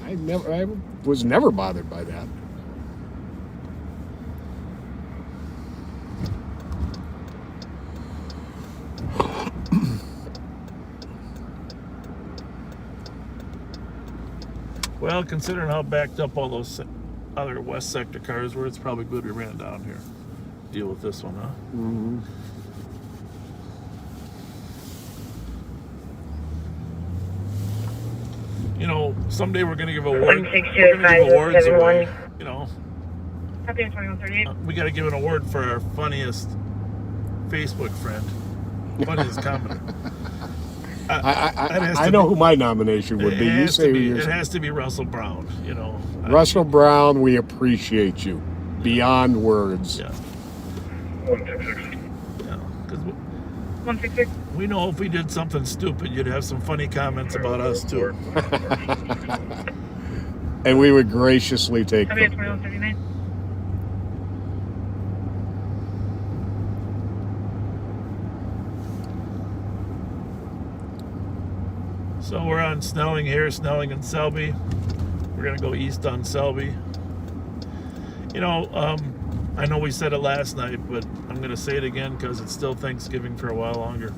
I was never bothered by that. Well, considering how backed up all those other West Sector cars were, it's probably good we ran down here. Deal with this one, huh? Mm-hmm. You know, someday we're gonna give awards away. You know, Copy 2138. we got to give an award for our funniest Facebook friend, funniest commenter. I know who my nomination would be. You say who yours. It has to be Russell Brown. You know, Russell Brown, we appreciate you beyond words. Yeah. 166. Yeah, 'cause 166. we know if we did something stupid, you'd have some funny comments about us too. And we would graciously take Copy them. 2139. So we're on Snelling here, Snelling and Selby. We're gonna go east on Selby. You know, I know we said it last night, but I'm gonna say it again because it's still Thanksgiving for a while longer.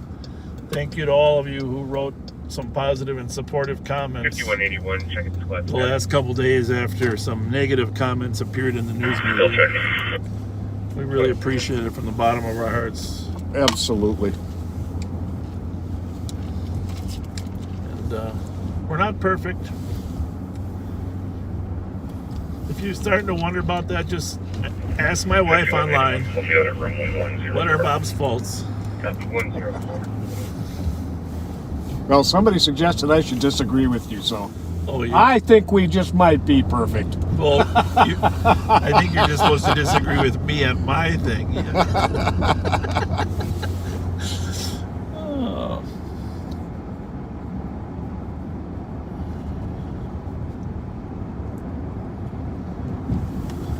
Thank you to all of you who wrote some positive and supportive comments 5181, check it squad. the last couple days after some negative comments appeared in the news Still media. checking. We really appreciate it from the bottom of our hearts. Absolutely. And we're not perfect. If you're starting to wonder about that, just ask my wife online. We'll be out at room 110. What are Bob's faults? Copy 104. Well, somebody suggested I should disagree with you, so Oh, yeah. I think we just might be perfect. Well, I think you're just supposed to disagree with me on my thing. Oh.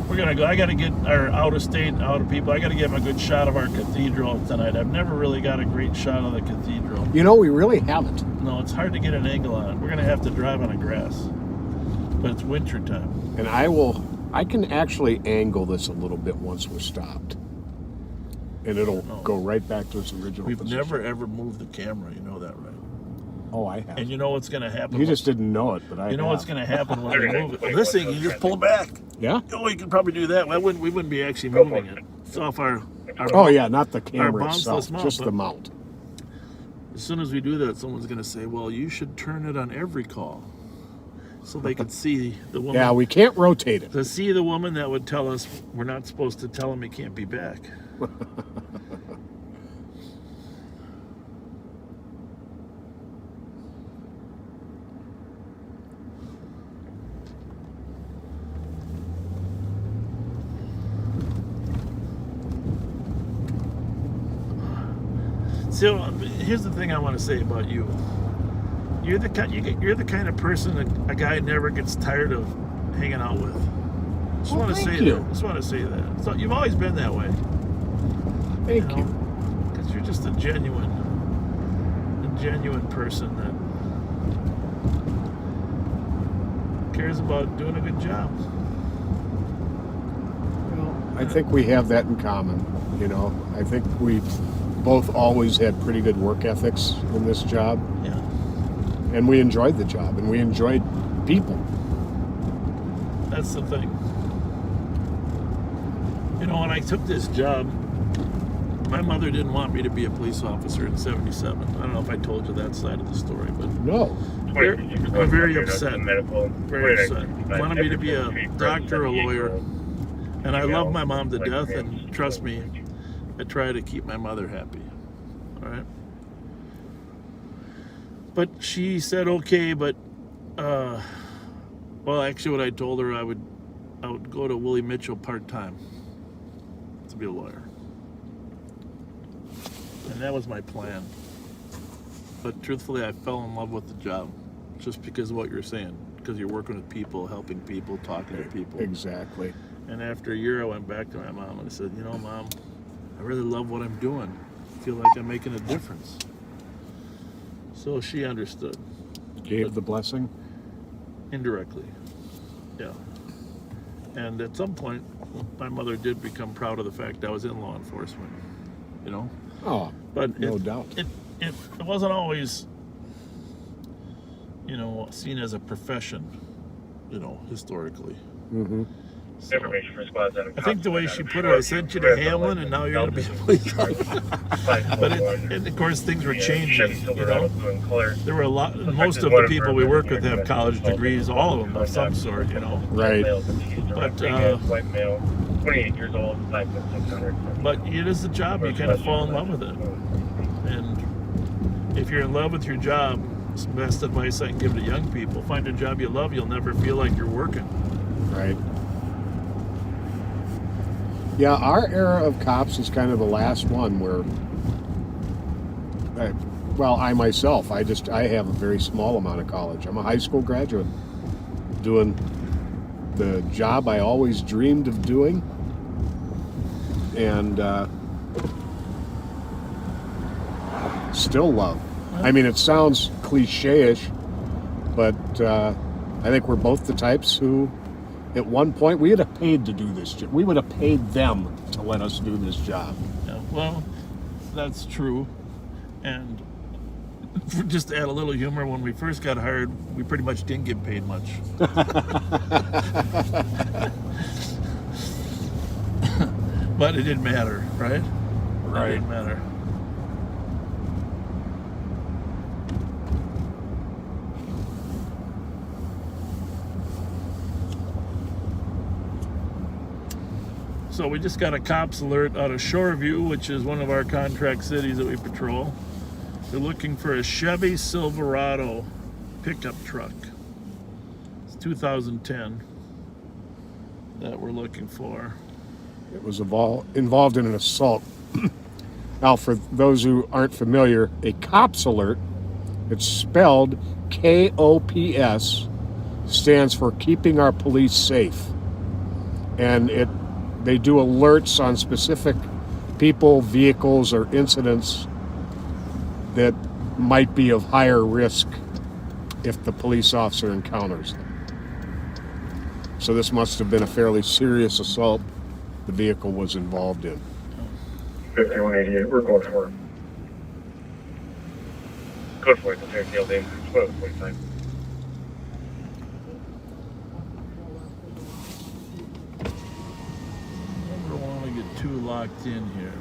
We're gonna go. I gotta get our out of state, out of people. I gotta get them a good shot of our cathedral tonight. I've never really got a great shot of the cathedral. You know, we really haven't. No, it's hard to get an angle on it. We're gonna have to drive on the grass, but it's winter time. And I can actually angle this a little bit once we're stopped. And it'll go right back to its original We've position. never ever moved the camera. You know that, right? Oh, I have. And you know what's gonna happen? You just didn't know it, but I You know have. what's gonna happen when we move it? Well, this thing, you just pull it back. Yeah? Oh, you can probably do that. We wouldn't be actually moving it. It's off our Oh yeah, not the our camera bounceless itself, mount, just but the mount. as soon as we do that, someone's going to say, well, you should turn it on every call so they could see the woman. Yeah, we can't rotate it. To see the woman that would tell us we're not supposed to tell him he can't be back. So here's the thing I want to say about you. You're the kind of person a guy never gets tired of hanging out with. Just want to say you. that. Just want to say that. So you've always been that way. Thank you. Because you're just a genuine person that cares about doing a good job. Well, I think we have that in common. You know, I think we've both always had pretty good work ethics in this job. Yeah. And we enjoyed the job, and we enjoyed people. That's the thing. You know, when I took this job, my mother didn't want me to be a police officer in '77. I don't know if I told you that side of the story, but no. I'm very upset. Very upset. Wanted me to be a doctor, a lawyer, and I love my mom to death. And trust me, I try to keep my mother happy. All right. But she said okay, but well, actually, what I told her, I would go to Willie Mitchell part-time to be a lawyer, and that was my plan. But truthfully, I fell in love with the job just because of what you're saying, because you're working with people, helping people, talking to people. Exactly. And after a year, I went back to my mom and I said, you know, Mom, I really love what I'm doing. I feel like I'm making a difference. So she understood. Gave the blessing? Indirectly, yeah. And at some point, my mother did become proud of the fact I was in law enforcement, you know? Oh, but no doubt. It wasn't always, you know, seen as a profession, you know, historically. Mm-hmm. So, I think the way she put it, I sent you to Hamlin, and now you're going to be a police officer. But and of course, things were changing. You know, there were a lot. Most of the people we work with have college degrees, all of them of some sort. You know, right. But 28 years old, 5'6", but it is a job. You kind of fall in love with it, and if you're in love with your job, it's the best advice I can give to young people: find a job you love. You'll never feel like you're working. Right. Yeah, our era of cops is kind of the last one where, I myself, I have a very small amount of college. I'm a high school graduate doing the job I always dreamed of doing, and still love. I mean, it sounds cliche-ish, but I think we're both the types who, at one point, we would have paid to do this job. We would have paid them to let us do this job. Yeah, well, that's true. And just to add a little humor, when we first got hired, we pretty much didn't get paid much. But it didn't matter, right? Right. It didn't matter. So we just got a cops alert out of Shoreview, which is one of our contract cities that we patrol. They're looking for a Chevy Silverado pickup truck. It's 2010 that we're looking for. It was involved in an assault. Now, for those who aren't familiar, a cops alert, it's spelled KOPS, stands for Keeping Our Police Safe. And they do alerts on specific people, vehicles, or incidents that might be of higher risk if the police officer encounters them. So this must have been a fairly serious assault the vehicle was involved in. 5188, we're going for it. Go for it, the Fairfield in 12:45. I don't want to get two locked in here.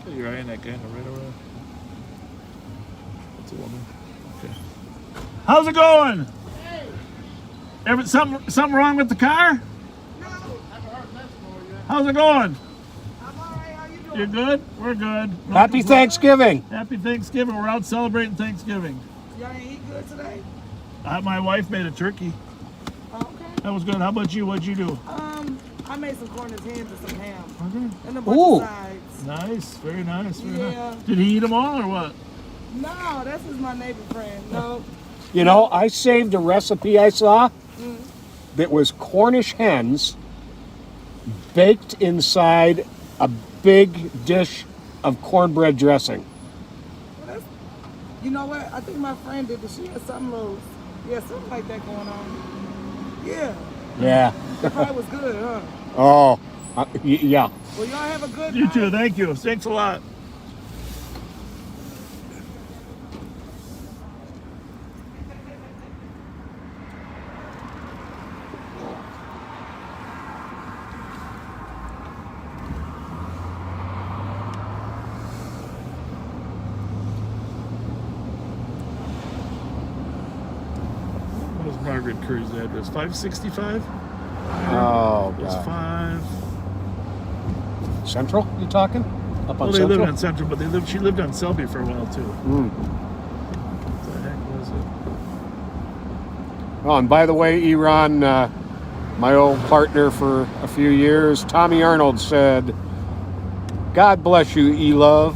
You're eyeing that guy in the right over. That's a woman. Okay. How's it going? Hey. Something wrong with the car? No. How's it going? I'm all right. How you doing? You're good? We're good. Happy Thanksgiving. Happy Thanksgiving. We're out celebrating Thanksgiving. Y'all ain't eat good today? My wife made a turkey. Oh, okay. That was good. How about you? What'd you do? I made some Cornish hens and some ham. Okay. And a bunch of sides. Nice. Very nice. Very Yeah. nice. Did he eat them all or what? No, that's just my neighbor friend. No. You know, I saved a recipe I saw that was Cornish hens baked inside a big dish of cornbread dressing. Well, you know what? I think my friend did this. She had something something like that going on. Yeah. Yeah. The pie was good, huh? Oh, yeah. Well, y'all have a good You night. too. Thank you. Thanks a lot. What was Margaret Curry's address? 565? Oh, It was God. 5. Central, you talking? Up on Well, they Central? lived on Central, but she lived on Selby for a while too. What the heck was it? Oh, and by the way, Iran, my old partner for a few years, Tommy Arnold said, "God bless you, E-Love."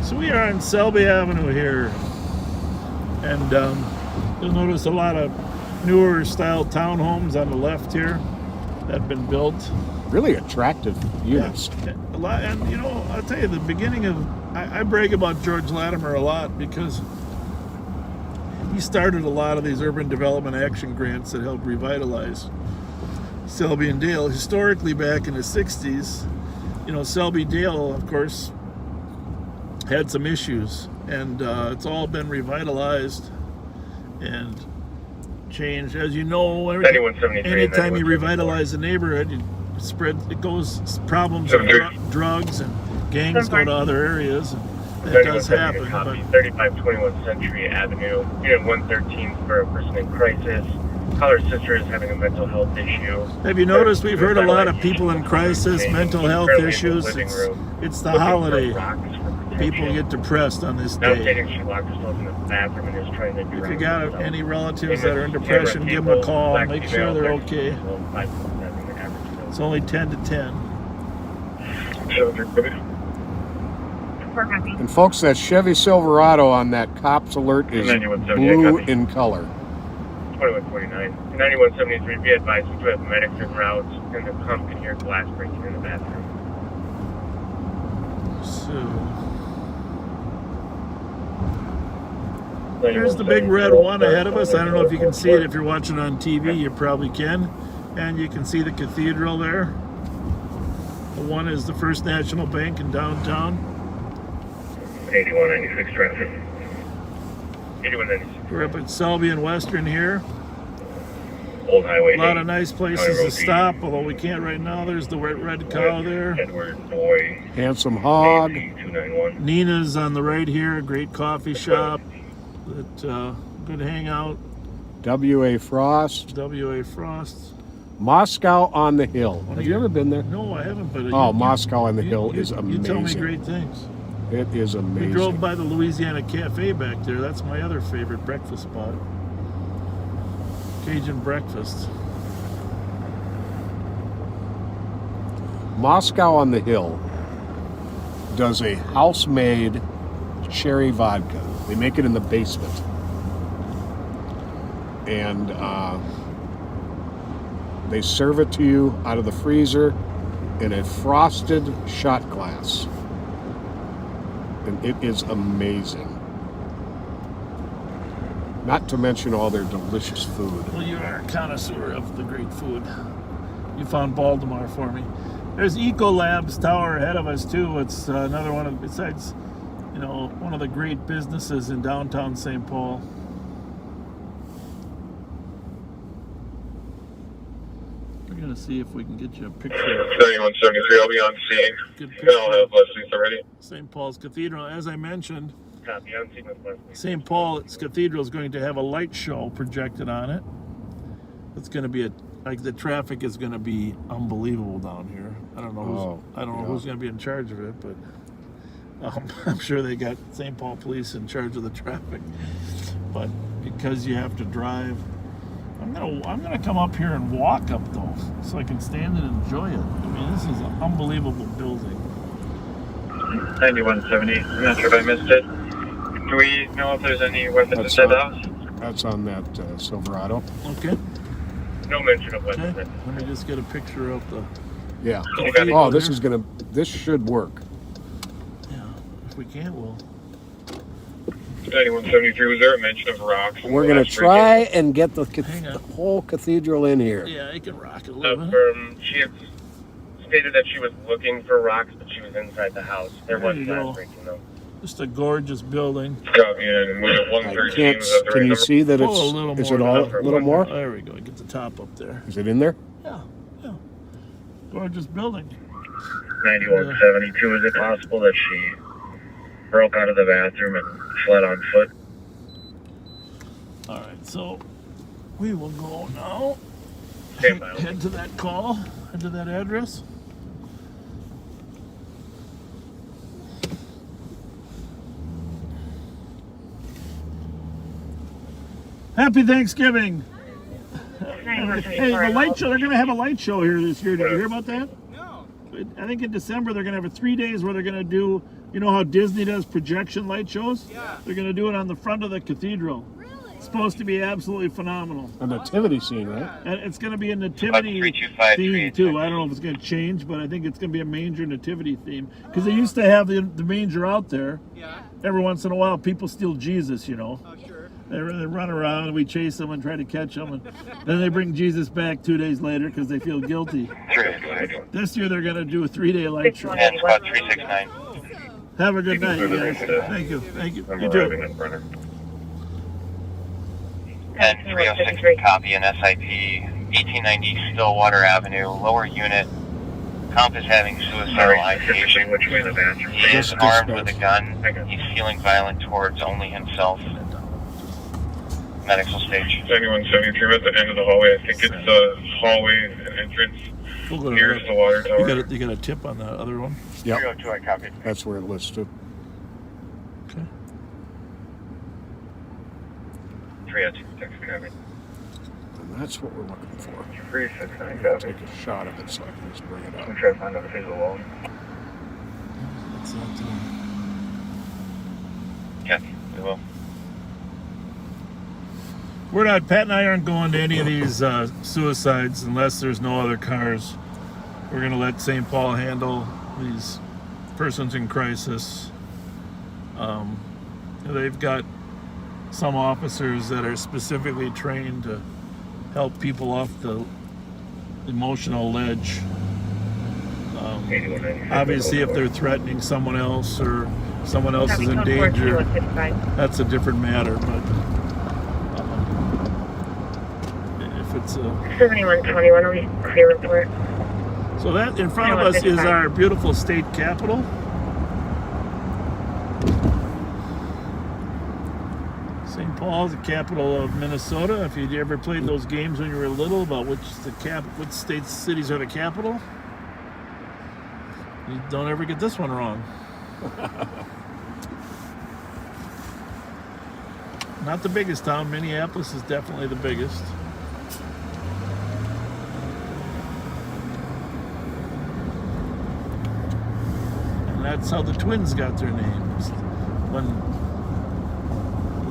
So we are on Selby Avenue here, and you'll notice a lot of newer style townhomes on the left here that have been built. Really attractive units. Yeah, a lot, and you know, I'll tell you, the beginning of I brag about George Latimer a lot because he started a lot of these urban development action grants that helped revitalize Selby and Dale. Historically, back in the 60s, you know, Selby Dale, of course, had some issues, and it's all been revitalized and changed. As you know, anytime you revitalize a neighborhood, it goes problems of drugs and gangs go to other areas, and that does happen. But 3521 Century Avenue, Unit 113 for a person in crisis. Color sister is having a mental health issue. Have you noticed we've heard a lot of people in crisis, mental health issues? It's the holiday. People get depressed on this Now day. stating she locked herself in the bathroom and is trying to drown If you got herself. any relatives that are in depression, give them a call. Make sure they're okay. It's only 10 to 10. And folks, that Chevy Silverado on that Cops Alert is blue in color. 2149. 9173, be advised, we do have medics en route, and the pump can hear glass breaking in the bathroom. There's the big red one ahead of us. I don't know if you can see it. If you're watching on TV, you probably can. And you can see the cathedral there. The one is the First National Bank in downtown. 8196 traffic. 8196. We're up at Selby and Western here. Old Highway. A lot of nice places to stop, although we can't right now. There's the red cow there. Edward Boy. Handsome Hog. 291. Nina's on the right here, a great coffee shop. Good hangout. W.A. Frost. W.A. Frost. Moscow on the Hill. Have you ever been there? No, I haven't. But Moscow on the Hill is amazing. You tell me great things. It is amazing. We drove by the Louisiana Cafe back there. That's my other favorite breakfast spot. Cajun breakfast. Moscow on the Hill does a house-made cherry vodka. They make it in the basement. And they serve it to you out of the freezer in a frosted shot glass. and it is amazing. Not to mention all their delicious food. Well, you are a connoisseur of the great food. You found Baltimore for me. There's Ecolabs Tower ahead of us too. It's another one of, besides, you know, one of the great businesses in downtown St. Paul. We're gonna see if we can get you a picture. 7173, I'll be on scene. Good And I'll have Leslie's already. St. Paul's Cathedral, as I mentioned. Copy, on scene with Leslie. St. Paul's Cathedral is going to have a light show projected on it. It's going to be like the traffic is going to be unbelievable down here. I don't know who's going to be in charge of it, but I'm sure they got St. Paul police in charge of the traffic. But because you have to drive, I'm gonna come up here and walk up though, so I can stand and enjoy it. I mean, this is an unbelievable building. 9170, I'm not sure if I missed it. Do we know if there's any weapons inside the house? That's on that Silverado. Okay. No mention of weapons. Okay. Let me just get a picture of the. Yeah. Okay. Oh, this should work. Yeah. If we can't, we'll. 9173, was there a mention of rocks? We're gonna try and get the whole cathedral in here. Yeah, it can rock it a little bit. She had stated that she was looking for rocks, but she was inside the house. There was glass breaking though. Just a gorgeous building. Copy, and was it 113? Can you see that it's? Pull a little Is more it all down. a little more? There we go. Get the top up there. Is it in there? Yeah. Gorgeous building. 9172, is it possible that she broke out of the bathroom and fled on foot? All right, so we will go now. Stand by. Head to that call. Head to that address. Happy Thanksgiving. Hey, the light show, they're going to have a light show here this year. Did you hear about that? No. I think in December they're going to have 3 days where they're going to do, you know how Disney does projection light shows? Yeah. They're going to do it on the front of the cathedral. Really? It's supposed to be absolutely phenomenal. A nativity scene, right? And it's going to be a nativity theme too. I don't know if it's going to change, but I think it's going to be a manger nativity theme. Because they used to have the manger out there. Yeah. Every once in a while, people steal Jesus, you know. Oh, sure. They run around and we chase them and try to catch them, and then they bring Jesus back 2 days later because they feel guilty. This year they're going to do a 3-day light show. And spot 369. Have a good night, guys. Thank you. Thank you. You too. And 306, copy an SIP, 1890 Stillwater Avenue, lower unit. Comp is having suicidal ideation. He is armed with a gun. He's feeling violent towards only himself. Medical stage. 9173 at the end of the hallway. I think it's the hallway entrance. Here's the water tower. You got a tip on that other one? Yep. 302, I copied. That's where it lists to. Okay. 302, text copied. And that's what we're looking for. 369, I'll take a shot of it so I can just bring it up. I'm trying to find out if there's a wall. That's not Copy, we will. Pat and I aren't going to any of these suicides unless there's no other cars. We're going to let St. Paul handle these persons in crisis. They've got some officers that are specifically trained to help people off the emotional ledge. Obviously, if they're threatening someone else or someone else is in danger, that's a different matter. But it's 7121, we clear report. So that in front of us is our beautiful state capitol. St. Paul, the capital of Minnesota. If you ever played those games when you were little about which states, cities are the capital, you don't ever get this one wrong. Not the biggest town. Minneapolis is definitely the biggest. That's how the Twins got their names.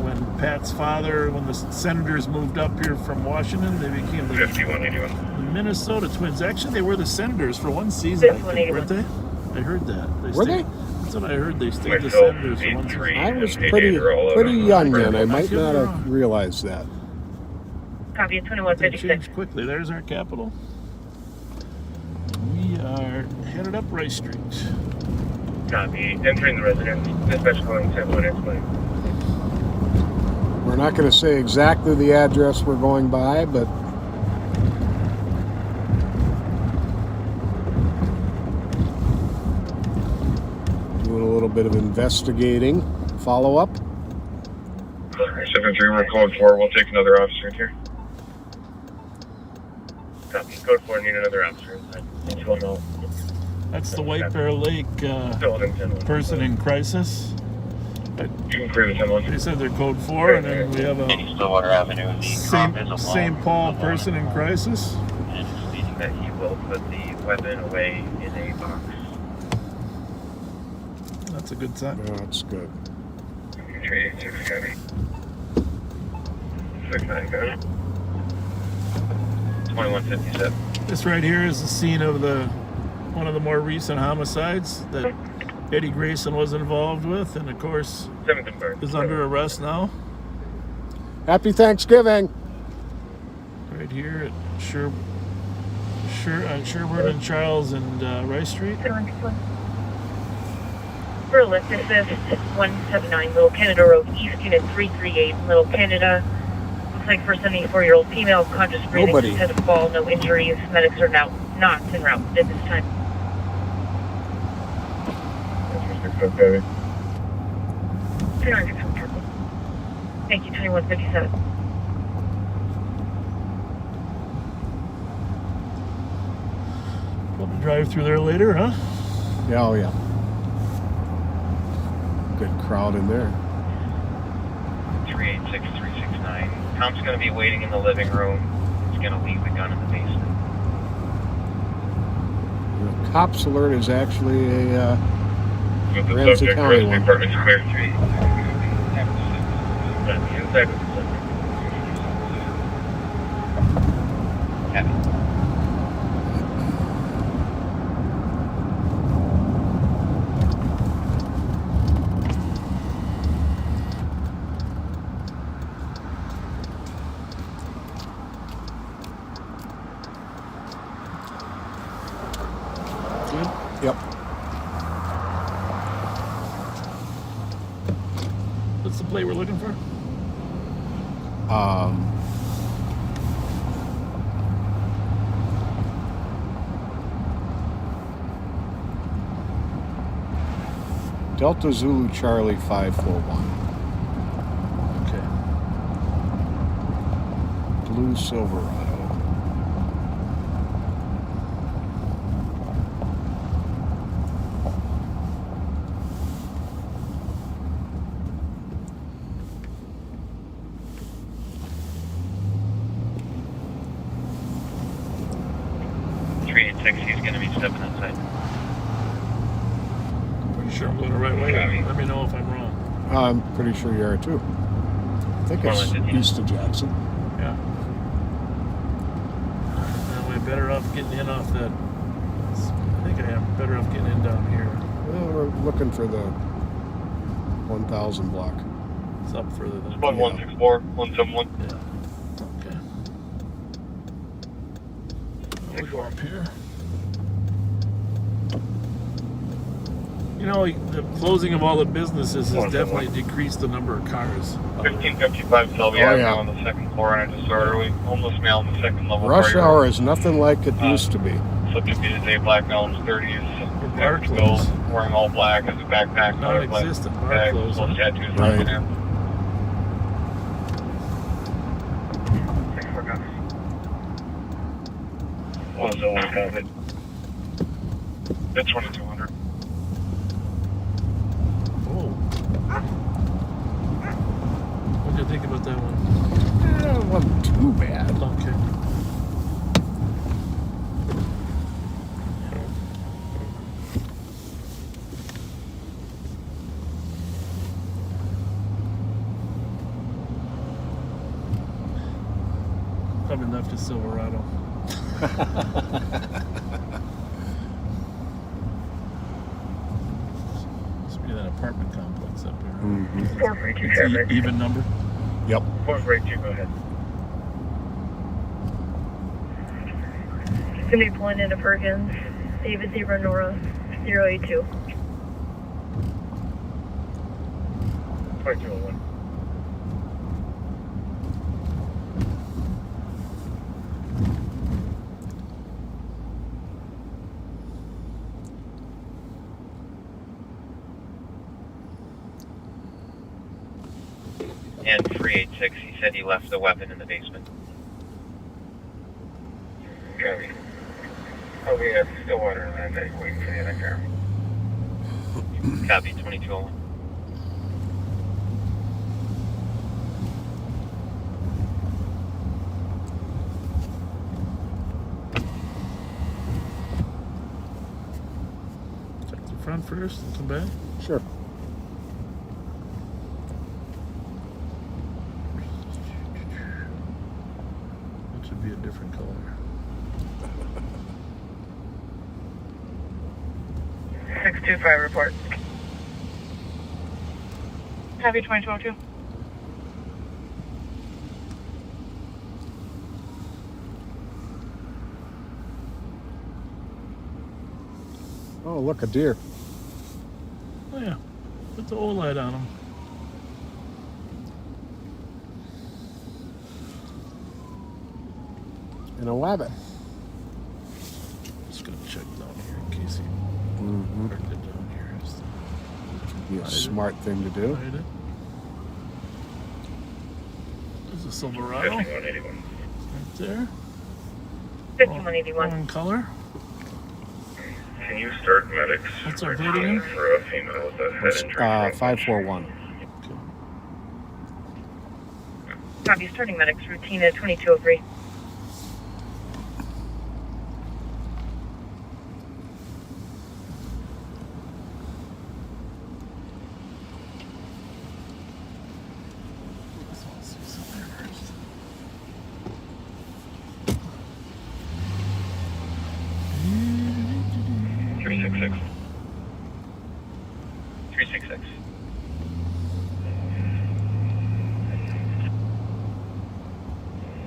When Pat's father, when the Senators moved up here from Washington, they became the 5181. Minnesota Twins. Actually, they were the Senators for one season, I think, weren't they? I heard that. Were they? what I heard. They stayed the Myself, senators for once. 83, I was and pretty 88 are all pretty out. young then. I Not might getting not wrong. have realized that. Copy at They 2156. changed quickly. There's our capital. We are headed up Rice Street. Copy. Entering the residence. Dispatch calling 10-1 explain. We're not going to say exactly the address we're going by, but doing a little bit of investigating, follow up. 7-3, we're code 4. We'll take another officer in here. Copy. Code 4, need another officer inside. 210. That's the White Bear Lake person in crisis. You can clear the 10-1. They said they're code 4, and then we have a Stillwater Avenue. St. Paul person in crisis. And stating that he will put the weapon away in a box. That's a good sign. Yeah, that's good. 386 County. 69 County. 2157. This right here is the scene of one of the more recent homicides that Eddie Grayson was involved with, and of course 7th and Bird. is under arrest now. Happy Thanksgiving. Right here at Sherburne and Charles and Rice Street. For a lift assist, 179 Little Canada Road East, Unit 338, Little Canada. Looks like for a 74-year-old female, conscious breathing, Nobody. just had a fall, no injuries. Medics are now not en route at this time. Okay. Thank you, 2157. We'll drive through there later, huh? Yeah, oh yeah. Good crowd in there. 386369. Tom's going to be waiting in the living room. He's going to leave the gun in the basement. The cops alert is actually a With the Ramsey subject, County Ramsey one. Apartments Square 3. Inside of the subject. Copy. Good. Yep. What's the plate we're looking for? Delta Zulu Charlie 541. Okay. Blue Silverado. He's going to be stepping inside. Pretty sure I'm going the right way. Copy. Let me know if I'm wrong. I'm pretty sure you are too. I think it's east of Jackson. Yeah. Now we're better off getting in off that. I think I am better off getting in down here. Well, we're looking for the 1000 block. It's up further than 1164, 171. Yeah. Okay. We'll go up here. You know, the closing of all the businesses has definitely decreased the number of cars. 1555 Selby Avenue on the second floor in a disorderly. Homeless male on the second level. Rush hour is nothing like it used to be. Subject is a black male in his 30s. Bar closed. Wearing all black as a backpack. Non-existent bar bag, closed. full tattoos Right. on him. Was always have it. It's 2200. Oh. What do you think about that one? It wasn't too bad. Okay. Probably left a Silverado. apartment complex up here. Mm-hmm. 442 It's traffic. even number. Yep. 442, go ahead. Gonna be pulling into Perkins. David Zebra Nora 082. 2201. And 386, he said he left the weapon in the basement. Copy. I'll be at Stillwater and I'm waiting for the other car. Copy, 2201. Check the front first and come back. Sure. That should be a different color. 625 report. Copy 2202. Oh, look, a deer. Oh yeah, put the OLED on them. And a rabbit. Just gonna check down here in case he Mm-hmm. parked it down here. Just Be a hide smart thing to do. Hide it. There's a Silverado right 5181. there. 5181. Wrong color. Can you start medics? What's our date again? For a female with a head injury. 541. Copy, starting medics routine at 2203.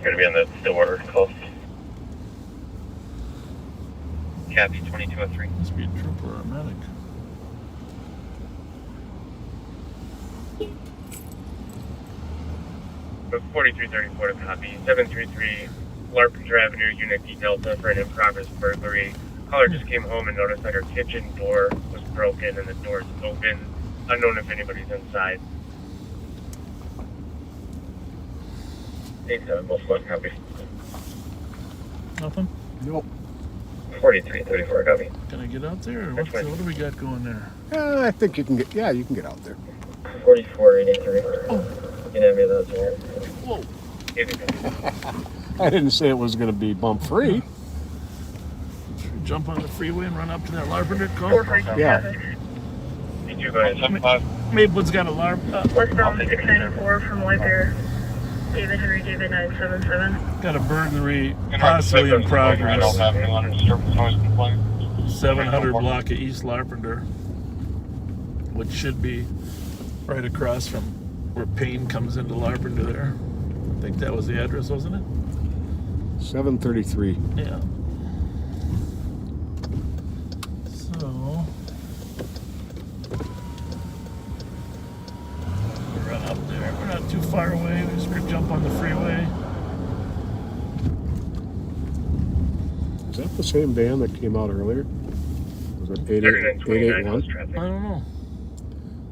Going to be on the Stillwater call. Copy, 2203. Must be a trooper or a medic. But 4334 to copy. 733 Larpenteur Avenue, Unit D Delta for an improper burglary. Caller just came home and noticed that her kitchen door was broken and the door's open. Unknown if anybody's inside. 87, most one copy. Nothing? Nope. 4334 copy. Can I get out there? Or what do we got going there? I think you can get. Yeah, you can get out there. 4483. Oh. You can have me those here. Whoa. I didn't say it was going to be bump free. Should we jump on the freeway and run up to that Larpenter call? Yeah. You guys, Maplewood's got a LARP. Westbound 694 from Whitebear. David Henry David 977. Got a burglary possibly in progress. 700 block of East Larpenter, which should be right across from where Payne comes into Larpenter there. I think that was the address, wasn't it? 733. Yeah. So we run up there. We're not too far away. We're just gonna jump on the freeway. Is that the same van that came out earlier? Was it 881? I don't know.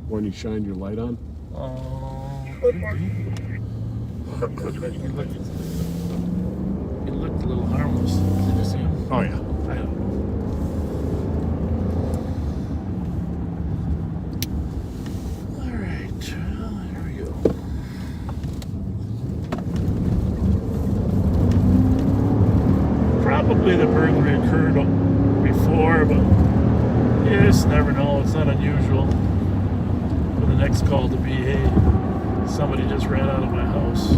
When you shined your light on? Could be. He looked a little harmless. Did you see him? Oh, yeah. I don't know. All right. Well, here we go. Probably the burglary occurred before, but you just never know. It's not unusual for the next call to be, hey, somebody just ran out of my house.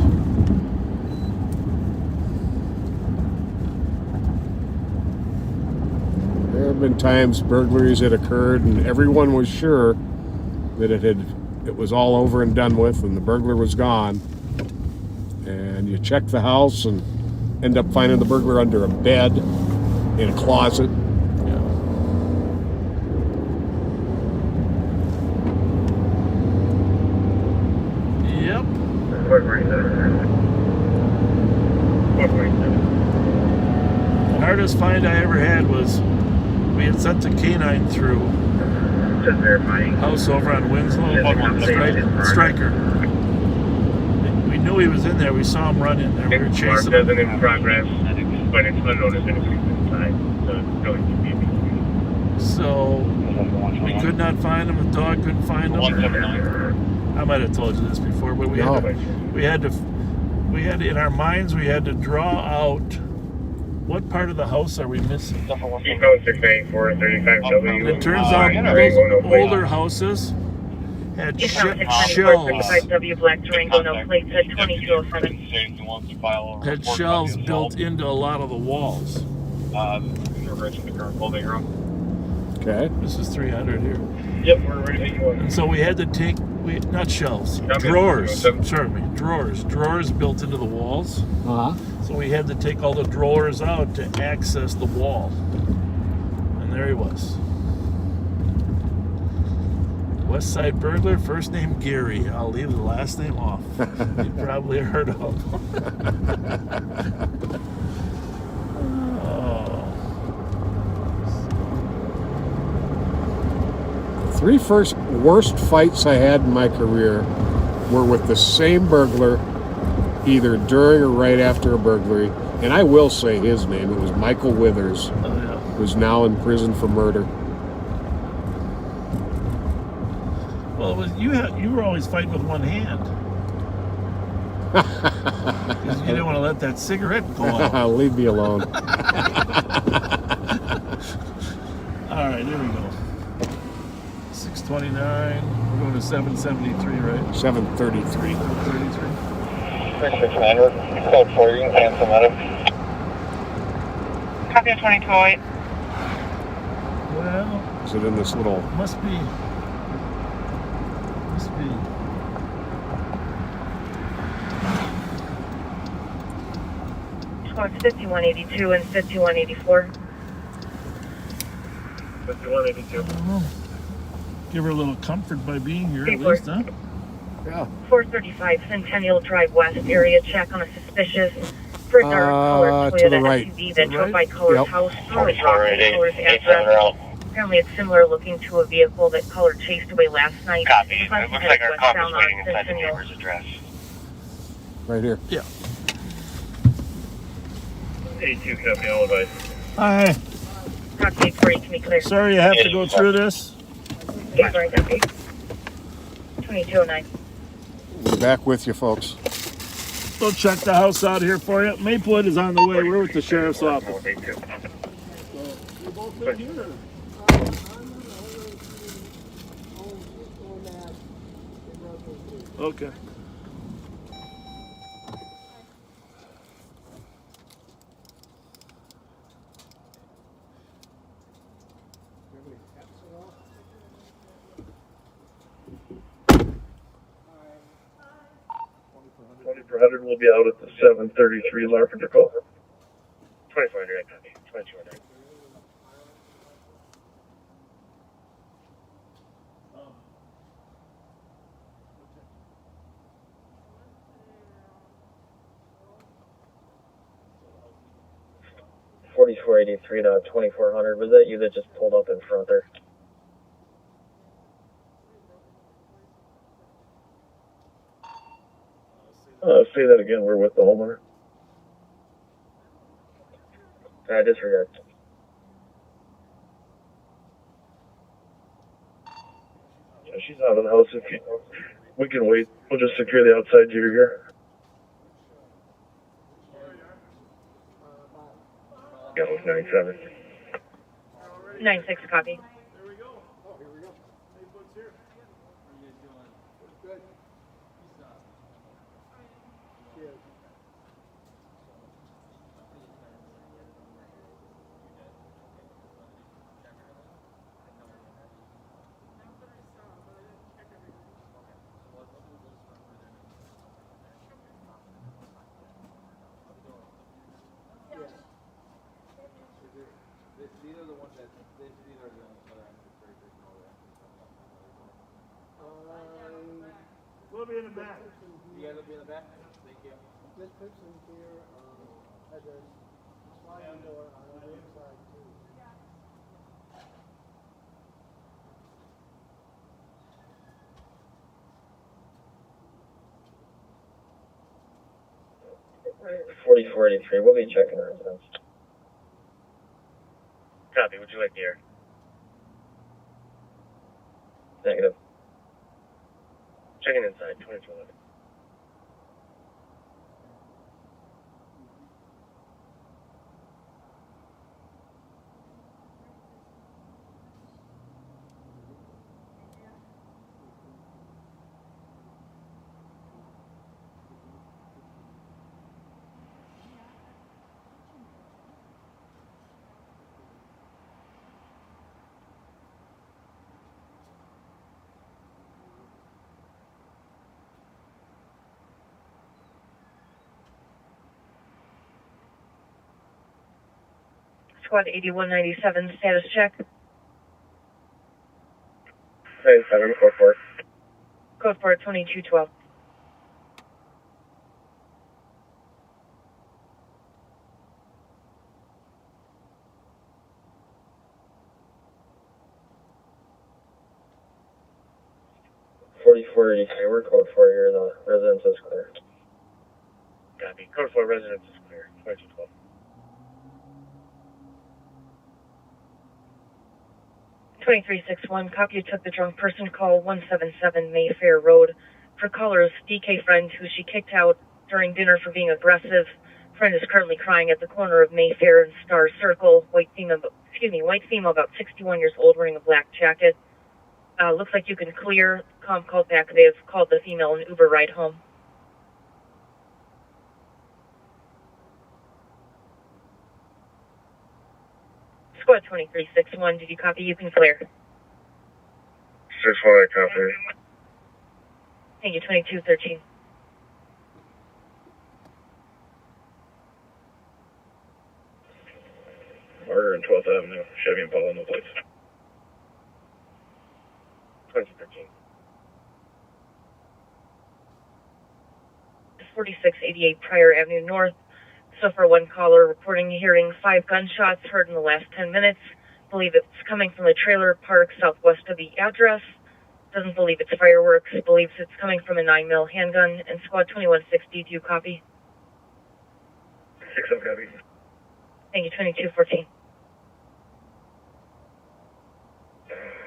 There have been times burglaries had occurred and everyone was sure that it was all over and done with, and the burglar was gone. And you check the house and end up finding the burglar under a bed, in a closet. Yep. The hardest find I ever had was we had sent a canine through house over on Winslow, Striker. We knew he was in there. We saw him run in there. We were chasing him. In progress, but it's unnoticed in time. So it's going to be. So we could not find him. The dog couldn't find him. I might have told you this before, but we had to in our minds we had to draw out what part of the house are we missing. Eco 684-35W. It turns out those older houses had shelves. Black Durango, no plates at 2207. Had shelves built into a lot of the walls. Okay. This is 300 here. Yep, we're ready to make you one. And so we had to take, not shelves, drawers. Drawers built into the walls. So we had to take all the drawers out to access the wall. And there he was. West Side burglar, first name Gary. I'll leave the last name off. You probably heard of him. Three worst fights I had in my career were with the same burglar, either during or right after a burglary. And I will say his name. It was Michael Withers, who's now in prison for murder. Well, it was, you were always fighting with one hand. Because you didn't want to let that cigarette go out. Leave me alone. All right, here we go. 629. We're going to 773, right? 733. 733. 669, code 4, you can cancel medic. Copy 2208. Well, is it in this little? Must be. Squads 5182 and 5184. 5182. Give her a little comfort by being here, at least, huh? Yeah. 435 Centennial Drive West, area check on a suspicious for dark colored to the Toyota right. SUV that drove by Color's house. Color's address. 870. Apparently it's similar looking to a vehicle that Color chased away last night. Copy. It looks like our coffee's waiting inside the neighbor's address. Right here. Yeah. 82 copy, all advice. Hi. Copy 840, can be clear. Sorry you have to go through this. 840, copy. 2209. We're back with you, folks. We'll check the house out here for you. Maplewood is on the way. We're with the sheriff's office. Okay. Per 100 will be out at the 733 Larpenter call. 2400, copy. 2200. $44.83 to 2400. Was that you that just pulled up in front there? Say that again. We're with the homeowner. Disregard. Yeah, she's out of the house. We can wait. We'll just secure the outside to your gear. Yeah, it was 97. 96, copy. the back. You guys will be in the back? Thank you. This person here had a sliding door on the inside too. Right, 4483. We'll be checking residence. Copy. Would you like the air? Negative. Checking inside. 2211. Squad 8197, status check. 97, code 4. Code for 2212. We're code 4 here. The residence is clear. Copy. Code 4 residence is clear. 2212. $2361, copy. You took the drunk person call 177 Mayfair Road. For caller's DK friend who she kicked out during dinner for being aggressive. Friend is currently crying at the corner of Mayfair and Star Circle. White female about 61 years old wearing a black jacket. Looks like you can clear. Com called back. They've called the female an Uber ride home. Squad 2361, did you copy? You can clear. 618, copy. Thank you, 2213. Murder in 12th Avenue. Chevy Impala, no plates. 2013. 4688 Prior Avenue North. So for one caller reporting hearing 5 gunshots heard in the last 10 minutes. Believe it's coming from the trailer park southwest of the address. Doesn't believe it's fireworks. Believes it's coming from a 9mm handgun. And Squad 2160, do you copy? 6-0 copy. Thank you, 2214.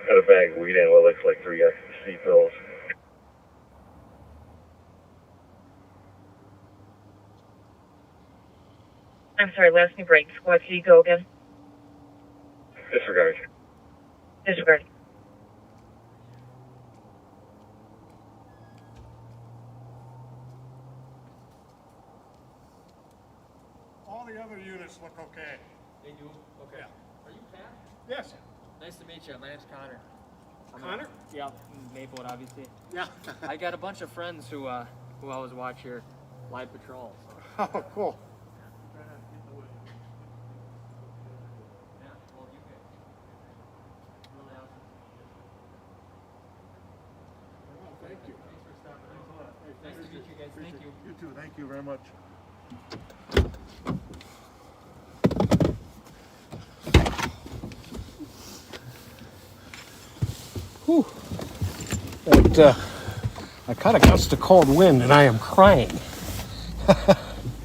Got a bag of weed and what looks like 3 ecstasy pills. I'm sorry, last new break. Squad, can you go again? Disregard. Disregard. All the other units look okay. They do? Okay. Are you Pat? Yes. Nice to meet you. My name's Connor. Connor? Yeah, Maplewood, obviously. Yeah. I got a bunch of friends who always watch your live patrol. So. Oh, cool. Thank you. Thanks for stopping in. Nice to meet you guys. Thank you. You too. Thank you very much. Whew. I kind of gust a cold wind and I am crying.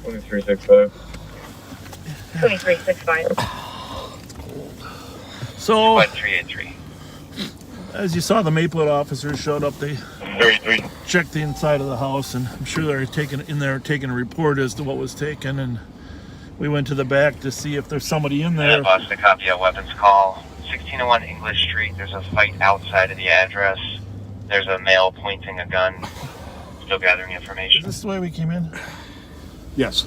2365. 2365. So, 1383. as you saw, the Maplewood officers showed up. They 33. checked the inside of the house, and I'm sure they're taking a report as to what was taken. And we went to the back to see if there's somebody in there. Yeah, boss, to copy a weapons call. 1601 English Street. There's a fight outside of the address. There's a male pointing a gun. Still gathering information. Is this the way we came in? Yes.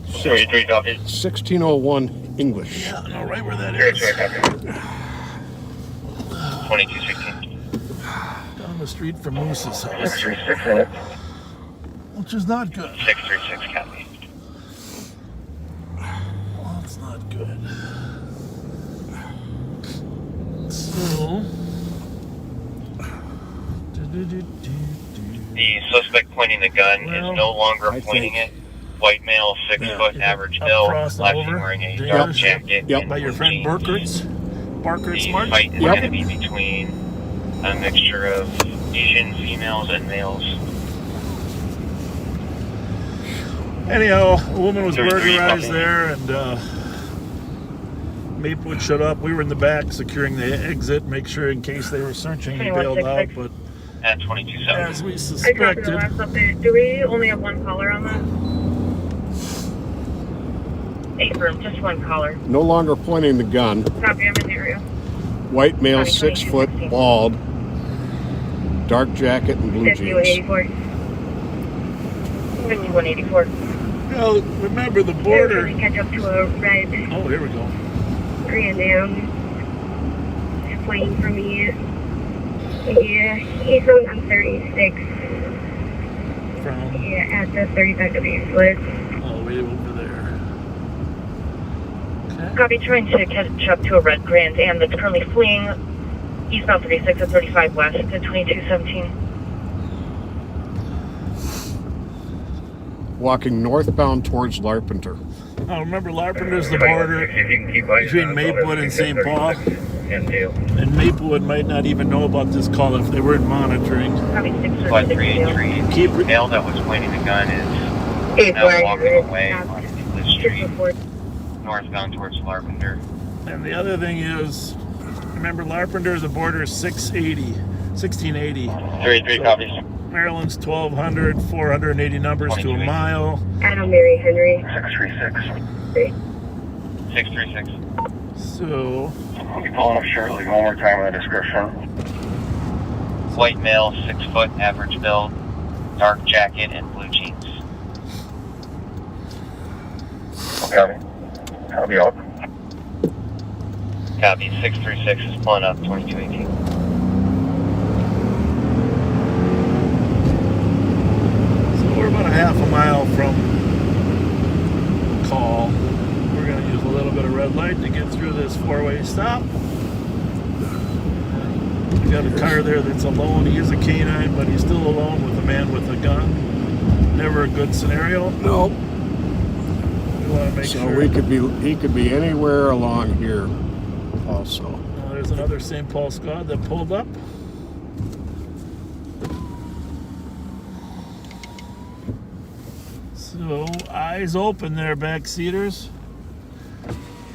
33 copy. 1601 English. Yeah, I know right where that is. 2216. Down the street from Moose's house. 636 minutes. Which is not good. 636 copy. Well, it's not good. So... The suspect pointing the gun is no longer pointing it. White male, 6 foot, average build, last wearing a dark jacket. By your friend Barkert's The March. fight is going to be between a mixture of Asian females and males. Anyhow, a woman was burglarized there, and Maplewood showed up. We were in the back securing the exit, make sure in case they were searching, he bailed out. But at 22.7, as we I copied the suspected, last update. Do we only have one caller on that? Affirm, just one caller. No longer pointing the gun. Copy, I'm in the area. White male, 6 foot, bald, dark jacket and blue jeans. 5184. well, remember the border. We're catch up to a red Oh, here we go. Grand Am. It's waiting for me. Yeah, he's on 36. From? Yeah, at the 35W split. Oh, way over there. Copy, trying to catch up to a red Grand Am that's currently fleeing eastbound 36 at 35 west at 2217. Walking northbound towards Larpenteur. Now remember, Larpenteur's the border between Maplewood and St. Paul. And Maplewood might not even know about this call if they weren't monitoring. Flight 383. The male that was pointing the gun is now walking away on English Street, northbound towards Larpenteur. And the other thing is, remember, Larpenteur's the border is 1680. 383 copies. Maryland's 1200, 480 numbers to a mile. Adam Mary Henry. 636. 636. So, You pulling up shortly. One more time on the description. White male, 6 foot, average build, dark jacket and blue jeans. Copy. Copy out. Copy. 636 is pulling up 2218. So we're about a half a mile from call. We're going to use a little bit of red light to get through this four-way stop. We got a car there that's alone. He is a canine, but he's still alone with a man with a gun. Never a good scenario. Nope. We want to make So sure. he could be anywhere along here also. There's another St. Paul squad that pulled up. So, eyes open there, backseaters.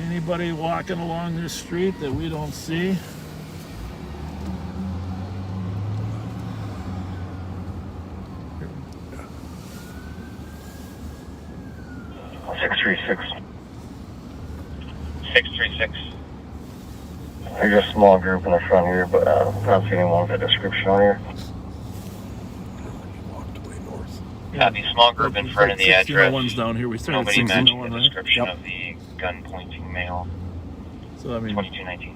Anybody walking along this street that we don't see? There's a small group in the front here, but not seeing anyone with a description on here. Copy. Small group in front of the address. One's down here. We started Nobody mentioned the 1601, right? description of the gun pointing male. So, I mean, 2219.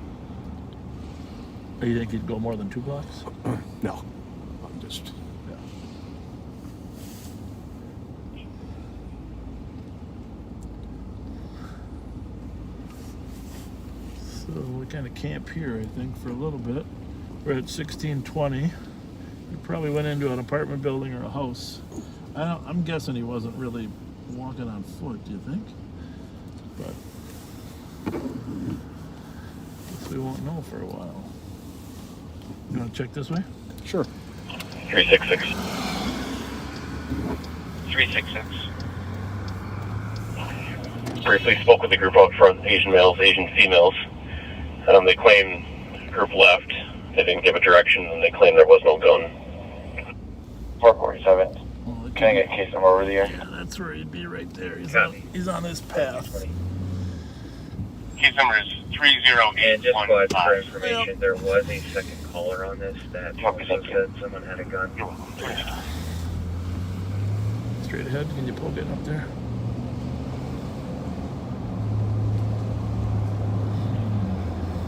do you think he'd go more than 2 blocks? No. I'm just... So we kind of camp here, I think, for a little bit. We're at 1620. He probably went into an apartment building or a house. I'm guessing he wasn't really walking on foot, do you think? But guess we won't know for a while. You want to check this way? Sure. 366. 366. Briefly spoke with the group out front, Asian males, Asian females. They claim the group left. They didn't give a direction, and they claim there was no gun. 447. Can I get case number over the air? Yeah, that's where he'd be right there. He's on this path. Case number is 30815. And just for information, there was a second caller on this that also said someone had a gun. Straight ahead. Can you poke it up there?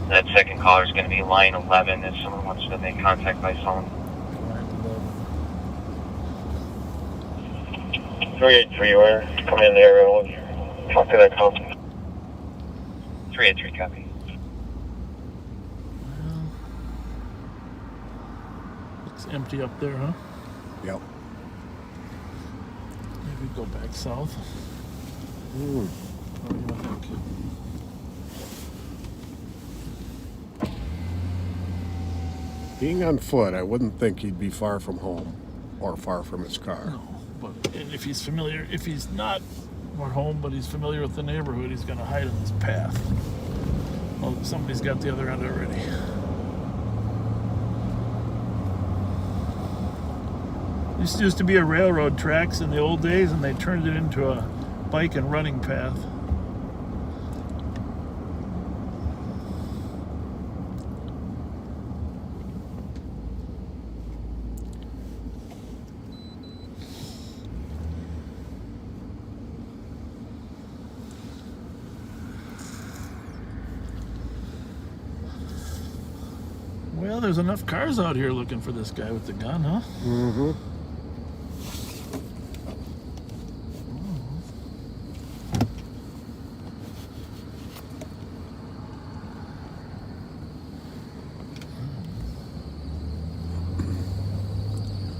That second caller is going to be line 11 if someone wants to make contact by phone. 383, where? Come in there and we'll talk to that call. 383, copy. Looks empty up there, huh? Yep. we go back south. What do you think? Being on foot, I wouldn't think he'd be far from home or far from his car. No, but and if he's familiar, if he's not at home, but he's familiar with the neighborhood, he's going to hide in this path. Well, somebody's got the other end already. This used to be a railroad tracks in the old days, and they turned it into a bike and running path. Well, there's enough cars out here looking for this guy with the gun, huh? Mm-hmm.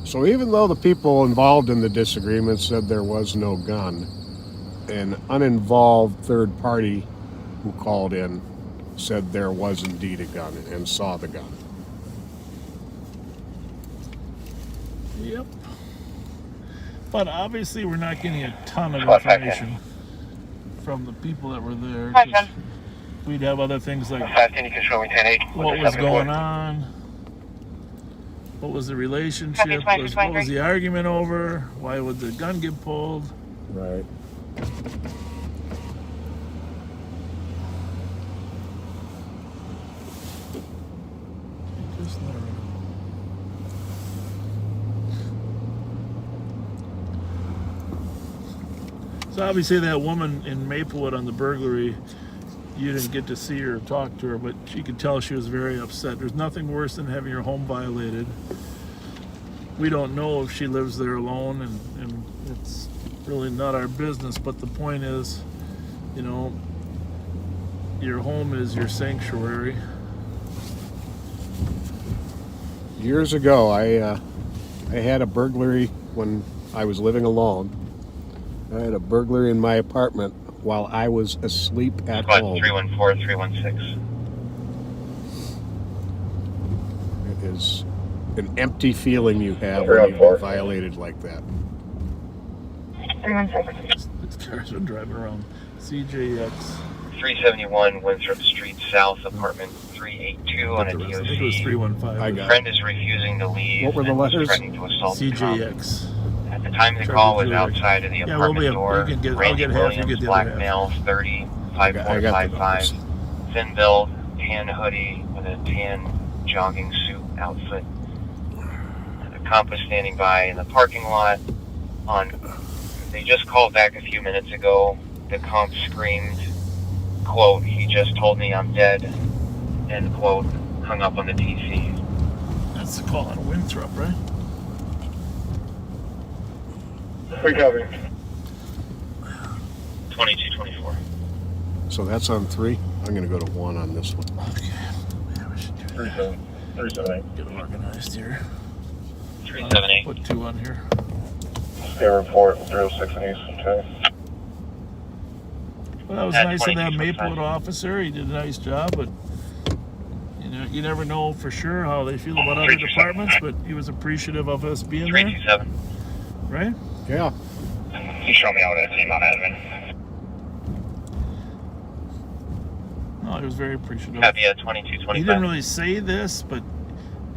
So even though the people involved in the disagreement said there was no gun, an uninvolved third party who called in said there was indeed a gun and saw the gun. Yep. But obviously we're not getting a ton of information from the people that were there. We'd have other things like what was going on, what was the relationship, what was the argument over, why would the gun get pulled. Right. So obviously that woman in Maplewood on the burglary, you didn't get to see her or talk to her, but she could tell she was very upset. There's nothing worse than having your home violated. We don't know if she lives there alone, and it's really not our business, but the point is, you know, your home is your sanctuary. Years ago, I had a burglary when I was living alone. I had a burglary in my apartment while I was asleep at home. 314-316. It is an empty feeling you have when you've been violated like that. 316. This car's been driving around. CJX. 371 Winthrop Street South, apartment 382 on a DOC. I think it was 315. I got Friend is refusing to leave. What were the letters? Threatening to assault the cop. CJX. At the time the call was outside of the apartment door. I'll get Randy half, you Williams, get the black other half. male, 30, 5455, thin build, tan hoodie with a tan jogging suit outfit. The cop was standing by in the parking lot. They just called back a few minutes ago. The cop screamed, quote, "He just told me I'm dead," end quote, hung up on the TC. That's the call on Winthrop, right? Recovery. 2224. So that's on 3. I'm going to go to 1 on this one. Okay. Yeah, we should do 378. Get organized here. 378. Put 2 on here. Stay report 306 and East. Okay. Well, that was nice of that Maplewood officer. He did a nice job, but you never know for sure how they feel about other departments. But he was appreciative of us being there. 327. Right? Yeah. You show me how to team on admin. No, he was very appreciative. Copy at 2225. He didn't really say this, but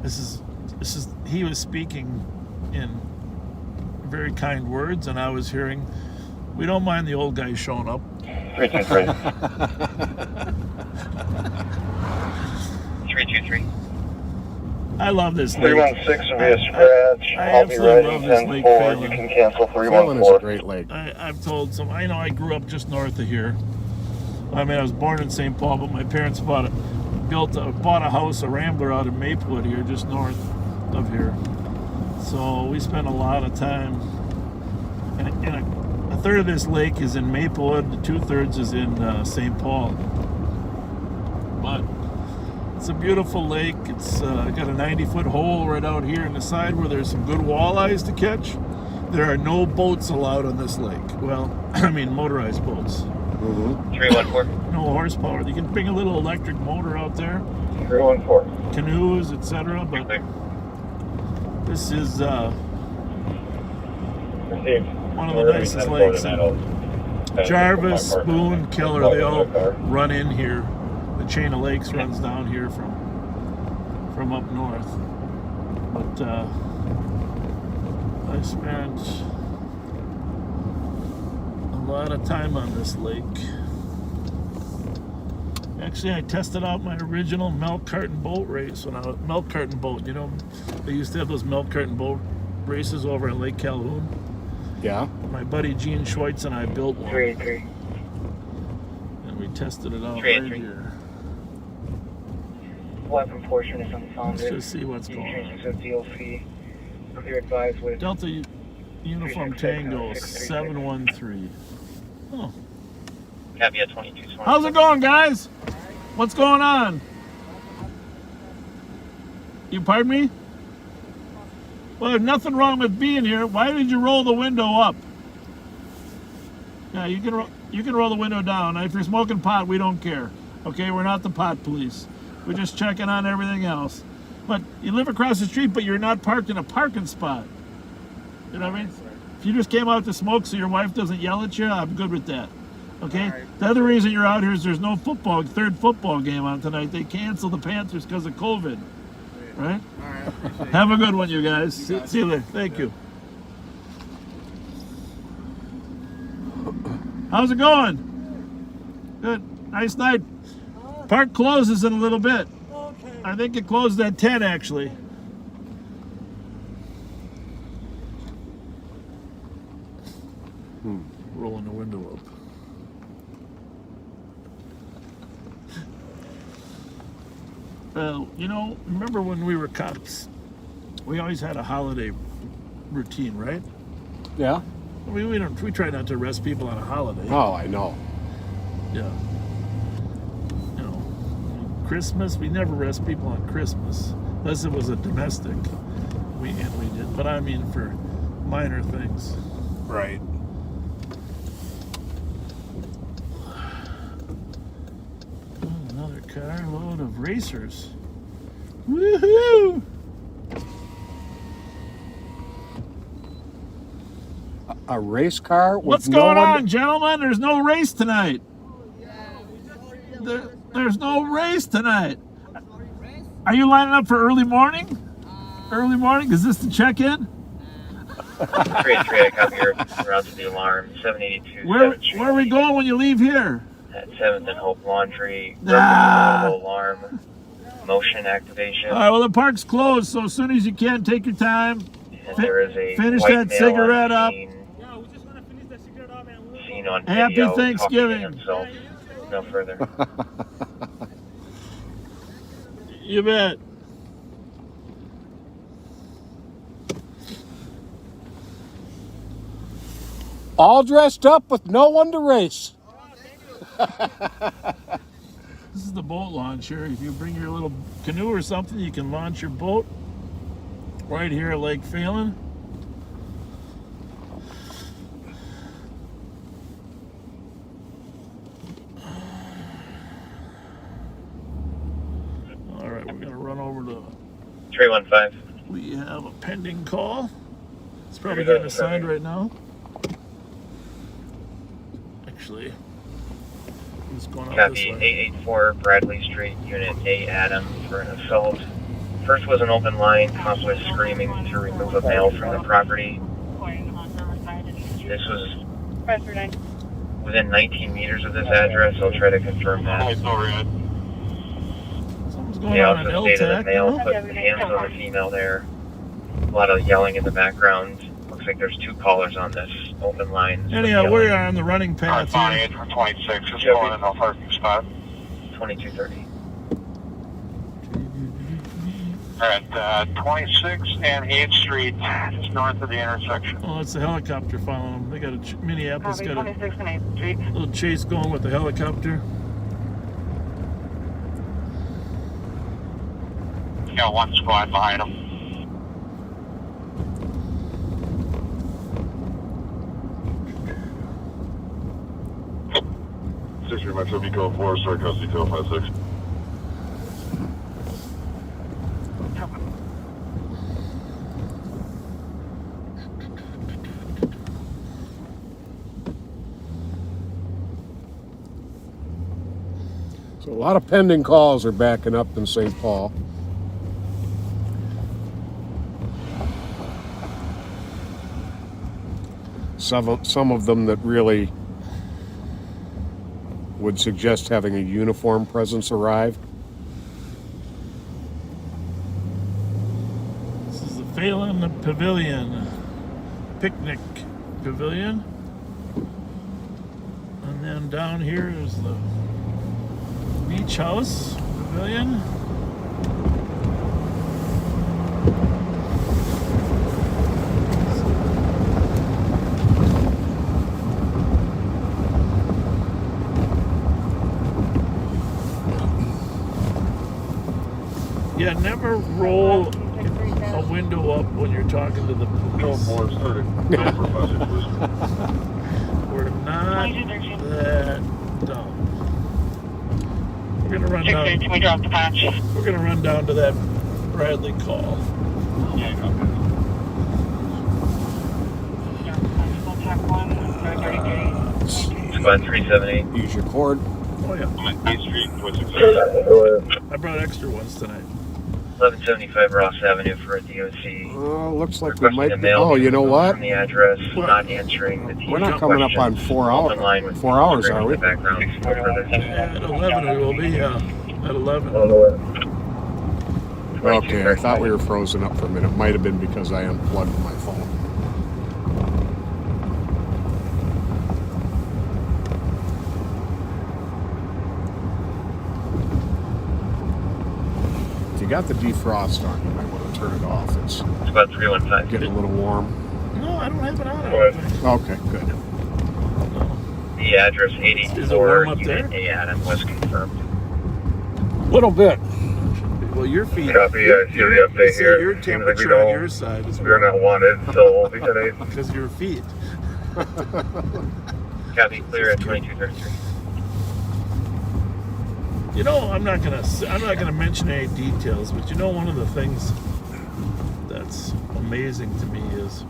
this is he was speaking in very kind words, and I was hearing, "We don't mind the old guy showing up." 323. 323. I love this lake. 316 will be a scratch. I'll be ready. 10-4. You can cancel 314. Is a great lake. I've told some. I know I grew up just north of here. I mean, I was born in St. Paul, but my parents bought a house, a Rambler, out in Maplewood here, just north of here. So we spent a lot of time. And a third of this lake is in Maplewood. 2/3 is in St. Paul. But it's a beautiful lake. It's got a 90-foot hole right out here in the side where there's some good walleyes to catch. There are no boats allowed on this lake. Well, I mean motorized boats. 314. No horsepower. You can bring a little electric motor out there. 314. Canoes, etc. But this is one of the nicest lakes. Jarvis, Boone, Keller, they all run in here. The chain of lakes runs down here from up north. But I spent a lot of time on this lake. Actually, I tested out my original milk carton boat race when I was milk carton boat. You know, they used to have those milk carton boat races over in Lake Calhoun. Yeah. My buddy Gene Schweitz and I built one. 383. And we tested it out right here. Weapon portion is unfounded. Let's just see what's going on. DLC. Clear advised with Delta Uniform Tango 713. Oh. Caveat 2220. How's it going, guys? What's going on? You pardon me? Well, there's nothing wrong with being here. Why did you roll the window up? Yeah, you can roll the window down. If you're smoking pot, we don't care. Okay, we're not the pot police. We're just checking on everything else. But you live across the street, but you're not parked in a parking spot. You know what I mean? If you just came out to smoke so your wife doesn't yell at you, I'm good with that. Okay? The other reason you're out here is there's no third football game on tonight. They canceled the Panthers because of COVID. Right? Have a good one, you guys. See you later. Thank you. How's it going? Good. Nice night. Park closes in a little bit. I think it closed at 10, actually. Rolling the window up. Well, you know, remember when we were cops? We always had a holiday routine, right? Yeah. We try not to arrest people on a holiday. Oh, I know. Yeah. You know, Christmas, we never arrest people on Christmas unless it was a domestic. We did, but I mean for minor things. Right. Another carload of racers. Woohoo! A race car with What's going on, gentlemen? There's no race tonight. There's no race tonight. Are you lining up for early morning? Early morning? Is this the check-in? 383, I copy your route to the alarm. 782. Where are we going when you leave here? At 7th and Hope Laundry. Alarm. Motion activation. All right, well, the park's closed, so as soon as you can, take your time. And there is a finish white that male cigarette on up. scene, seen on Happy video, Thanksgiving. talking to himself. No further. You bet. All dressed up with no one to race. This is the boat launcher. If you bring your little canoe or something, you can launch your boat right here at Lake Phelan. All right, we're going to run over to... 315. We have a pending call. It's probably getting assigned right now. Actually, it's going out this Copy, way. 884 Bradley Street, Unit A, Adam, for an assault. First was an open line, cop was screaming to remove a male from the property. This was within 19 meters of this address. I'll try to confirm that. They also stated that male put hands on the female there. A lot of yelling in the background. Looks like there's two callers on this open line. Anyhow, we are on the running path here. for 26 is going in no parking spot. 2230. At 26 and 8th Street, just north of the intersection. Oh, it's the helicopter following them. They got a Minneapolis got 26 and 8th Street. a little chase going with the helicopter. Got one squad behind them. 23 Metro Vico 4, start custody 256. So a lot of pending calls are backing up in St. Paul. Some of them that really would suggest having a uniform presence arrive. This is the Phelan Pavilion, picnic pavilion. And then down here is the Beach House Pavilion. Yeah, never roll a window up when you're talking to the police. We're not that dumb. We're gonna run down. Can we drop the patch? We're gonna run down to that Bradley call. Squad 378. Use your cord. Oh yeah. I'm at Main Street, I brought extra ones tonight. 1175 Ross Avenue for a DOC. Looks like we might be. Oh, you know what? From the address, not answering the We're not coming up on 4 hours. 4 hours, are we? At 11 we will be. At 11. Okay, I thought we were frozen up for a minute. Might have been because I unplugged my phone. If you got the defrost on, you might want to turn it off. It's about 315. Getting a little warm. No, I don't have it on. Okay, good. The address Is it 84 warm up Unit there? A Adam was confirmed. Little bit. Well, your feet. Copy, I see the update here. Your Seems like temperature on your side is we're not wanted, so we'll be tonight. because of your feet. Copy, clear at 2233. You know, I'm not gonna mention any details, but you know, one of the things that's amazing to me is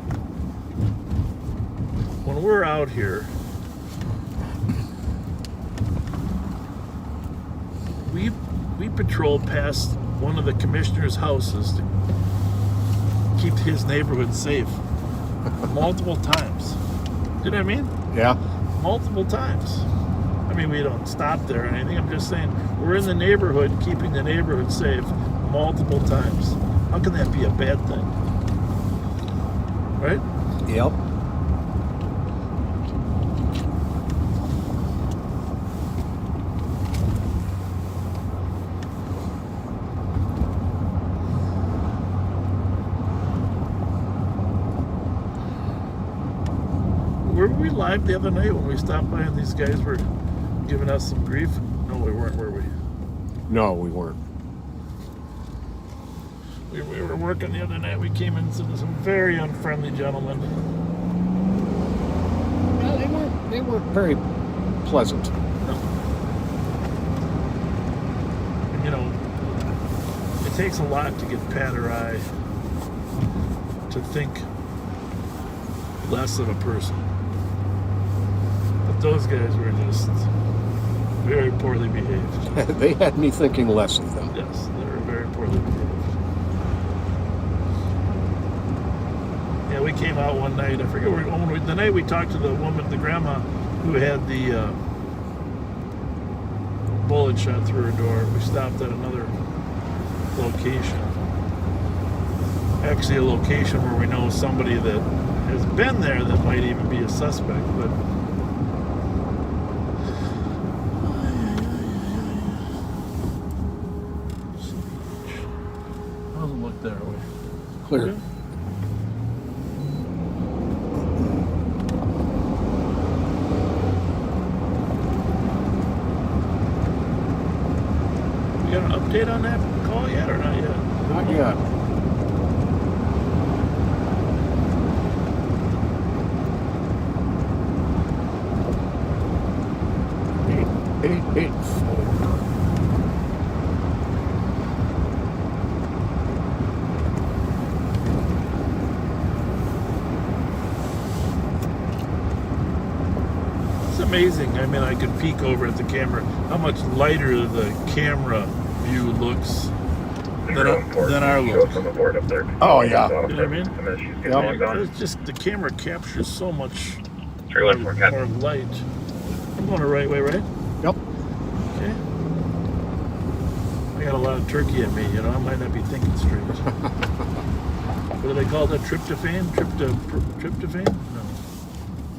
when we're out here, we patrol past one of the commissioner's houses to keep his neighborhood safe multiple times. Do you know what I mean? Yeah. Multiple times. I mean, we don't stop there or anything. I'm just saying we're in the neighborhood, keeping the neighborhood safe multiple times. How can that be a bad thing? Right? Yep. Were we live the other night when we stopped by and these guys were giving us some grief? No, we weren't, were we? No, we weren't. We were working the other night. We came in some very unfriendly gentlemen. No, they weren't very pleasant. No. And, you know, it takes a lot to get Pat or I to think less of a person. But those guys were just very poorly behaved. They had me thinking less of them. Yes, they were very poorly behaved. Yeah, we came out one night. I forget where. The night we talked to the woman, the grandma, who had the bullet shot through her door. We stopped at another location. Actually, a location where we know somebody that has been there that might even be a suspect, but. How's it look there? Clear. Yeah. You got an update on that call yet or not yet? Not yet. amazing. I mean, I could peek over at the camera. How much lighter the camera view looks than our look. Oh yeah. You know what I mean? Yep. It's just the camera captures so much more 314 light. I'm going the right way, right? Yep. Okay. I got a lot of turkey in me, you know. I might not be thinking straight. What do they call that? Tryptophan? Tryptophan? No.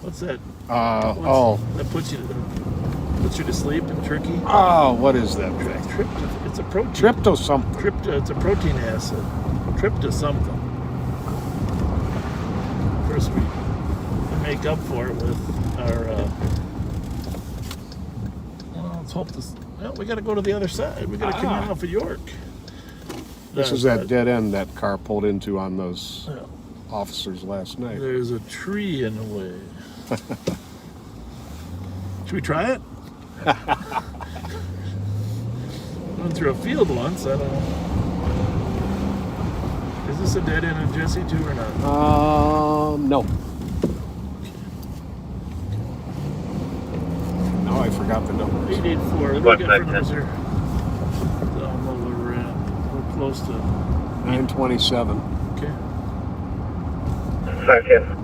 What's that? That puts you to sleep in turkey. Oh, what is that? It's a protein. Trypto something. It's a protein acid. Trypto something. First we make up for it with our. Well, let's hope this. Well, we got to go to the other side. We got to come in off of York. This is that dead end that car pulled into on those officers last night. There's a tree in the way. Should we try it? Went through a field once. I don't know. Is this a dead end in Jesse too or not? No. Now I forgot the numbers. 884. What do we got for numbers here? I don't know where we're at. We're close to 927. Okay. 510.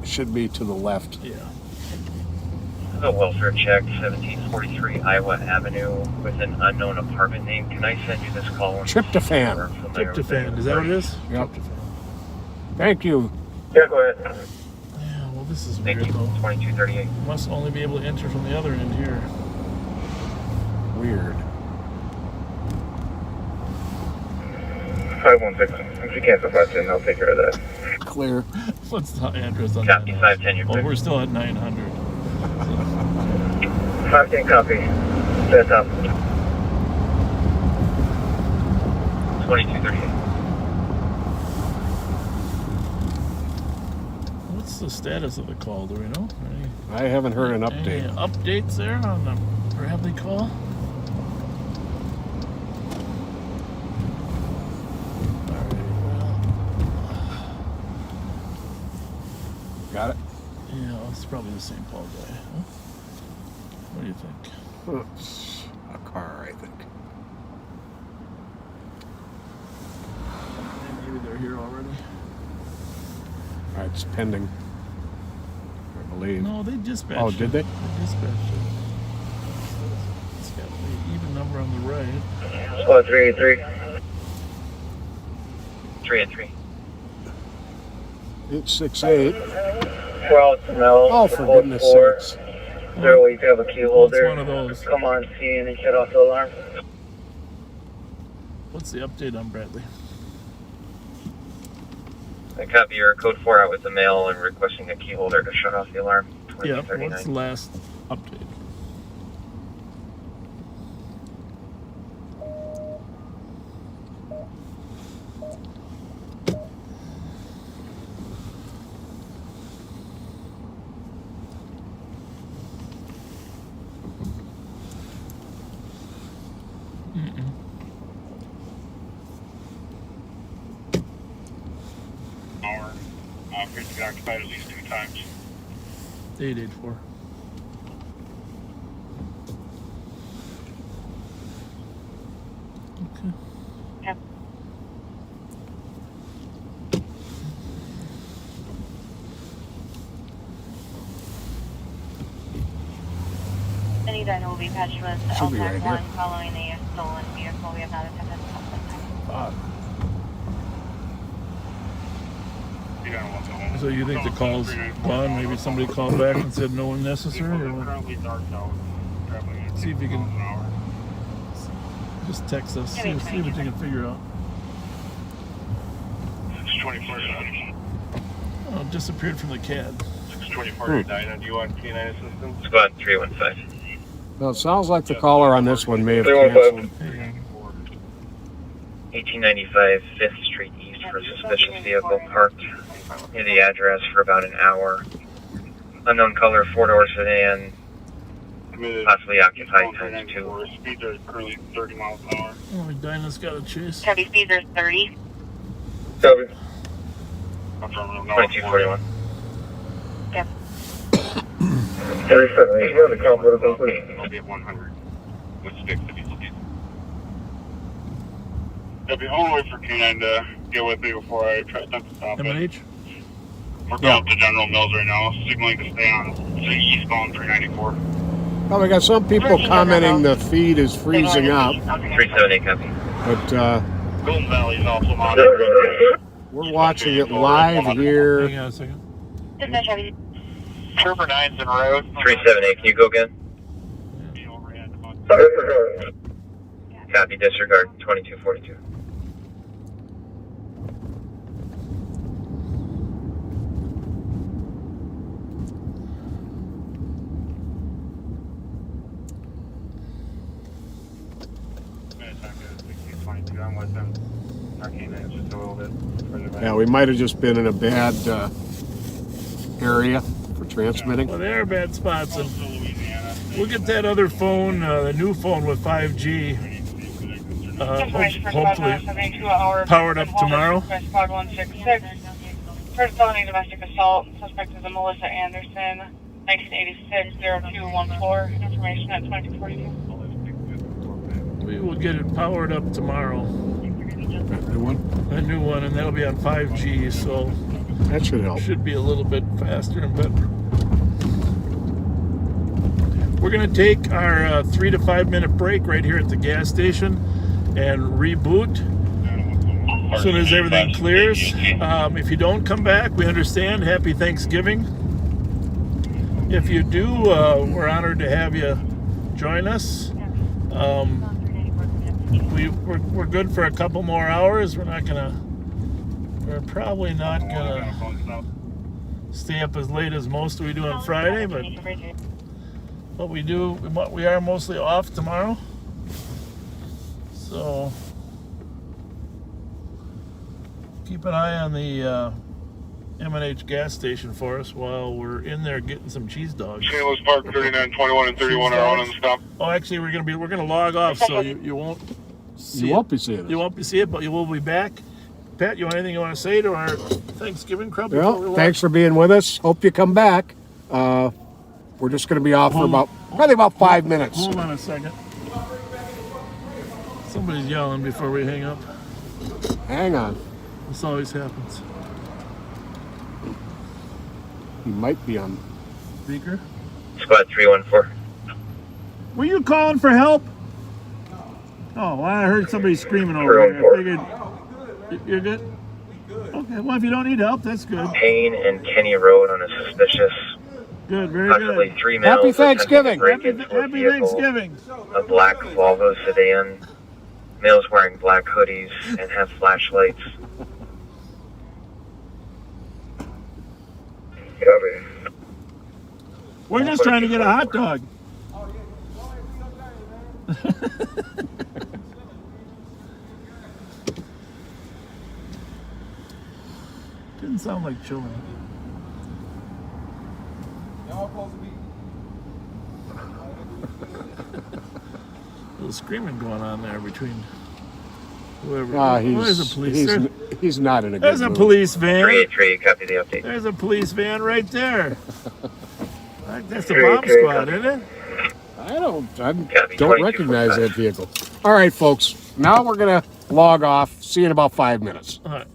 Should be to the left. Yeah. The welfare check, 1743 Iowa Avenue with an unknown apartment name. Can I send you this call? Tryptophan. Tryptophan. Is that what it is? Yep. Thank you. Yeah, go ahead. Yeah, well, this is Thank weird, you. though. 2238. Must only be able to enter from the other end here. Weird. 516. If you cancel 510, I'll take care of that. Clear. What's the address on Copy, that? 510, you're Oh, clear. we're still at 900. 510 copy. Set up. 2238. What's the status of the call? Do we know? I haven't heard an update. Any updates there on the Bradley call? Got it? Yeah, it's probably the same Paul guy. Huh? What do you think? It's a car, I think. Maybe they're here already. It's pending, I believe. No, they dispatched. Oh, did they? They dispatched it. It's got the even number on the right. Squad 383. 383. 868. Well, no. Oh, for goodness sakes. There we have a key holder. It's one of those. Come on scene and shut off the alarm. What's the update on Bradley? I copy your code 4 out with the mail and requesting a key holder to shut off the alarm. Yeah, 2239. what's the last update? Bridge got occupied at least 2 times. 884. Okay. Yep. Any data will be patched with Should be right LTAC 1 here. following the stolen vehicle. We have not attempted So you think the call's gone? Maybe somebody called back and said no one necessary? Or what? Currently dark out. See if you can just text us. See what you can figure out. 624. Oh, it disappeared from the CAD. 624 Dinah, do you want K9 assistance? Squad 315. Well, it sounds like the caller on this one may have canceled. 1895 5th Street East for a suspicious vehicle parked near the address for about an hour. Unknown color, 4-door sedan, possibly occupied times 2. Speeds are currently 30 miles an hour. Oh, Dinah's got a chase. Heavy speeds are 30. Copy. 2241. Yep. 37, you're on the compliment of please. I'll be at 100. Which sticks to be located? I'll wait for K9 to get with me before I try to stop it. M&H? We're going up to General Mills right now, signaling to stay on the eastbound 394. Oh, we got some people commenting the feed is freezing up. 378 copy. But Golden Valley is also monitoring. we're watching it live here. Hang on a second. Trooper 9's en route. 378, can you go again? Copy, disregard 2242. I'm with them. Our K9 is just a little bit further back. Yeah, we might have just been in a bad area for transmitting. Well, they are bad spots, and we'll get that other phone, the new phone with 5G, hopefully powered up tomorrow. Squad 166. First felony domestic assault. Suspect is a Melissa Anderson, 1986-0214. Information at 2242. We will get it powered up tomorrow. New one? A new one, and that'll be on 5G, so that should help. Should be a little bit faster and better. We're going to take our 3 to 5 minute break right here at the gas station and reboot as soon as everything clears. If you don't come back, we understand. Happy Thanksgiving. If you do, we're honored to have you join us. We're good for a couple more hours. We're probably not gonna stay up as late as most we do on Friday, but we are mostly off tomorrow. So keep an eye on the M&H gas station for us while we're in there getting some cheese dogs. Shameless Park 39, 21, and 31 are on the stop. Oh, actually, we're gonna log off, so you won't see you won't be seeing it. You won't be seeing it, but you will be back. Pat, you want anything you want to say to our Thanksgiving crowd? Well, thanks for being with us. Hope you come back. We're just going to be off for probably about 5 minutes. Hold on a second. Somebody's yelling before we hang up. Hang on. This always happens. He might be on speaker. Squad 314. Were you calling for help? Oh, well, I heard somebody screaming over there. I figured you're good. Okay, well, if you don't need help, that's good. Payne and Kenny Road on a suspicious. Good, very possibly good. 3 males. Happy Thanksgiving. Happy Thanksgiving. A black Volvo sedan. Males wearing black hoodies and have flashlights. We're just trying to get a hot dog. Didn't sound like chilling. A little screaming going on there between whoever. There's a police. He's not in a good There's a mood. police van. 383, copy the update. There's a police van right there. That's the bomb squad, isn't it? I don't recognize that vehicle. All right, folks. Now we're going to log off. See you in about 5 minutes. All right.